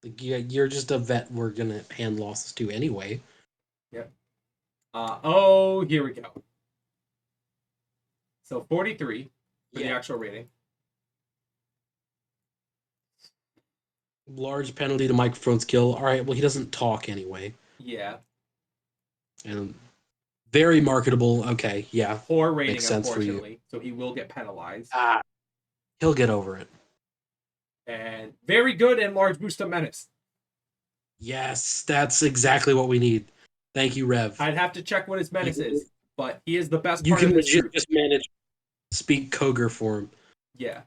Like, you're just a vet we're gonna hand losses to anyway. Yep. Here we go. So 43 for the actual rating. Large penalty to microphone skill. All right, well, he doesn't talk anyway. Yeah. And very marketable. Okay, yeah. Poor rating, makes sense unfortunately. for you. So he will get penalized. He'll get over it. And very good and large boost of menace. Yes, that's exactly what we need. Thank you, Rev. I'd have to check what his menace is, but he is the best You part can of this legit group. just manage speak Koger for him. Yeah.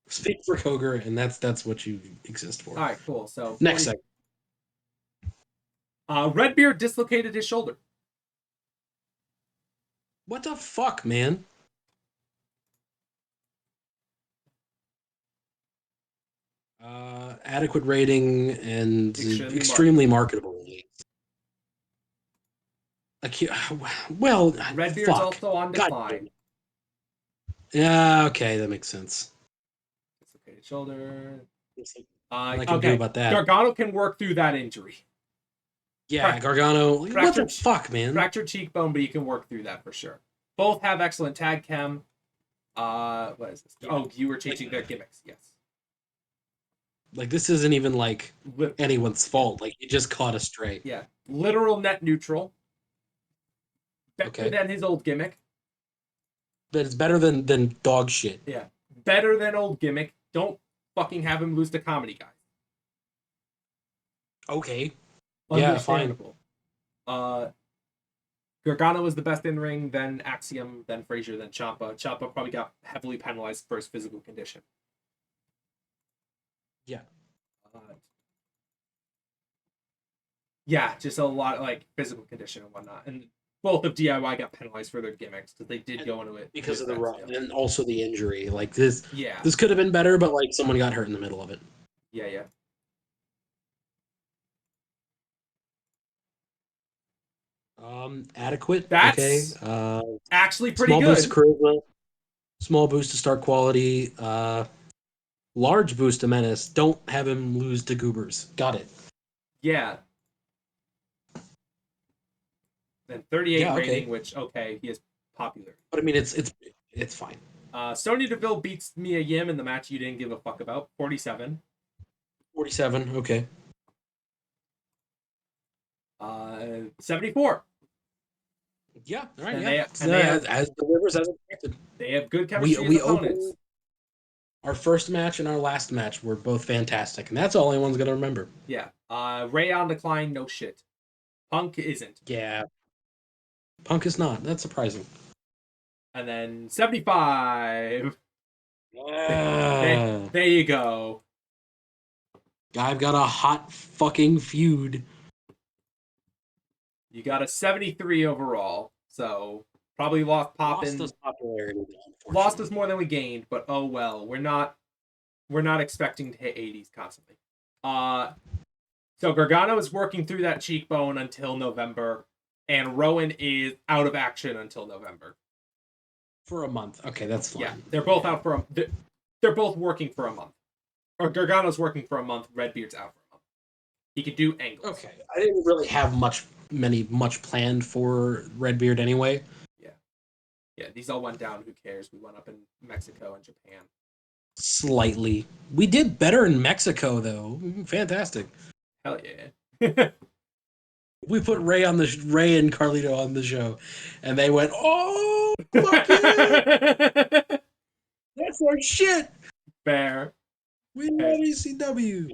Speak for Koger, and that's what you exist for. All right, cool. So next segment. Redbeard dislocated his shoulder. What the fuck, man? Adequate rating and extremely marketable. Well, Redbeard's also on decline. Yeah, okay, that makes sense. Dislocated shoulder. I can do about that. Gargano can work through that injury. Yeah, Gargano. What the fuck, man? Fractured cheekbone, but he can work through that for sure. Both have excellent tag chem. What is this? Oh, you were changing their gimmicks. Yes. Like, this isn't even like anyone's fault. Like, you just caught us straight. Yeah, literal net neutral. Better than his old gimmick. But it's better than dog shit. Yeah, better than old gimmick. Don't fucking have him lose to comedy guys. Okay. Understandable. Yeah, fine. Gargano was the best in ring, then Axiom, then Frazier, then Ciampa. Ciampa probably got heavily penalized for his physical condition. Yeah. Yeah, just a lot of like physical condition and whatnot. And both of DIY got penalized for their gimmicks because they did go into it because of the run and also the injury. Like this. Yeah. This could have been better, but like someone got hurt in the middle of it. Yeah. Adequate. That's actually pretty small good. Boost to charisma, small boost to start quality. Large boost to menace. Don't have him lose to goobers. Got it. Yeah. and 38 Yeah, okay. rating, which he is popular. But I mean, it's fine. Sonya Deville beats Mia Yim in the match you didn't give a fuck about, 47. 47. Okay. 74. Yeah. All right. And Yeah. they have, as delivers as expected. they have good chemistry as opponents. Our first match and our last match were both fantastic, and that's all anyone's gonna remember. Yeah. Ray on decline, no shit. Punk isn't. Yeah. Punk is not. That's surprising. And then 75. Yeah. There you go. I've got a hot fucking feud. You got a 73 overall. So probably lost poppin'. Lost us popularity. Lost us more than we gained, but oh well. We're not expecting to hit 80s constantly. So Gargano is working through that cheekbone until November, and Rowan is out of action until November. For a month. Okay, that's fine. Yeah, they're both out for they're both working for a month. Or Gargano's working for a month, Redbeard's out for a month. He could do angles. Okay. I didn't really have much planned for Redbeard anyway. Yeah, these all went down. Who cares? We went up in Mexico and Japan. Slightly. We did better in Mexico though. Fantastic. Hell yeah. We put Ray and Carlito on the show, and they went, "Oh, fuck yeah! That's our shit." Fair. We love ECW.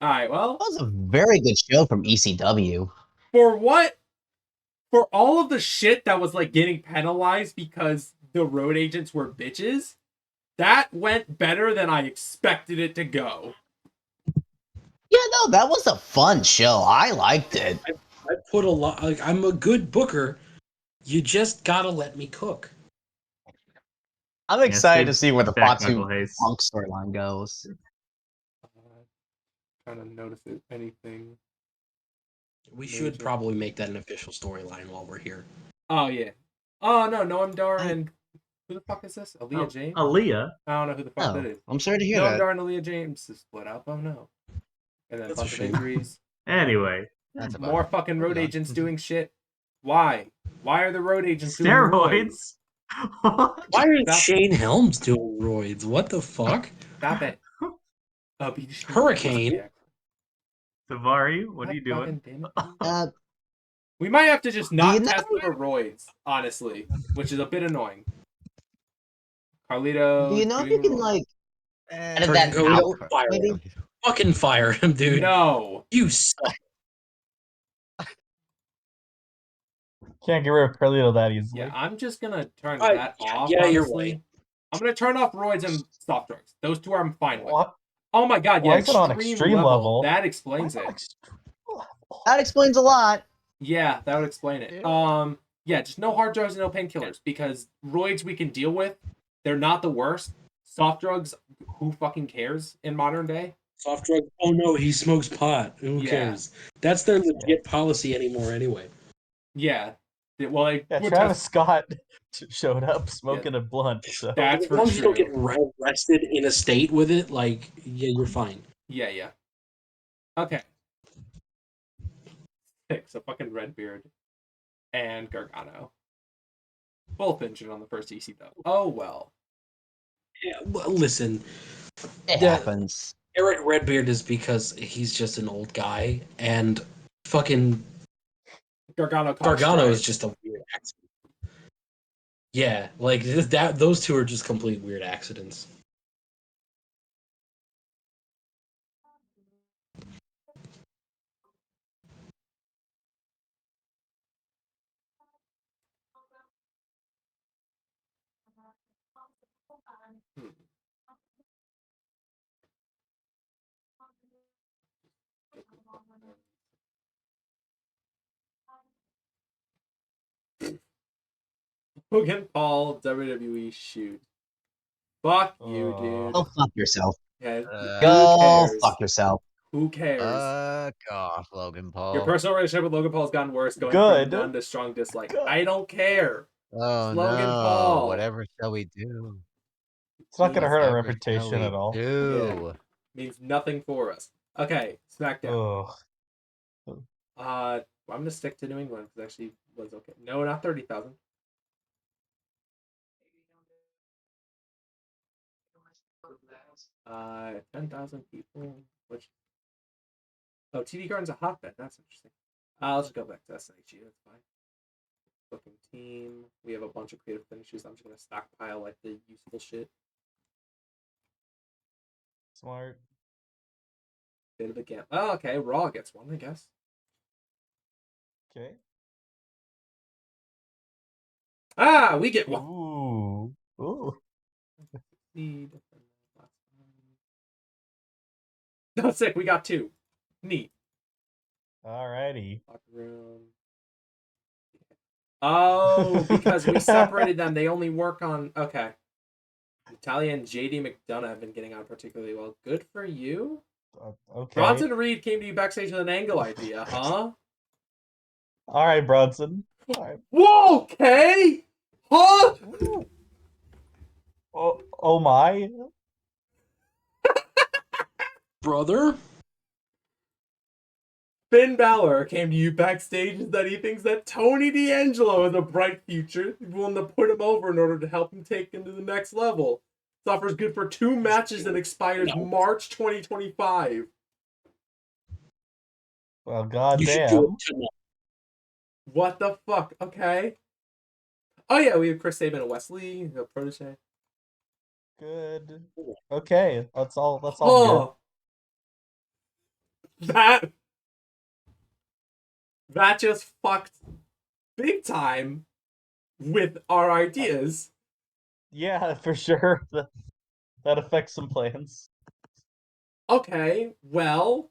All right. Well, That was a very good show from ECW. for all of the shit that was like getting penalized because the road agents were bitches, that went better than I expected it to go. Yeah, no, that was a fun show. I liked it. I put a lot. Like, I'm a good booker. You just gotta let me cook. I'm excited to stay see where the back, Fatu Knuckleheads. Punk storyline goes. Trying to notice anything. We should probably make that an official storyline while we're here. Oh yeah. Oh no, Noam Dar and who the fuck is this? Aaliyah James? Aaliyah. I don't know who the fuck that is. I'm sorry to hear Noam that. Dar and Aaliyah James is split up. Oh no. And then a That's a bunch of shame. injuries. Anyway, That's about More it. fucking road Moving on. agents doing shit. Why? Why are the road agents doing roids? steroids. Why is Stop. Shane Helms doing roids? What the fuck? Stop it. Hurricane? Savari, what are you God doing? damn it. We Uh, might have to just not you know- test for roids, honestly, which is a bit annoying. Carlito. do you know if you doing can roids. like And edit that Carlito, out? fire Maybe? him. Fucking fire him, dude. No. You suck. Can't get rid of Carlito that easily. Yeah, I'm just gonna turn I- that yeah, off. yeah, you're honestly. right. I'm gonna turn off roids and soft drugs. Those two I'm fine with. What? Oh my god, yeah, Why is it on extreme, extreme level. level? That explains it. That explains a lot. Yeah, that would explain it. Yeah, just no hard drugs and no painkillers because roids we can deal with. They're not the worst. Soft drugs, who fucking cares in modern day? Soft drug. Oh no, he smokes pot. Who Yeah. cares? That's their legit policy anymore, anyway. Yeah. Well, Yeah, we're Travis Scott showed up smoking a blunt. So. That's As for long as you don't get true. arrested in a state with it, like, yeah, you're fine. Yeah. Okay. So fucking Redbeard and Gargano. Both injured on the first EC though. Oh well. Yeah, well, listen, It Yeah. happens. Eric Redbeard is because he's just an old guy, and fucking Gargano Gargano is just a weird accident. Yeah, like that. Those two are just complete weird accidents. Logan Paul, WWE shoot. Fuck you, dude. Go fuck yourself. Yeah, Uh, Go who cares? fuck yourself. Who cares? Off, Logan Paul. Your personal relationship with Logan Paul has gotten worse, going Good. from none to strong dislike. Good. I don't care. Oh Logan no! Paul. Whatever shall we do? It's not going to hurt our Whatever shall reputation we at all. Do. Means nothing for us. Okay, SmackDown. Ugh. I'm gonna stick to New England because actually was okay. No, not 30,000. 10,000 people. Which TD Garden's a hotbed. That's interesting. I'll just go back to SIG. That's fine. Booking team. We have a bunch of creative finishes. I'm just gonna stockpile like the useful shit. Smart. Bit of a gap. Oh, okay. Raw gets one, I guess. Okay. Ah, we get one. Ooh. Ooh. No, sick. We got two. Neat. Alrighty. Locker room. Oh, because we separated them. They only work on. Okay. Natalia and JD McDonough have been getting on particularly well. Good for you. Okay. Bronson Reed came to you backstage with an angle idea, huh? All right, Bronson. All right. Whoa, okay. Huh? Ooh. Oh my. Brother? Finn Balor came to you backstage that he thinks that Tony D'Angelo has a bright future. He's willing to put him over in order to help him take him to the next level. This offer is good for 2 matches and expires March 2025. Well, You should do it goddamn. tonight. What the fuck? Okay. Oh yeah, we have Chris Sabin and Wesley, the protege. Good. Okay, that's all. That's all Oh, that just fucked big time with our ideas. good. Yeah, for sure. That affects some plans. Okay, well,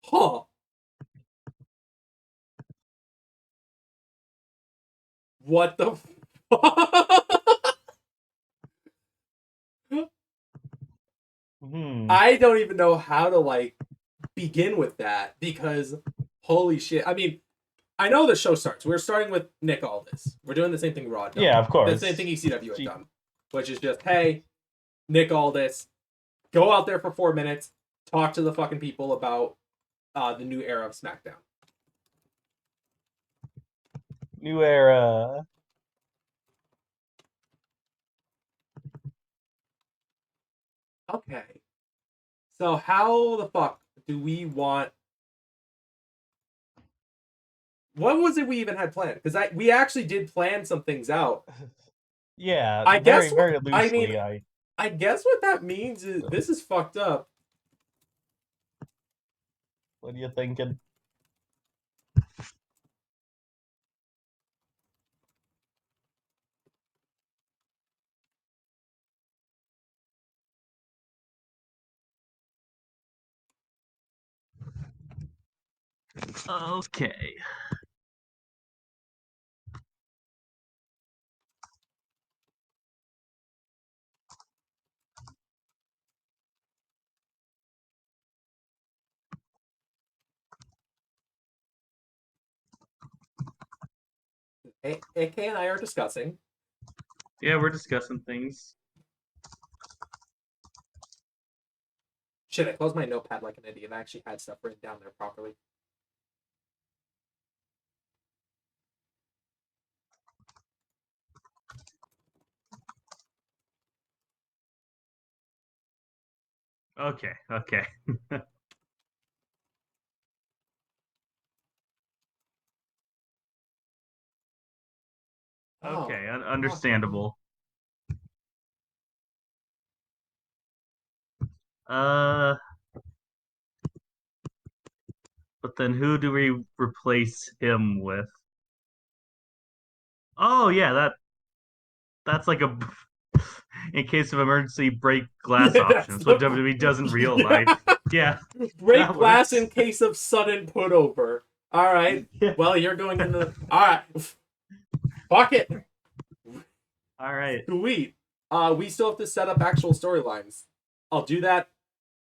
huh? What the fuck? I don't even know how to like begin with that because holy shit. I mean, I know the show starts. We're starting with Nick Aldis. We're doing the same thing Raw done. Yeah, of course. The same thing ECW had done, which is just, hey, Nick Aldis, go out there for 4 minutes, talk to the fucking people about the new era of SmackDown. New era. Okay. So how the fuck do we want? What was it we even had planned? Because we actually did plan some things out. Yeah, I very, guess. very I loosely. mean, I guess what that means is this is fucked up. What are you thinking? Okay. AK and I are discussing. Yeah, we're discussing things. Shit, I closed my notepad like an idiot. I actually had stuff written down there properly. Okay, okay. Okay, understandable. But then who do we replace him with? Oh yeah, that's like a in case of emergency break glass Yeah, option. That's what WWE does in real life. Yeah. Break that glass works. in case of sudden put over. All right. Yeah. Well, you're going in the. All right. Fuck it. All right. Sweet. We still have to set up actual storylines. I'll do that.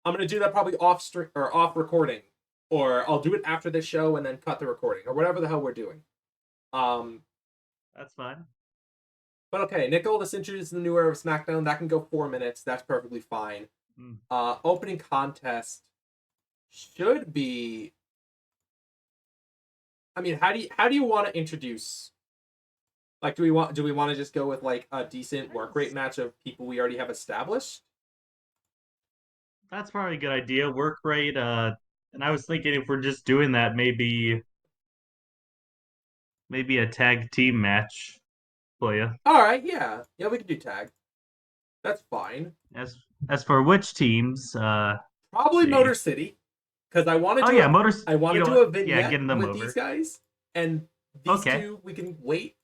I'm gonna do that probably off stream or off recording, or I'll do it after the show and then cut the recording or whatever the hell we're doing. That's fine. But okay, Nick Aldis introduced the new era of SmackDown. That can go 4 minutes. That's perfectly fine. Mm. Opening contest should be I mean, how do you want to introduce? Like, do we want to just go with like a decent work rate match of people we already have established? That's probably a good idea. Work rate. And I was thinking if we're just doing that, maybe a tag team match for you. All right, yeah, we can do tag. That's fine. As for which teams, Probably see. Motor City, because I want to Oh do yeah, Motors. I want you to know do a what? Yeah, vignette getting them with over. these guys, and these Okay. two we can wait.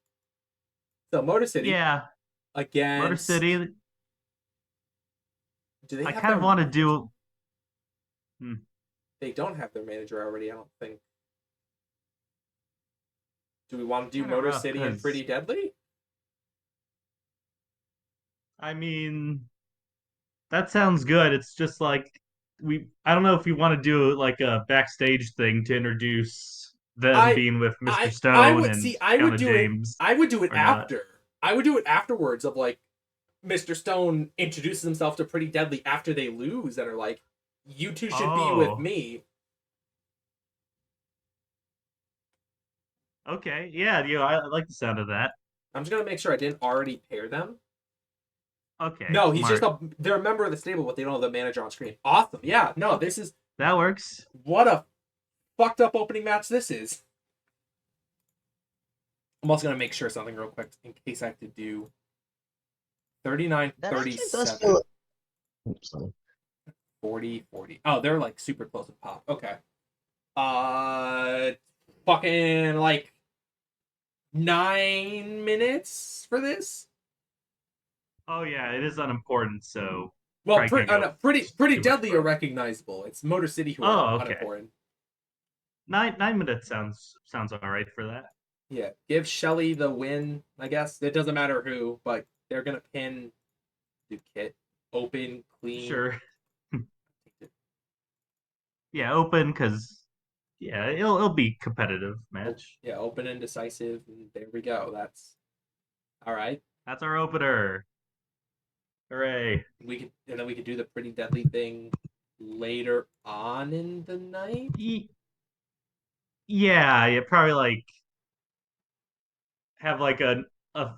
So Motor City Yeah, against Motor City. Do they I have kind of their want to manager? do. They don't have their manager already, I don't think. Do we want to do Kinda Motor rough, City and 'cause- Pretty Deadly? I mean, that sounds good. It's just like I don't know if you want to do like a backstage thing to introduce them I being with Mr. I Stone would and see. I would Kiana do it. James, I would do it or not. after. I would do it afterwards. Of like, Mr. Stone introduces himself to Pretty Deadly after they lose, and are like, "You two should be with Oh. me." Okay, yeah, I like the sound of that. I'm just gonna make sure I didn't already pair them. Okay, No, he's smart. just they're a member of the stable, but they don't have the manager on screen. Awesome. Yeah. No, Okay. this is That works. what a fucked up opening match this is. I'm also gonna make sure something real quick in case I have to do 39, That actually does 37, feel. Oops, sorry. 40, 40. Oh, they're like super close to pop. Okay. Fucking like 9 minutes for this. Oh yeah, it is unimportant, so Well, probably can't go pretty too much deadly or further. recognizable. It's Motor City who Oh, are okay. unimportant. 9 minutes sounds all right for that. Yeah, give Shelly the win. I guess it doesn't matter who, but they're gonna pin Kit. Open, clean. Sure. Yeah, open because yeah, it'll be competitive match. Yeah, open and decisive, and there we go. That's all right. That's our opener. Hooray! And then we could do the Pretty Deadly thing later on in the night. Yeah, probably like have like a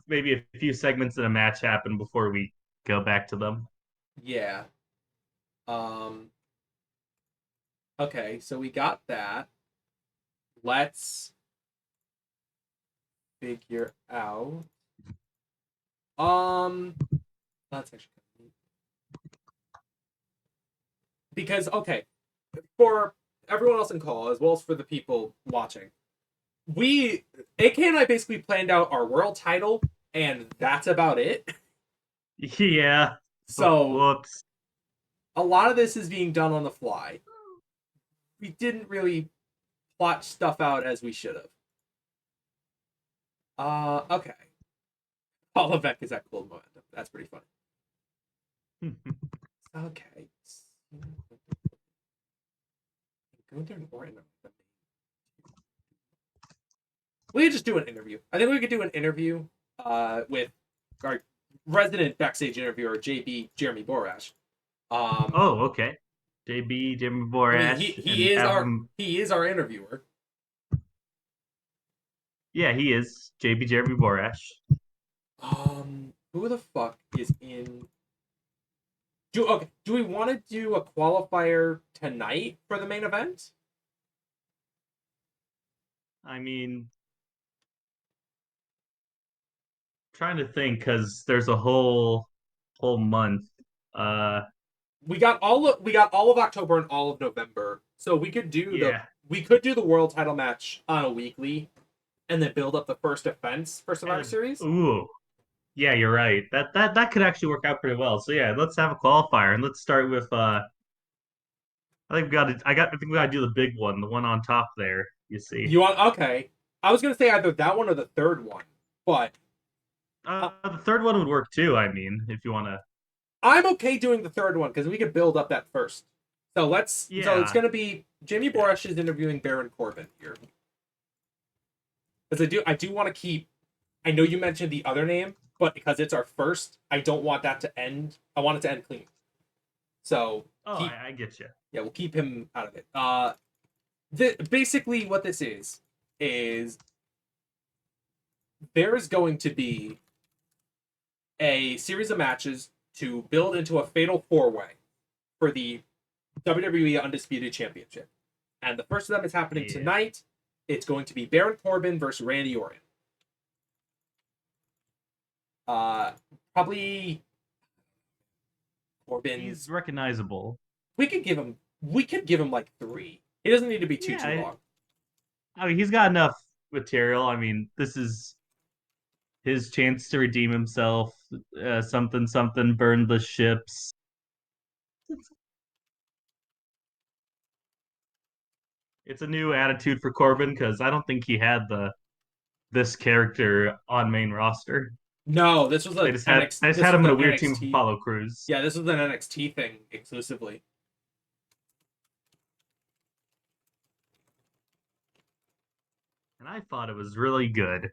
maybe a few segments in a match happen before we go back to them. Yeah. Okay, so we got that. Let's figure out. That's actually because okay, for everyone else in call as well as for the people watching, AK and I basically planned out our world title, and that's about it. Yeah. So Whoops. a lot of this is being done on the fly. We didn't really plot stuff out as we should have. Okay. Paul is at cool momentum. That's pretty funny. Okay. We could just do an interview. I think we could do an interview with our resident backstage interviewer, JB Jeremy Borash. Oh, okay. JB Jimmy I Borash. mean, he is our interviewer. Yeah, he is JB Jeremy Borash. Who the fuck is in? Do we want to do a qualifier tonight for the main event? I mean, trying to think because there's a whole month. We got all of October and all of November, so we could do the world title match on a weekly, and then build up the first defense for Survivor Series. Ooh, yeah, you're right. That could actually work out pretty well. So yeah, let's have a qualifier and let's start with I think we gotta do the big one, the one on top there. You see. You want okay? I was gonna say either that one or the third one, but the third one would work too. I mean, if you want to. I'm okay doing the third one because we could build up that first. So let's. Yeah. So it's gonna be Jimmy Borash is interviewing Baron Corbin here. Because I do want to keep. I know you mentioned the other name, but because it's our first, I don't want that to end. I want it to end clean. So. I get you. Yeah, we'll keep him out of it. Basically what this is is there's going to be a series of matches to build into a fatal four-way for the WWE Undisputed Championship. And the first of them is happening tonight. It's going to be Baron Corbin versus Randy Orton. Probably Corbin's. He's recognizable. We could give him like 3. He doesn't need to be too long. I mean, he's got enough material. I mean, this is his chance to redeem himself. Something burned the ships. It's a new attitude for Corbin because I don't think he had this character on main roster. No, this was They just had him in a weird team for Apollo Crews. Yeah, this was an NXT thing exclusively. And I thought it was really good.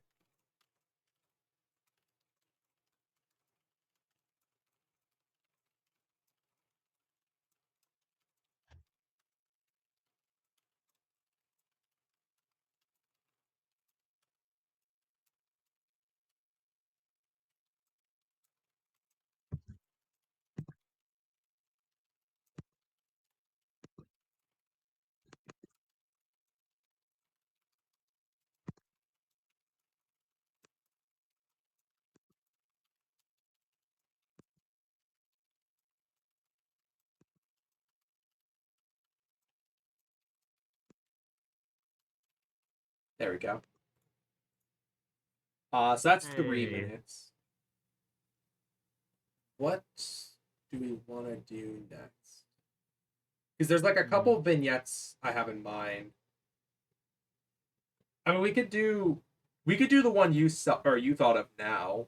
There we go. So that's 3 Hey. minutes. What do we want to do next? Because there's like a couple vignettes I have in mind. I mean, we could do the one you thought of now,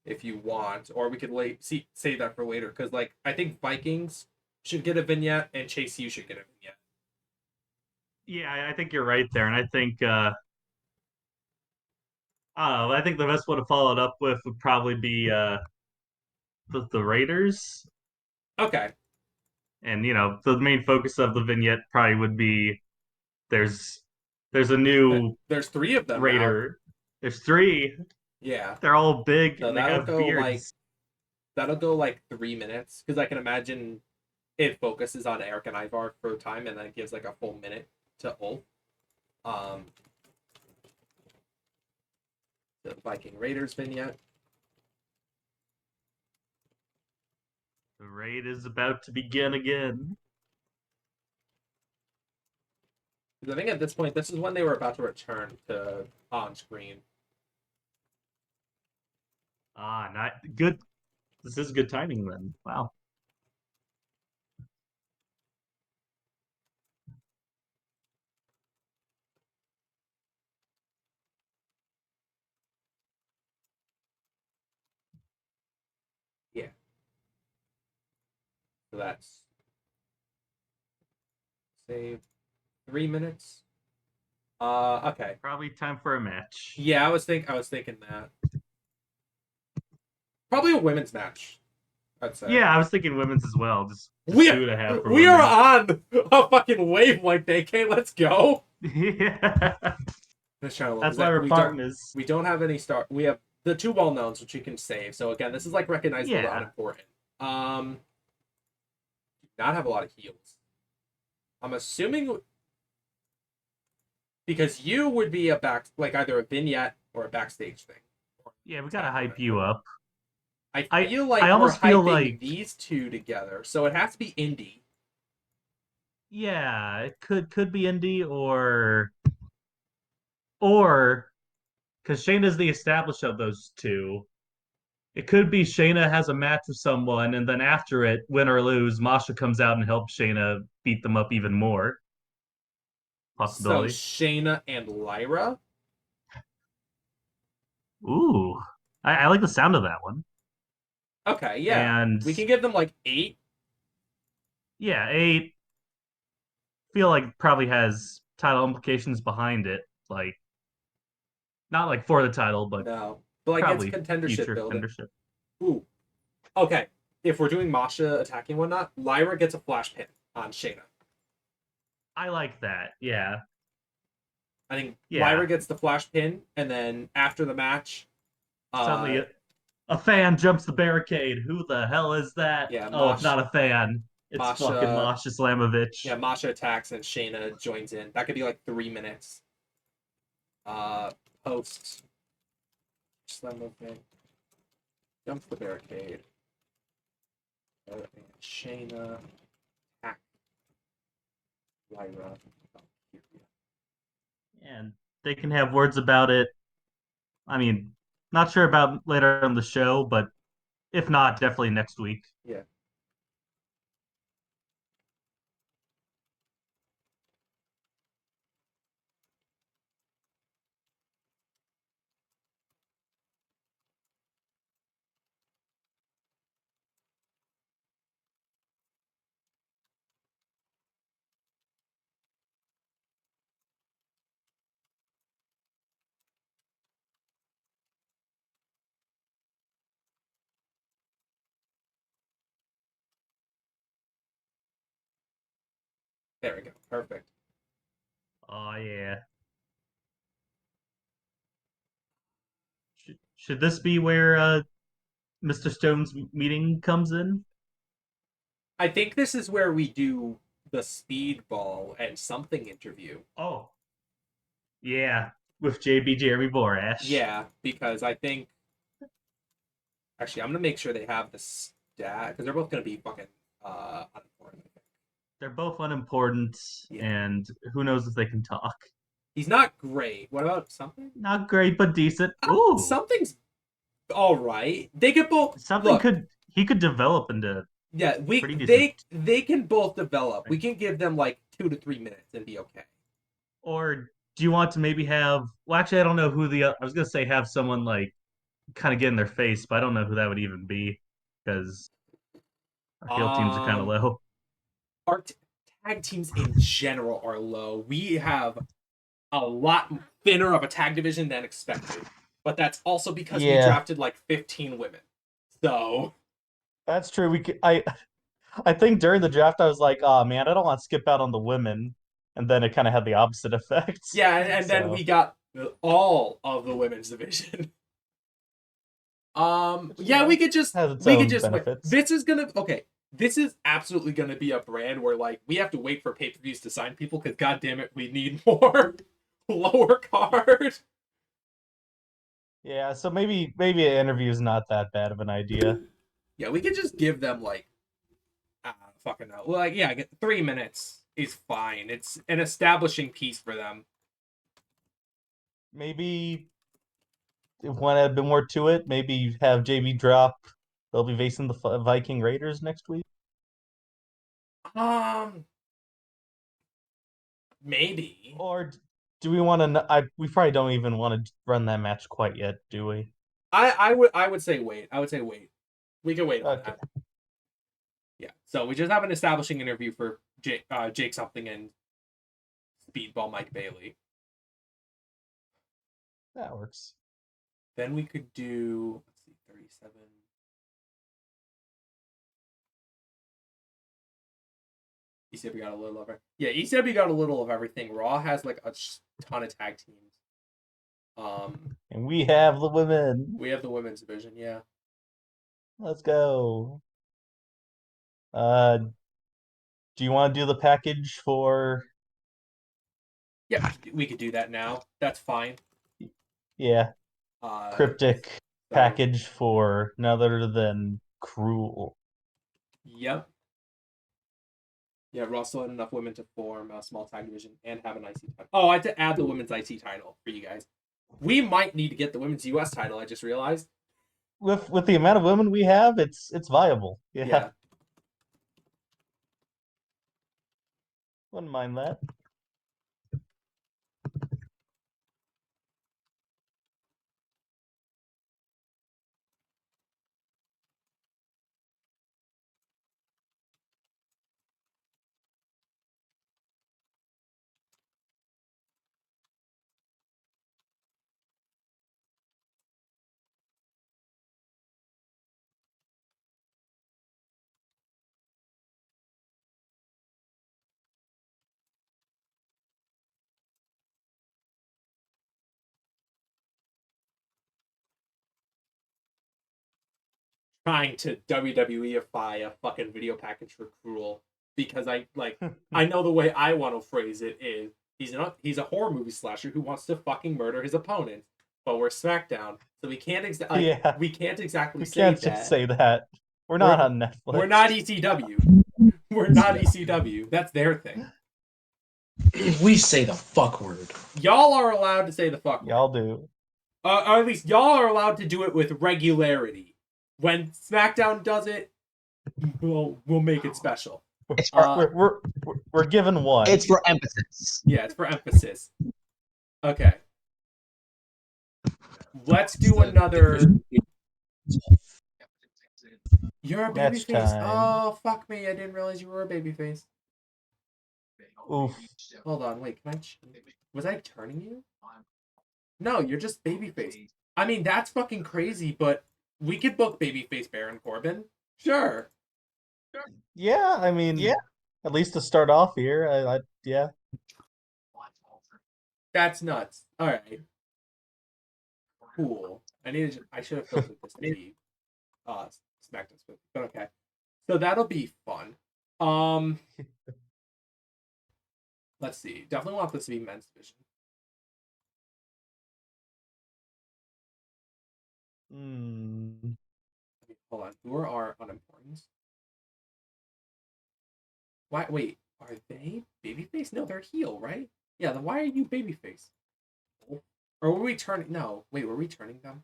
if you want, or we could save that for later. Because like I think Vikings should get a vignette and Chase U should get a vignette. Yeah, I think you're right there, and I think I think the best one to follow it up with would probably be the Raiders. Okay. And the main focus of the vignette probably would be there's a new There's 3 of them Raider. now. There's 3. Yeah. They're all big So and they have beards. That'll go like 3 minutes because I can imagine it focuses on Eric and Ivar for time and then it gives like a full minute to Ulf. The Viking Raiders vignette. The raid is about to begin again. Because I think at this point, this is when they were about to return to on screen. Not good. This is good timing then. Wow. Yeah. So that's save 3 minutes. Okay. Probably time for a match. Yeah, I was thinking that. Probably a women's match, I'd say. Yeah, I was thinking women's as well. Just we 2.5 for we are women. on a fucking wavelength, AK. Let's go. Yeah. Let's try to look. That's why we're partners. We don't have any star. We have the 2 well-knowns, which you can save. So again, this is like recognizable but unimportant. Not have a lot of heals. I'm assuming because you would be either a vignette or a backstage thing. Yeah, we gotta hype you up. I feel like I almost we're feel hyping like these 2 together, so it has to be indie. Yeah, it could be indie or because Shayna's the established of those 2. It could be Shayna has a match with someone, and then after it, win or lose, Masha comes out and helps Shayna beat them up even more. Possibility. So Shayna and Lyra. Ooh, I like the sound of that one. Okay, yeah, and we can give them like 8. Yeah, 8. Feel like probably has title implications behind it, like not like for the title, but no, but like probably it's contendership future building. contendership. Ooh, okay. If we're doing Masha attacking whatnot, Lyra gets a flash pin on Shayna. I like that. Yeah. I think Yeah. Lyra gets the flash pin, and then after the match, Suddenly, a fan jumps the barricade. Who the hell is that? Yeah, Oh, it's not a fan. It's Masha- fucking Masha Slamovich. yeah, Masha attacks and Shayna joins in. That could be like 3 minutes. Post slam open, jump the barricade. And Shayna attack Lyra. And they can have words about it. I mean, not sure about later on the show, but if not, definitely next week. Yeah. There we go. Perfect. Oh yeah. Should this be where Mr. Stone's meeting comes in? I think this is where we do the speedball and something interview. Oh. Yeah, with JB Jeremy Borash. Yeah, because I think actually I'm gonna make sure they have the stat because they're both gonna be fucking unimportant. They're both unimportant, Yeah. and who knows if they can talk. He's not great. What about something? Not great, but decent. Ooh, Something's all right. They could both something look. he could develop into. Yeah, pretty decent. they can both develop. We can give them like 2 to 3 minutes and be okay. Or do you want to maybe have? Well, actually, I don't know who the. I was gonna say have someone like kind of get in their face, but I don't know who that would even be because our heel teams are kind of low. Our tag teams in general are low. We have a lot thinner of a tag division than expected, but that's also because we drafted like 15 women. So That's true. I think during the draft I was like, oh man, I don't want to skip out on the women, and then it kind of had the opposite effect. yeah, and then we got all of the women's division. Yeah, we could just wait. This is gonna This is absolutely gonna be a brand where like we have to wait for pay-per-views to sign people because god damn it, we need more lower card. Yeah, so maybe an interview is not that bad of an idea. Yeah, we could just give them like fucking no. Like yeah, 3 minutes is fine. It's an establishing piece for them. Maybe if one had been more to it, maybe have JB drop. They'll be facing the Viking Raiders next week. Maybe. Or do we want to? We probably don't even want to run that match quite yet, do we? I would say wait. I would say wait. We can wait on that. Yeah. So we just have an establishing interview for Jake something and Speedball Mike Bailey. That works. Then we could do 37. ECW got a little of it. Yeah, ECW got a little of everything. Raw has like a ton of tag teams. And we have the women. We have the women's division, yeah. Let's go. Do you want to do the package for? Yeah, we could do that now. That's fine. Yeah. Cryptic package for none other than Cruel. Yep. Yeah, Raw still had enough women to form a small tag division and have an IC title. Oh, I had to add the women's IC title for you guys. We might need to get the women's US title, I just realized. With the amount of women we have, it's viable. Yeah. Wouldn't mind that. trying to WWEify a fucking video package for Cruel because I know the way I want to phrase it is he's a horror movie slasher who wants to fucking murder his opponent, but we're SmackDown, so we can't Yeah. we can't exactly We say can't that. just say that. We're not on Netflix. We're not ECW. We're not ECW. That's their thing. We say the fuck word. Y'all are allowed to say the fuck word. Y'all do. Or at least y'all are allowed to do it with regularity. When SmackDown does it, we'll make it special. It's for, We're given one. it's for emphasis. Yeah, it's for emphasis. Okay. Let's do another. You're a Match babyface. time. Oh, fuck me. I didn't realize you were a babyface. Oof. Hold on, wait. Can I? Was I turning you? No, you're just babyface. I mean, that's fucking crazy, but we could book babyface Baron Corbin. Sure. Yeah, I mean, at least to start off here, yeah. That's nuts. All right. Cool. I should have filtered this to be SmackDown, but okay. So that'll be fun. Let's see. Definitely want this to be men's division. Hold on. Who are our unimportants? Why? Wait. Are they babyface? No, they're heel, right? Yeah. Then why are you babyface? Or were we turning? No. Wait. Were we turning them?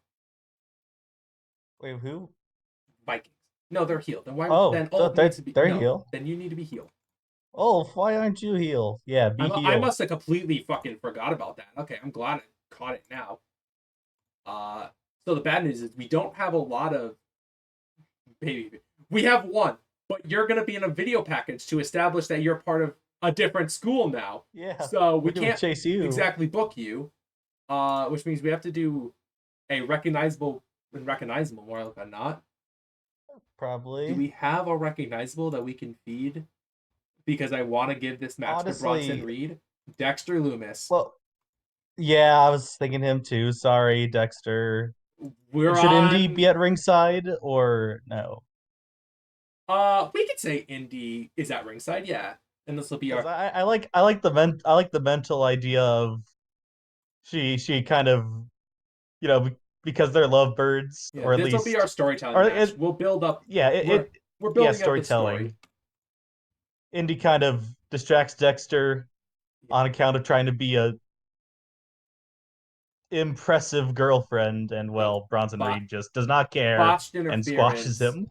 Wait, who? Vikings. No, they're heel. Then why? Oh, then Ulf they're- needs to be. they're no, heel. Then you need to be heel. Oh, why aren't you heel? Yeah, be heel. I must have completely fucking forgot about that. Okay, I'm glad I caught it now. So the bad news is we don't have a lot of baby. We have one, but you're gonna be in a video package to establish that you're part of a different school now. Yeah. So we we're doing can't chase you. exactly book you. Which means we have to do a recognizable more like than not. Probably. Do we have a recognizable that we can feed? Because I want to give this match to Bronson Reed, Dexter Loomis. Well, yeah, I was thinking him too. Sorry, Dexter. Should Indy be at ringside or no? We could say Indy is at ringside, yeah. And this will be our. I like the mental idea of she kind of, because they're lovebirds, Yeah, or at this will least be our storytelling match. We'll build up. Yeah, we're building up the storytelling. story. Indy kind of distracts Dexter on account of trying to be a impressive girlfriend, and Bronson Reed just does not care and squashes him.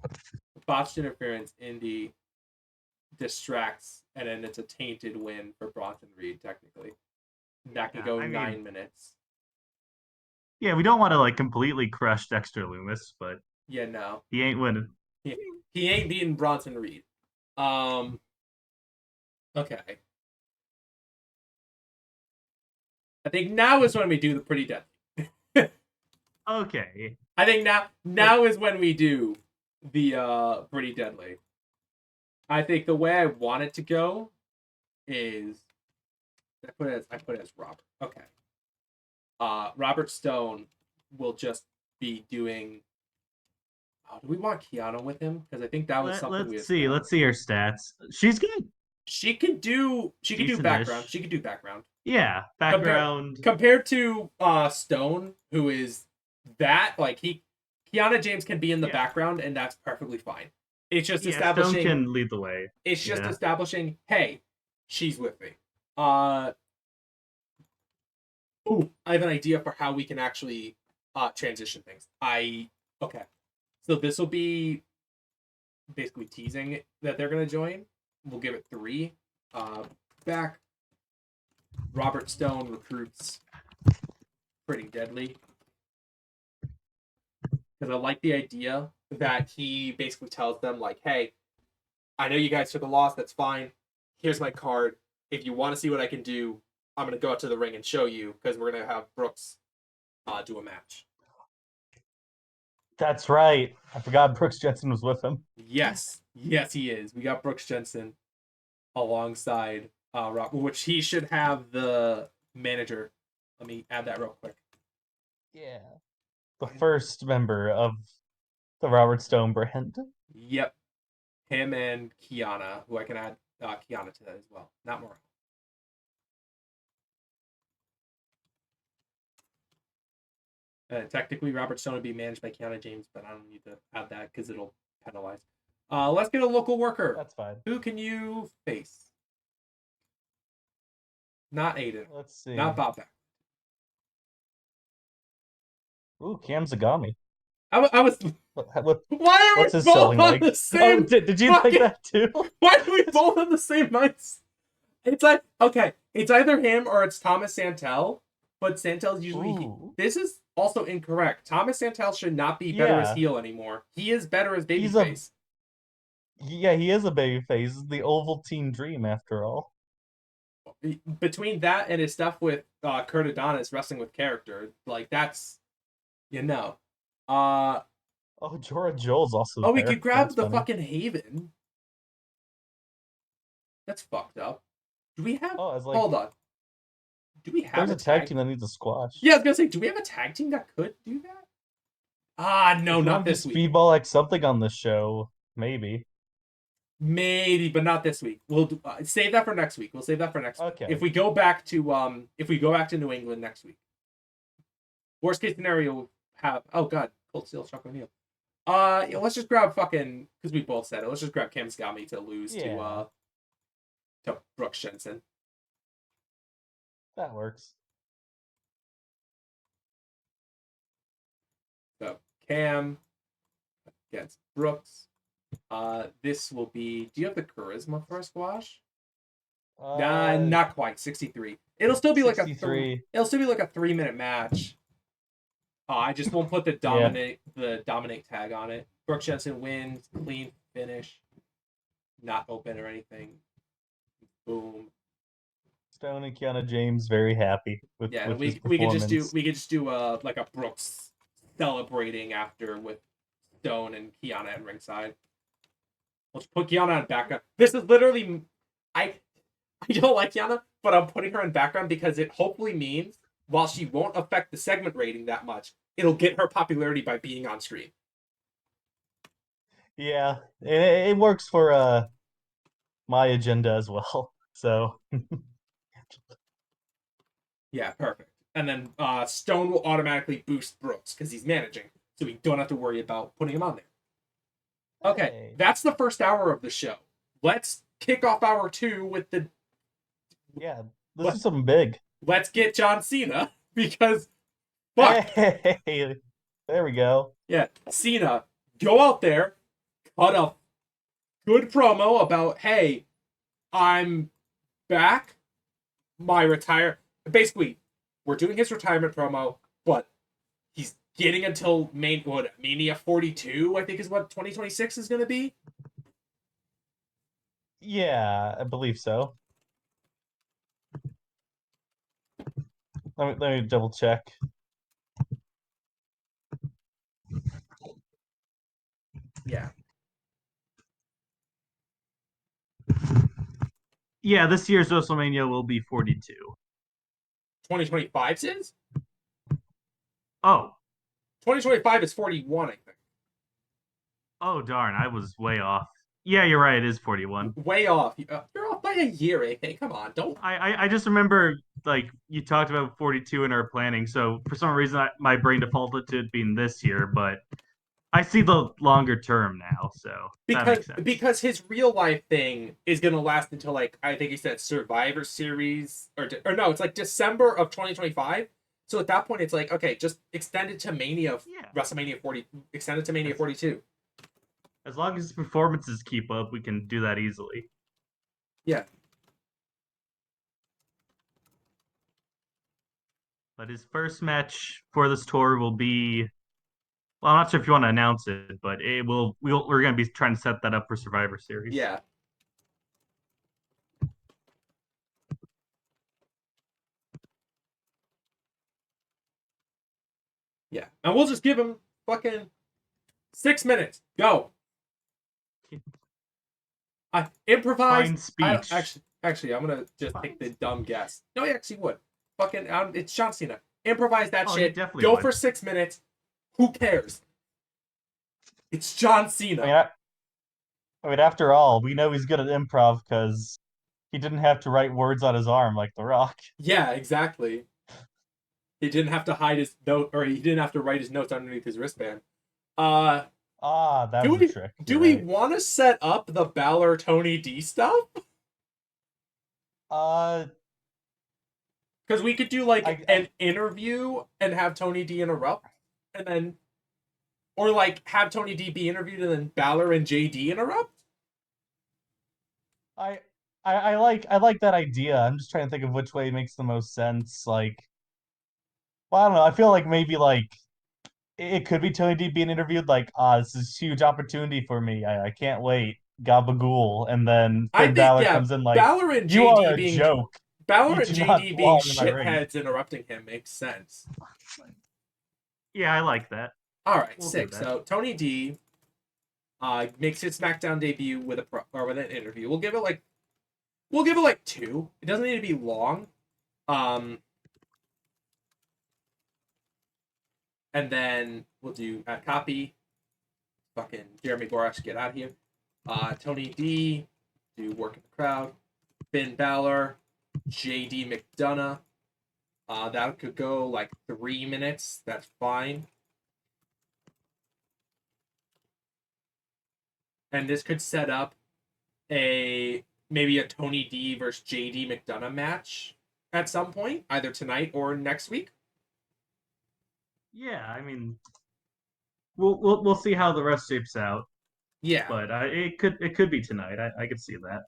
Botched interference, Indy distracts, and then it's a tainted win for Bronson Reed, technically. That could go 9 minutes. Yeah, we don't want to completely crush Dexter Loomis, but yeah, no, he ain't winning. He ain't beating Bronson Reed. Okay. I think now is when we do the Pretty Deadly. Okay. I think now is when we do the Pretty Deadly. I think the way I want it to go is I put it as Robert. Okay. Robert Stone will just be doing. Oh, do we want Kiana with him? Because I think that was something. Let's see her stats. She's good. She can do background. Decent-ish. She can do background. Yeah, background. Compared to Stone, who is that Kiana James can be in the background, and that's perfectly fine. It's just establishing. Stone can lead the way. It's just establishing. Hey, she's with me. Ooh, I have an idea for how we can actually transition things. Okay, so this will be basically teasing that they're gonna join. We'll give it 3. Back. Robert Stone recruits Pretty Deadly. Because I like the idea that he basically tells them, hey, I know you guys took a loss, that's fine. Here's my card. If you want to see what I can do, I'm going to go out to the ring and show you, because we're going to have Brooks do a match. That's right. I forgot Brooks Jensen was with him. Yes, he is. We got Brooks Jensen alongside Rob, which he should have the manager. Let me add that real quick. Yeah. The first member of The Robert Stone brand. Yep. Him and Kiana, who I can add Kiana to that as well. Not more. Technically, Robert Stone would be managed by Kiana James, but I don't need to add that because it'll penalize. Let's get a local worker. That's fine. Who can you face? Not Aiden. Let's see. Not Bob Beck. Ooh, Cam Zagami. I was. What, Why are what's we his both selling on like? the same? Oh, did you fucking- like that too? Why are we both on the same mics? It's like, okay, it's either him or it's Thomas Santel, but Santel's usually. Ooh. This is also incorrect. Thomas Santel should not be better as Yeah. heel anymore. He is better as He's a- babyface. Yeah, he is a babyface. He's the Ovaltine Dream, after all. Between that and his stuff with Kurt Adonis wrestling with character, like that's, you know. Oh, Jorah Joel's also Oh, we there. could grab That's the funny. fucking Haven. That's fucked up. Do we have? Oh, I was like, Hold on. Do we have there's a tag team that needs a squash. Yeah, I was gonna say, do we have a tag team that could do that? No, If you not want to this week. Speedball like something on the show, maybe. Maybe, but not this week. We'll save that for next week. We'll save that for next week. Okay. If we go back to New England next week. Worst case scenario, we'll have Cold Steel Chuck O'Neal. Yeah, let's just grab fucking, because we both said it. Let's just grab Cam Scami to lose to Brooks Jensen. That works. So Cam against Brooks. This will be. Do you have the charisma for a squash? Nah, not quite. 63. It'll still be like a 63. It'll still be like a 3-minute match. I just won't put the dominate tag on it. Brooks Jensen wins, clean finish, not open or anything. Boom. Stone and Kiana James very happy with Yeah, with his we could performance. just do like a Brooks celebrating after with Stone and Kiana at ringside. Let's put Kiana on background. This is literally I don't like Kiana, but I'm putting her in background because it hopefully means while she won't affect the segment rating that much, it'll get her popularity by being on screen. Yeah, it works for my agenda as well. So Yeah, perfect. And then Stone will automatically boost Brooks because he's managing, so we don't have to worry about putting him on there. Okay, Hey. that's the first hour of the show. Let's kick off hour 2 with the. Yeah, this is something big. Let's get John Cena because, fuck. Hey, there we go. Yeah, Cena, go out there, cut a good promo about, hey, I'm back. Basically, we're doing his retirement promo, but he's getting until Mania 42, I think is what 2026 is going to be. Yeah, I believe so. Let me double check. Yeah. Yeah, this year's WrestleMania will be 42. 2025 is? Oh. 2025 is 41, I think. Oh, darn. I was way off. Yeah, you're right. It is 41. Way off. You're off by a year, AK. Come on. Don't. I just remember, like, you talked about 42 in our planning, so for some reason my brain defaulted to it being this year, but I see the longer term now, so that makes sense. Because his real life thing is gonna last until, like, I think he said Survivor Series or no, it's like December of 2025. So at that point, it's like, okay, just extend it to WrestleMania 40, extend it to Mania 42. As long as his performances keep up, we can do that easily. Yeah. But his first match for this tour will be. Well, I'm not sure if you want to announce it, but we're going to be trying to set that up for Survivor Series. Yeah. Yeah. And we'll just give him fucking 6 minutes. Go. Improvise. Fine speech. Actually, I'm going to just take the dumb guess. No, he actually would. Fucking, it's John Cena. Improvise that shit. Definitely Go would. for 6 minutes. Who cares? It's John Cena. I mean, after all, we know he's good at improv because he didn't have to write words on his arm like The Rock. Yeah, exactly. He didn't have to hide his note, or he didn't have to write his notes underneath his wristband. That was a trick. Do we want to set up the Balor Tony D stuff? Uh, Because we could do like an interview and have Tony D interrupt, and then, or like have Tony D be interviewed and then Balor and JD interrupt. I like that idea. I'm just trying to think of which way makes the most sense. Like, well, I don't know. I feel like maybe like it could be Tony D being interviewed. Like, this is a huge opportunity for me. I can't wait. Gabagool, and then I Finn think Balor comes in like, Balor and you are JD a being joke. Balor You and do not JD being belong in my ring. shitheads interrupting him makes sense. Yeah, I like that. All right, We'll do sick. that. So Tony D makes his SmackDown debut with with an interview. We'll give it like 2. It doesn't need to be long. And then we'll do copy. Fucking Jeremy Borash, get out of here. Tony D, do work in the crowd. Finn Balor, JD McDonough. That could go like 3 minutes. That's fine. And this could set up maybe a Tony D versus JD McDonough match at some point, either tonight or next week. Yeah, I mean, we'll see how the rest shapes out. Yeah. But it could be tonight. I could see that.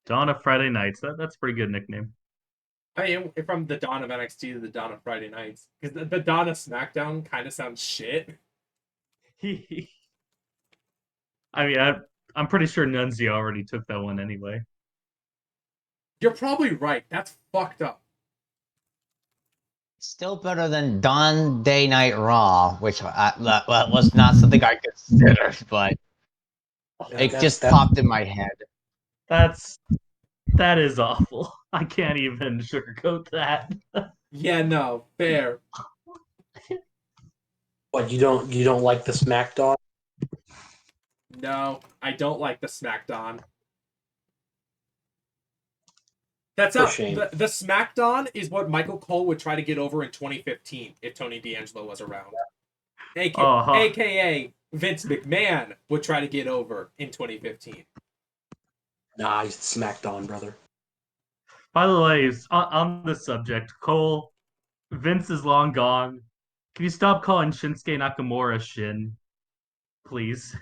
Dawn of Friday Nights. That's a pretty good nickname. I mean, from the dawn of NXT to the dawn of Friday nights, because the dawn of SmackDown kind of sounds shit. I mean, I'm pretty sure Nunzio already took that one anyway. You're probably right. That's fucked up. Still better than Dawn Day Night Raw, which was not something I considered, but it just popped in my head. That is awful. I can't even sugarcoat that. Yeah, no, fair. What, you don't like the Smackdown? No, I don't like the SmackDown. That's For not shame. the SmackDown is what Michael Cole would try to get over in 2015 if Tony D'Angelo was around. AKA Vince McMahon would try to get over in 2015. Nah, he's Smackdown, brother. By the way, on this subject, Cole, Vince is long gone. Can you stop calling Shinsuke Nakamura Shin, please?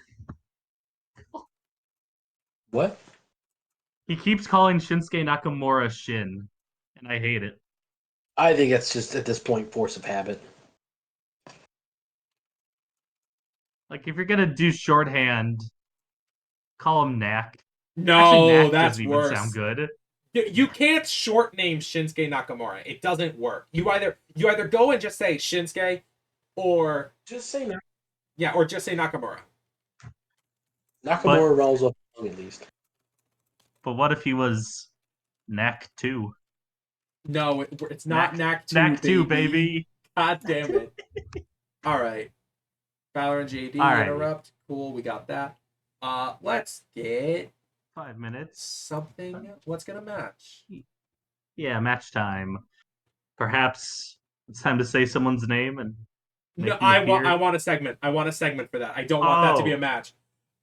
What? He keeps calling Shinsuke Nakamura Shin, and I hate it. I think it's just, at this point, force of habit. Like, if you're gonna do shorthand, call him Knack. No, Actually, Knack that's doesn't worse. even sound good. You can't short name Shinsuke Nakamura. It doesn't work. You either go and just say Shinsuke, or Just say Nakamura. Yeah, or just say Nakamura. Nakamura rolls up at least. But what if he was Knack 2? No, it's not Knack 2, Knack 2, baby. God damn it. All right. Balor and JD interrupt. Cool, we got that. Let's get 5 minutes. something. What's gonna match? Yeah, match time. Perhaps it's time to say someone's name and No, make them I appear. want a segment. I want a segment for that. I don't want that to be a match.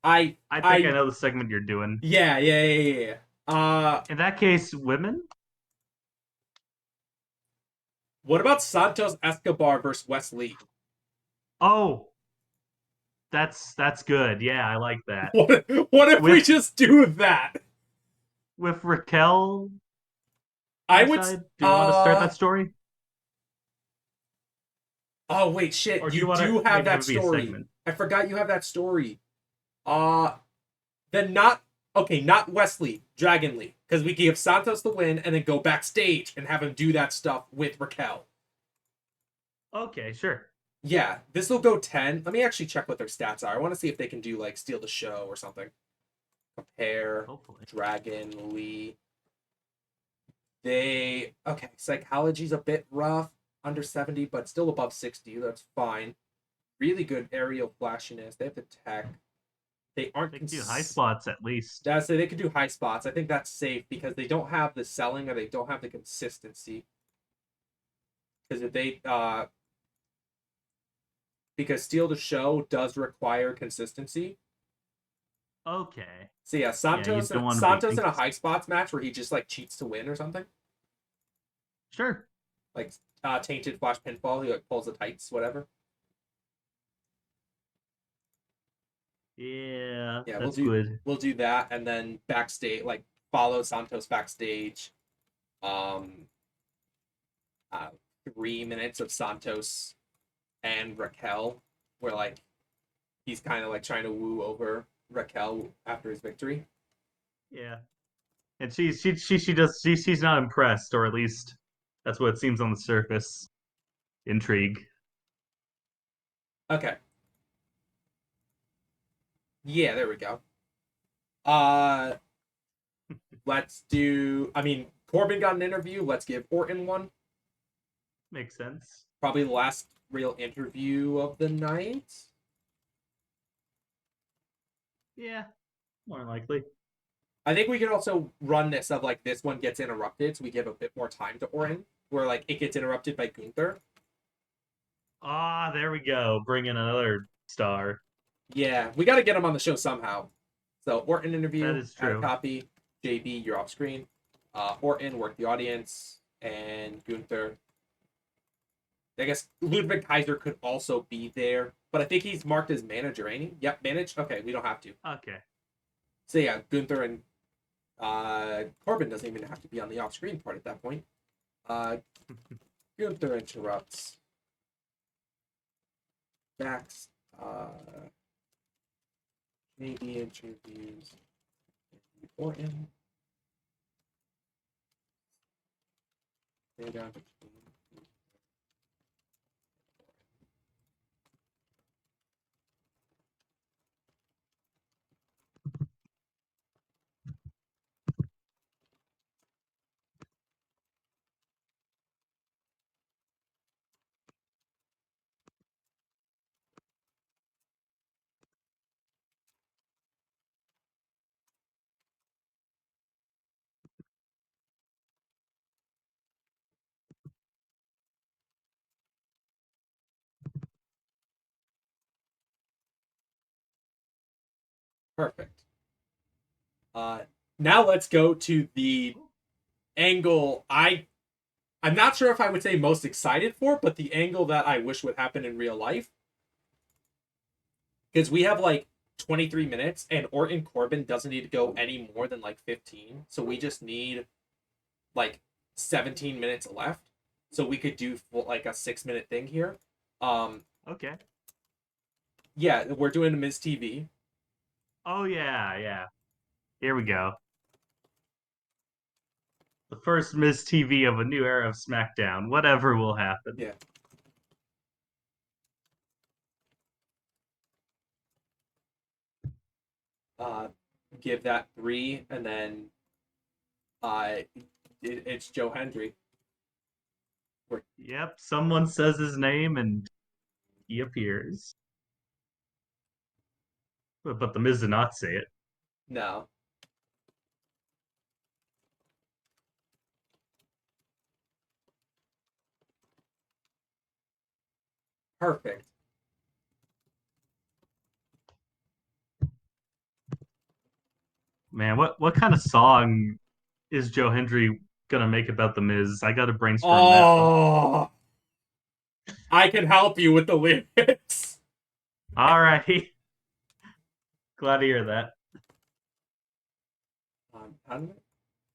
I think I know the segment you're doing. Yeah. In that case, women? What about Santos Escobar versus Wes Lee? Oh, that's good. Yeah, I like that. What if we just do that? With Raquel I would. ringside? Do you want to start Uh, that story, oh wait, shit! or do you You want do to have maybe have that it be a story. segment? I forgot you have that story. Then not okay. Not Wesley Dragon Lee, because we give Santos the win and then go backstage and have him do that stuff with Raquel. Okay, sure. Yeah, this will go 10. Let me actually check what their stats are. I want to see if they can do like steal the show or something. Compare Hopefully. Dragon Lee. Okay, psychology's a bit rough, under 70, but still above 60. That's fine. Really good aerial flashiness. They have the tech. They aren't. They can do high spots at least. That's they can do high spots. I think that's safe because they don't have the selling or they don't have the consistency. Because if they because steal the show does require consistency. Okay. So yeah, Santos don't wanna be Santos in a inconsistent. high spots match where he just like cheats to win or something. Sure. Like tainted flash pinfall, he like pulls the tights, whatever. Yeah, Yeah, that's good. we'll do that and then backstage like follow Santos backstage. Um 3 minutes of Santos and Raquel where like he's kind of like trying to woo over Raquel after his victory. Yeah. And she's not impressed, or at least that's what it seems on the surface. Intrigue. Okay. Yeah, there we go. Uh let's do Corbin got an interview. Let's give Orton one. Makes sense. Probably the last real interview of the night. Yeah, more likely. I think we could also run this of like this one gets interrupted, so we give a bit more time to Orton, where like it gets interrupted by Gunther. Ah, there we go. Bring in another star. Yeah, we got to get him on the show somehow. So Orton interview, That is add a true. copy. JB, you're off screen. Orton, work the audience, and Gunther. I guess Ludwig Kaiser could also be there, but I think he's marked as manager, ain't he? Yep, manage. Okay, we don't have to. Okay. So yeah, Gunther and Corbin doesn't even have to be on the off-screen part at that point. Gunther interrupts. Backs. Maybe interviews Orton. Stay down between. Perfect. Now let's go to the angle I'm not sure if I would say most excited for, but the angle that I wish would happen in real life. Because we have like 23 minutes and Orton Corbin doesn't need to go any more than like 15. So we just need like 17 minutes left. So we could do like a 6-minute thing here. Okay. Yeah, we're doing a Miz TV. Oh yeah, yeah. Here we go. The first Miz TV of a new era of SmackDown. Whatever will happen. Yeah. Give that 3, and then it's Joe Hendry. Yep, someone says his name and he appears. But the Miz did not say it. No. Perfect. Man, what kind of song is Joe Hendry gonna make about the Miz? I gotta brainstorm that one. Oh, I can help you with the lyrics. All right. Glad to hear that. How did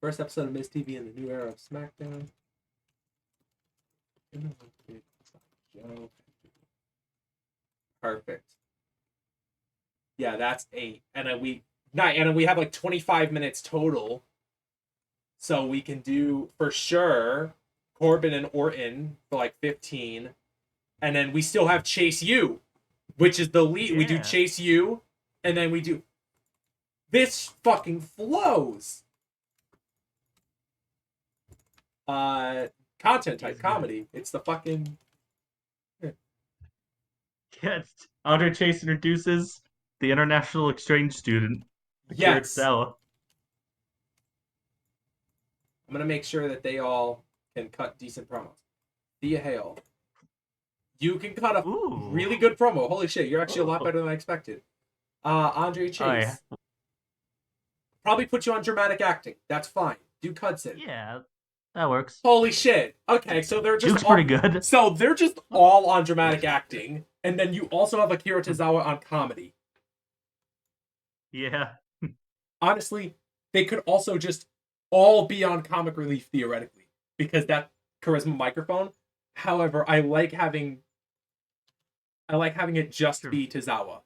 First episode of Miz TV in the new era of Smackdown. Perfect. Yeah, that's 8. And then we have like 25 minutes total. So we can do for sure Corbin and Orton for like 15. And then we still have Chase U, which is the lead. We do Yeah. Chase U, and then we do. This fucking flows. Content type comedy. It's the fucking. Yes. Andre Chase introduces the international exchange student, Akira Yes. Tozawa. I'm gonna make sure that they all can cut decent promos. Thea Hale. You can cut a Ooh. really good promo. Holy shit, you're actually a lot better than I expected. Andre Chase. Oh, yeah. Probably put you on dramatic acting. That's fine. Do Cudson. Yeah, that works. Holy shit. Okay, so they're just Duke's pretty good. So they're just all on dramatic acting, and then you also have Akira Tozawa on comedy. Yeah. Honestly, they could also just all be on comic relief theoretically, because that charisma microphone. However, I like having it just be Tozawa.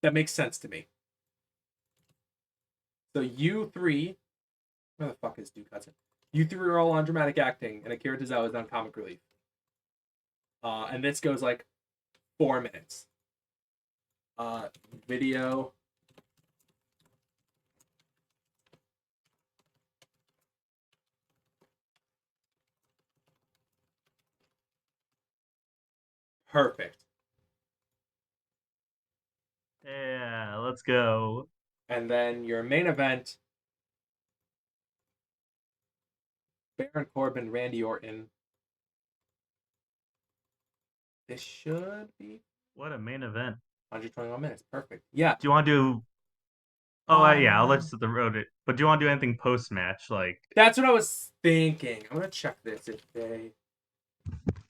That makes sense to me. So you three, where the fuck is Duke Hudson? You three are all on dramatic acting, and Akira Tozawa is on comic relief. And this goes like 4 minutes. Video. Perfect. Yeah, let's go. And then your main event, Baron Corbin, Randy Orton. This should be What a main event. 121 minutes. Perfect. Yeah. Do you want to do... Oh, yeah, I'll let you set the road. But do you want to do anything post-match? Like, That's what I was thinking. I'm gonna check this if they.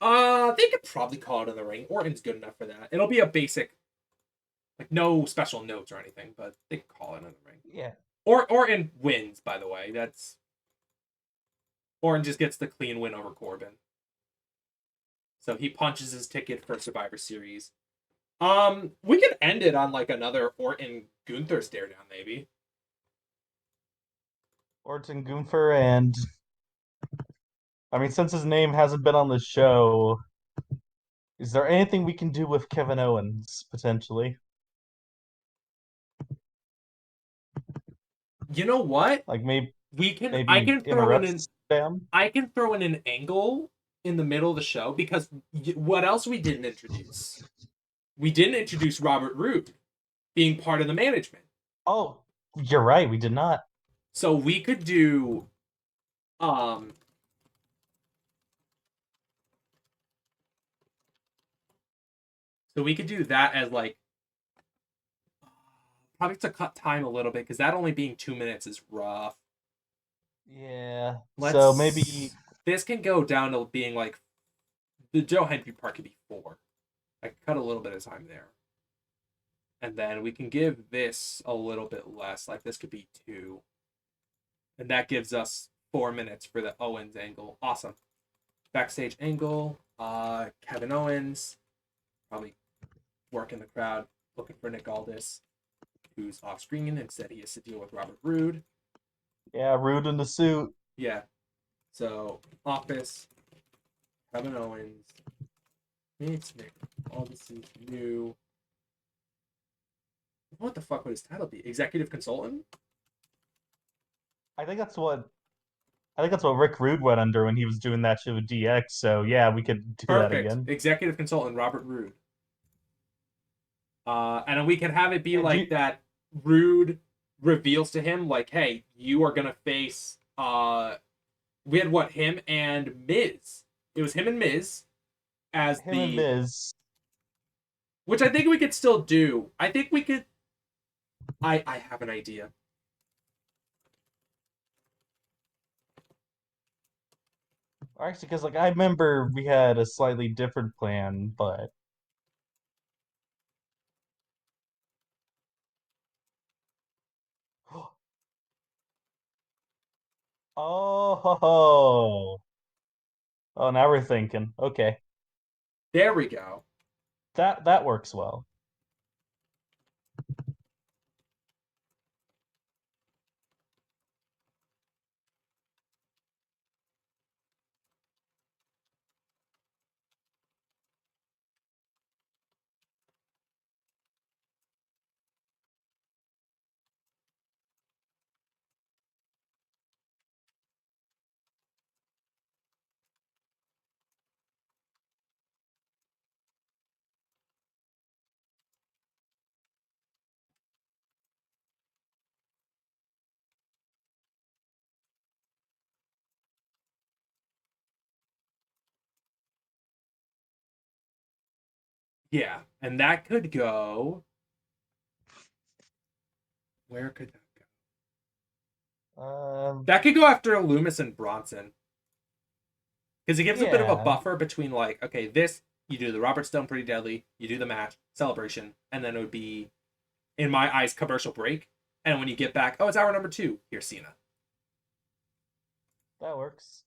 They could probably call it in the ring. Orton's good enough for that. It'll be a basic, like no special notes or anything, but they can call it in the ring. Yeah. Orton wins, by the way. That's Orton just gets the clean win over Corbin. So he punches his ticket for Survivor Series. We could end it on like another Orton Gunther stare down, maybe. Orton Gunther, and I mean, since his name hasn't been on the show, is there anything we can do with Kevin Owens potentially? You know what? Like maybe I can in a throw in rest down. I can throw in an angle in the middle of the show because what else we didn't introduce? We didn't introduce Robert Roode being part of the management. Oh, you're right. We did not. So we could do so we could do that as like probably to cut time a little bit because that only being 2 minutes is rough. Yeah. So So maybe this can go down to being like the Joe Hendry part could be 4. I could cut a little bit of time there. And then we can give this a little bit less. Like this could be 2. And that gives us 4 minutes for the Owens angle. Awesome. Backstage angle. Kevin Owens. Probably working the crowd. Looking for Nick Aldis. Who's off screen. Instead he has to deal with Robert Roode. yeah, Rude in the suit. Yeah. So, office. Kevin Owens. Meets Nick Aldis is new. What the fuck would his title be? Executive consultant? I think that's what Rick Rude went under when he was doing that shit with DX. So yeah, we could do that Perfect. again. Executive consultant Robert Roode. And then we can have it be And like that Rude reveals to him, like, hey, you are gonna face we had what, him and Miz. It was him and Miz as Him and Miz. which I think we could still do. I think we could I have an idea. Actually, because like I remember we had a slightly different plan, but Oh, now we're thinking. Okay, There we go. that works well. Yeah, and that could go. Where could that go? That could go after Loomis and Bronson. Because it gives a bit of a Yeah. buffer between, like, okay, this, you do the Robert Stone Pretty Deadly, you do the match, celebration, and then it would be, in my eyes, commercial break. And when you get back, oh, it's hour number 2, here's Cena. That works.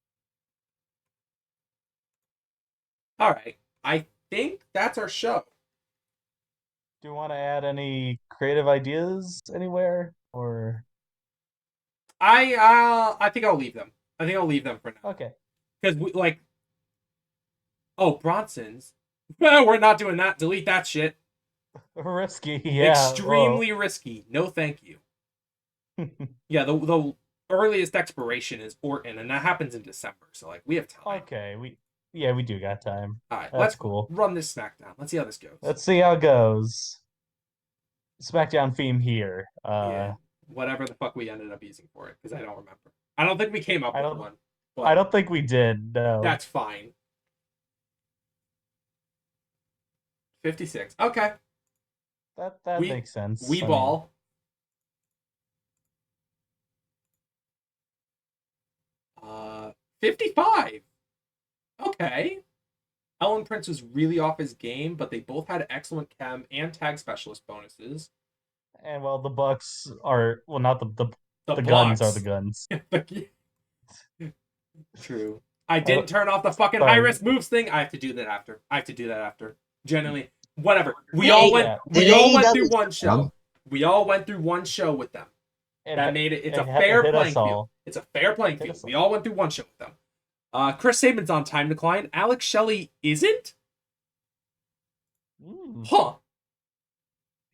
All right. I think that's our show. Do you want to add any creative ideas anywhere, or I think I'll leave them. I think I'll leave them for now. okay? Because, like, oh, Bronson's. We're not doing that. Delete that shit. Risky, yeah. Extremely risky. No, thank you. Yeah, the earliest expiration is Orton, and that happens in December. So, like, we have time. Okay, we do got time. All right, That's let's cool. run this SmackDown. Let's see how this goes. Let's see how it goes. Smackdown theme here. Yeah, whatever the fuck we ended up using for it, because I don't remember. I don't think we came up with one. But I don't think we did. No. that's fine. 56. Okay. That makes sense. We ball. 55. Okay. Ellen Prince was really off his game, but they both had excellent chem and tag specialist bonuses. And well, the Bucks are not the The guns are Bucks. the guns. True. I didn't turn off the fucking high risk moves thing. I have to do that after. Generally, whatever. We all went through one show. We all went through one show with them. That made it. It's a fair playing field. It's a fair playing field. We all went through one show with them. Chris Sabin's on time decline. Alex Shelley isn't? Huh.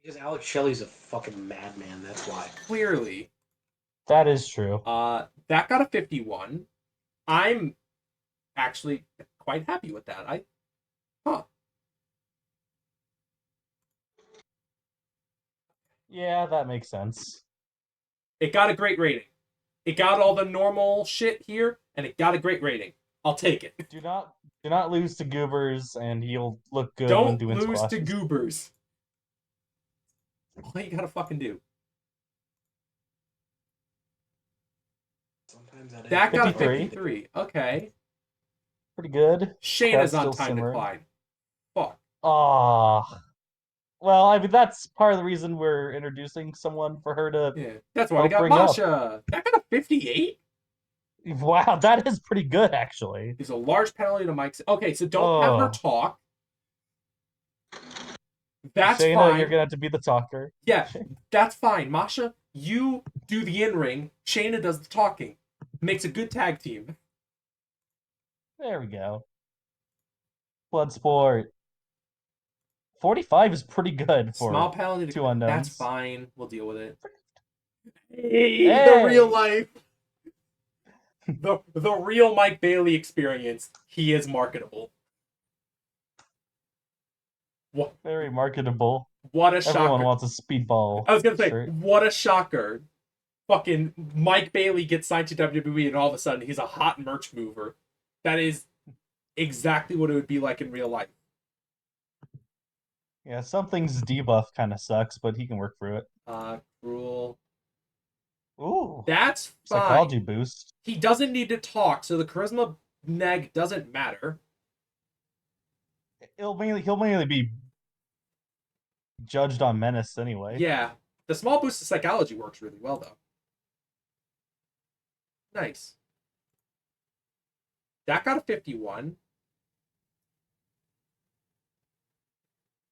Because Alex Shelley's a fucking madman, that's why. Clearly. That is true. That got a 51. I'm actually quite happy with that. Yeah, that makes sense. It got a great rating. It got all the normal shit here, and it got a great rating. I'll take it. Do not lose to Goobers, and he'll look good when Don't doing lose squashes. to Goobers. All you gotta fucking do. Sometimes That got a 53. 53. Okay. Pretty good. Shayna's Crowd's on still time simmering. decline. Fuck. Well, I mean, that's part of the reason we're introducing someone for her to. Yeah. That's why we got bring up. Masha. That got a 58? Wow, that is pretty good, actually. There's a large penalty to Mike's. Okay, so don't have her talk. That's Shayna, fine. you're gonna have to be the talker. Yeah, that's fine. Masha, you do the in-ring. Shayna does the talking. Makes a good tag team. There we go. Bloodsport. 45 is pretty good for Small penalty to two unknowns. That's fine. We'll deal with it. Hey! The real life. The real Mike Bailey experience. He is marketable. What? Very marketable. What a shocker. Everyone wants a speedball. I was gonna say, shirt. what a shocker. Fucking Mike Bailey gets signed to WWE and all of a sudden he's a hot merch mover. That is exactly what it would be like in real life. Yeah, something's debuff kind of sucks, but he can work through it. Cruel. Ooh. That's fine. Psychology boost. He doesn't need to talk, so the charisma neg doesn't matter. He'll mainly be judged on menace anyway. Yeah. The small boost of psychology works really well, though. Nice. That got a 51.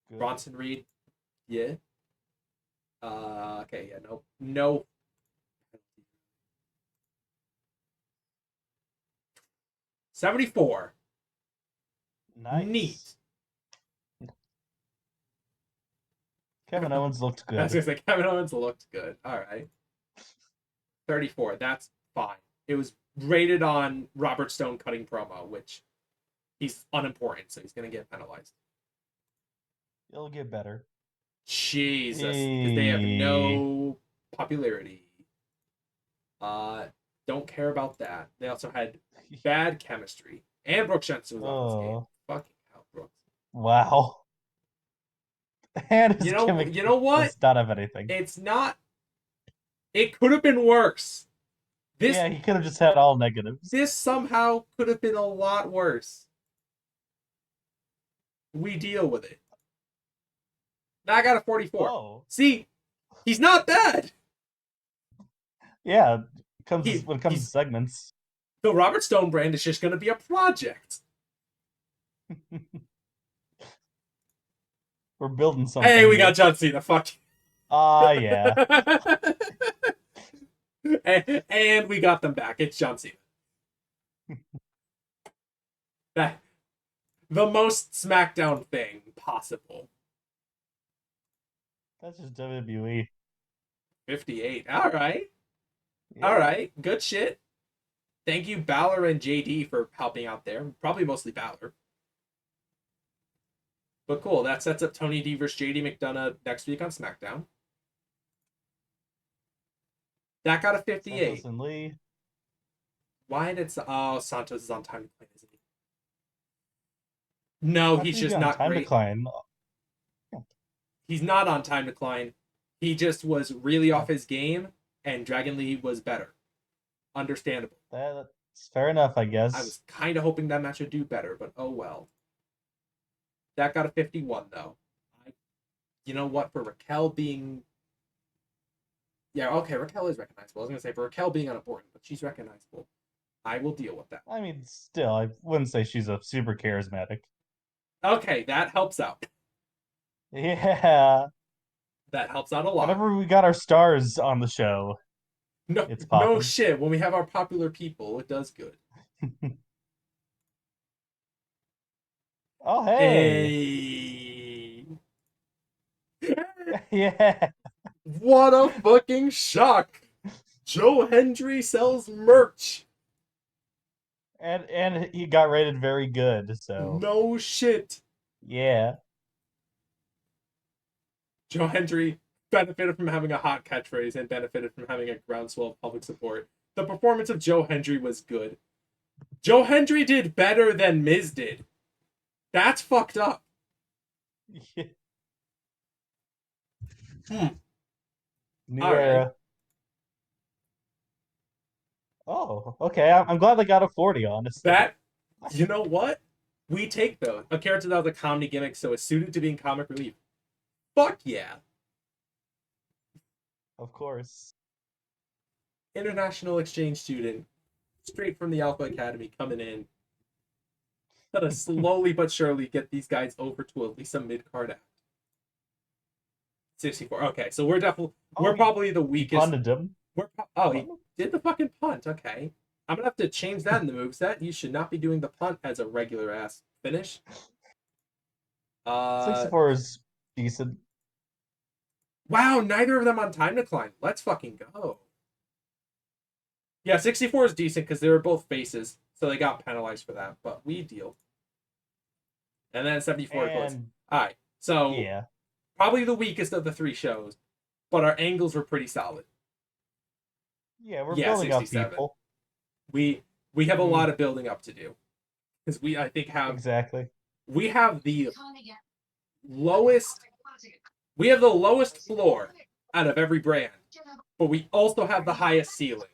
Good. Bronson Reed, yeah. Okay, yeah, no. 74. Nice. Neat. Kevin Owens looked I was good. gonna say Kevin Owens looked good. All right. 34. That's fine. It was rated on Robert Stone cutting promo, which he's unimportant, so he's gonna get penalized. It'll get better. Jesus, because they have no popularity. Don't care about that. They also had bad chemistry, and Brooks Jensen was on this game. Fucking hell, Brooks. Wow. And his You gimmick know what? does not have anything. It's not. It could have been worse. Yeah, he could have just had all negatives. This somehow could have been a lot worse. We deal with it. Now I got a 44. Oh. See, he's not bad. Yeah, when it comes to he's- segments. The Robert Stone brand is just going to be a project. We're building something. Hey, we here. got John Cena. Fuck. Yeah. and we got them back. It's John Cena. The most Smackdown thing possible. That's just WWE. 58. All right. Yeah. All right. Good shit. Thank you, Balor and JD, for helping out there. Probably mostly Balor. But cool. That sets up Tony D versus JD McDonough next week on SmackDown. That got a 58. Santos and Lee. Why did Santos is on time to clean, isn't he? No, How he's can he just be on not time great. decline. He's not on time decline. He just was really off his game, and Dragon Lee was better. Understandable. That's fair enough, I guess. I was kind of hoping that match would do better, but oh well. That got a 51, though. You know what? For Raquel being... Yeah, okay, Raquel is recognizable. I was going to say, for Raquel being unimportant, but she's recognizable. I will deal with that. I mean, still, I wouldn't say she's a super charismatic. Okay, that helps out. Yeah. That helps out a lot. Whenever we got our stars on the show, No, it's no popping. shit. When we have our popular people, it does good. Oh, hey. Yeah. What a fucking shock. Joe Hendry sells merch. And he got rated very good, so No shit. yeah. Joe Hendry benefited from having a hot catchphrase and benefited from having a groundswell of public support. The performance of Joe Hendry was good. Joe Hendry did better than Miz did. That's fucked up. New All right. era. Oh, okay. I'm glad they got a 40, honestly. That, you know what? We take those. A character that was a comedy gimmick, so it's suited to being comic relief. Fuck yeah. Of course. International exchange student, straight from the Alpha Academy, coming in. Gotta slowly but surely get these guys over to at least a mid-card act. 64. Okay, so we're definitely we're probably the He weakest. punted him. He did the fucking punt. Okay, I'm gonna have to change that in the moveset. You should not be doing the punt as a regular ass finish. 64 is decent. Wow, neither of them on time decline. Let's fucking go. Yeah, 64 is decent because they were both faces, so they got penalized for that, but we deal. And then 74 goes. And Alright, so yeah. probably the weakest of the three shows, but our angles were pretty solid. Yeah, we're Yeah, building up 67. people. We have a lot of building up to do. Because we have Exactly. we have the lowest floor out of every brand, but we also have the highest ceiling.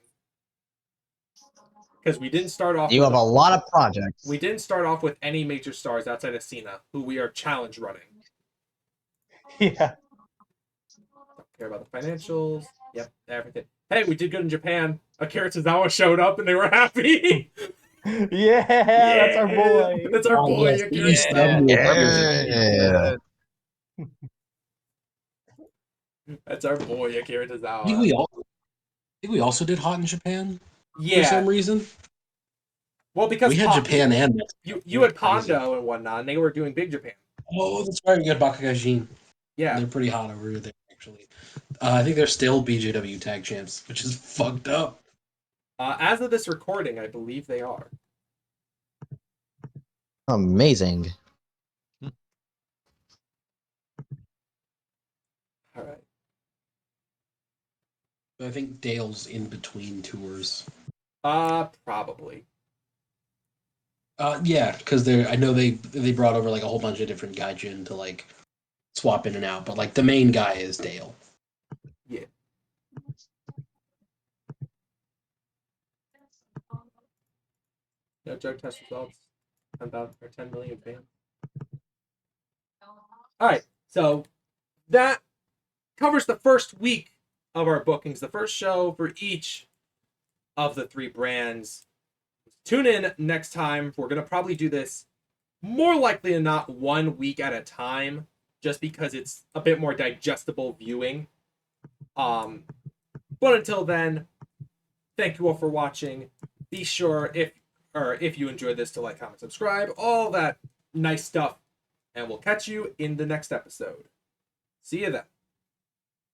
Because we didn't start off You with have a lot of projects. we didn't start off with any major stars outside of Cena, who we are challenge running. Yeah. Don't care about the financials. Yep, everything. Hey, we did good in Japan. Akira Tozawa showed up and they were happy. Yeah, that's our boy. That's our Oh, boy, yes, Akira ECW. Tozawa. Yeah. That's our boy, Akira I think Tozawa. we also did Hot in Japan for Yeah. some reason. Well, because We had Japan and Mexico. you had Crazy. Pondo and whatnot, and they were doing Big Japan. Oh, that's right. We had Bakugajin. Yeah. They're pretty hot over there, actually. I think they're still BJW tag champs, which is fucked up. As of this recording, I believe they are. Amazing. All right. I think Dale's in between tours. Probably. Yeah, because I know they brought over like a whole bunch of different gaijin to like swap in and out, but like the main guy is Dale. Yeah. No drug test results. About our 10 million fans. All right. So that covers the first week of our bookings, the first show for each of the 3 brands. Tune in next time. We're going to probably do this more likely than not 1 week at a time, just because it's a bit more digestible viewing. But until then, thank you all for watching. Be sure if you enjoyed this to like, comment, subscribe, all that nice stuff, and we'll catch you in the next episode. See you then.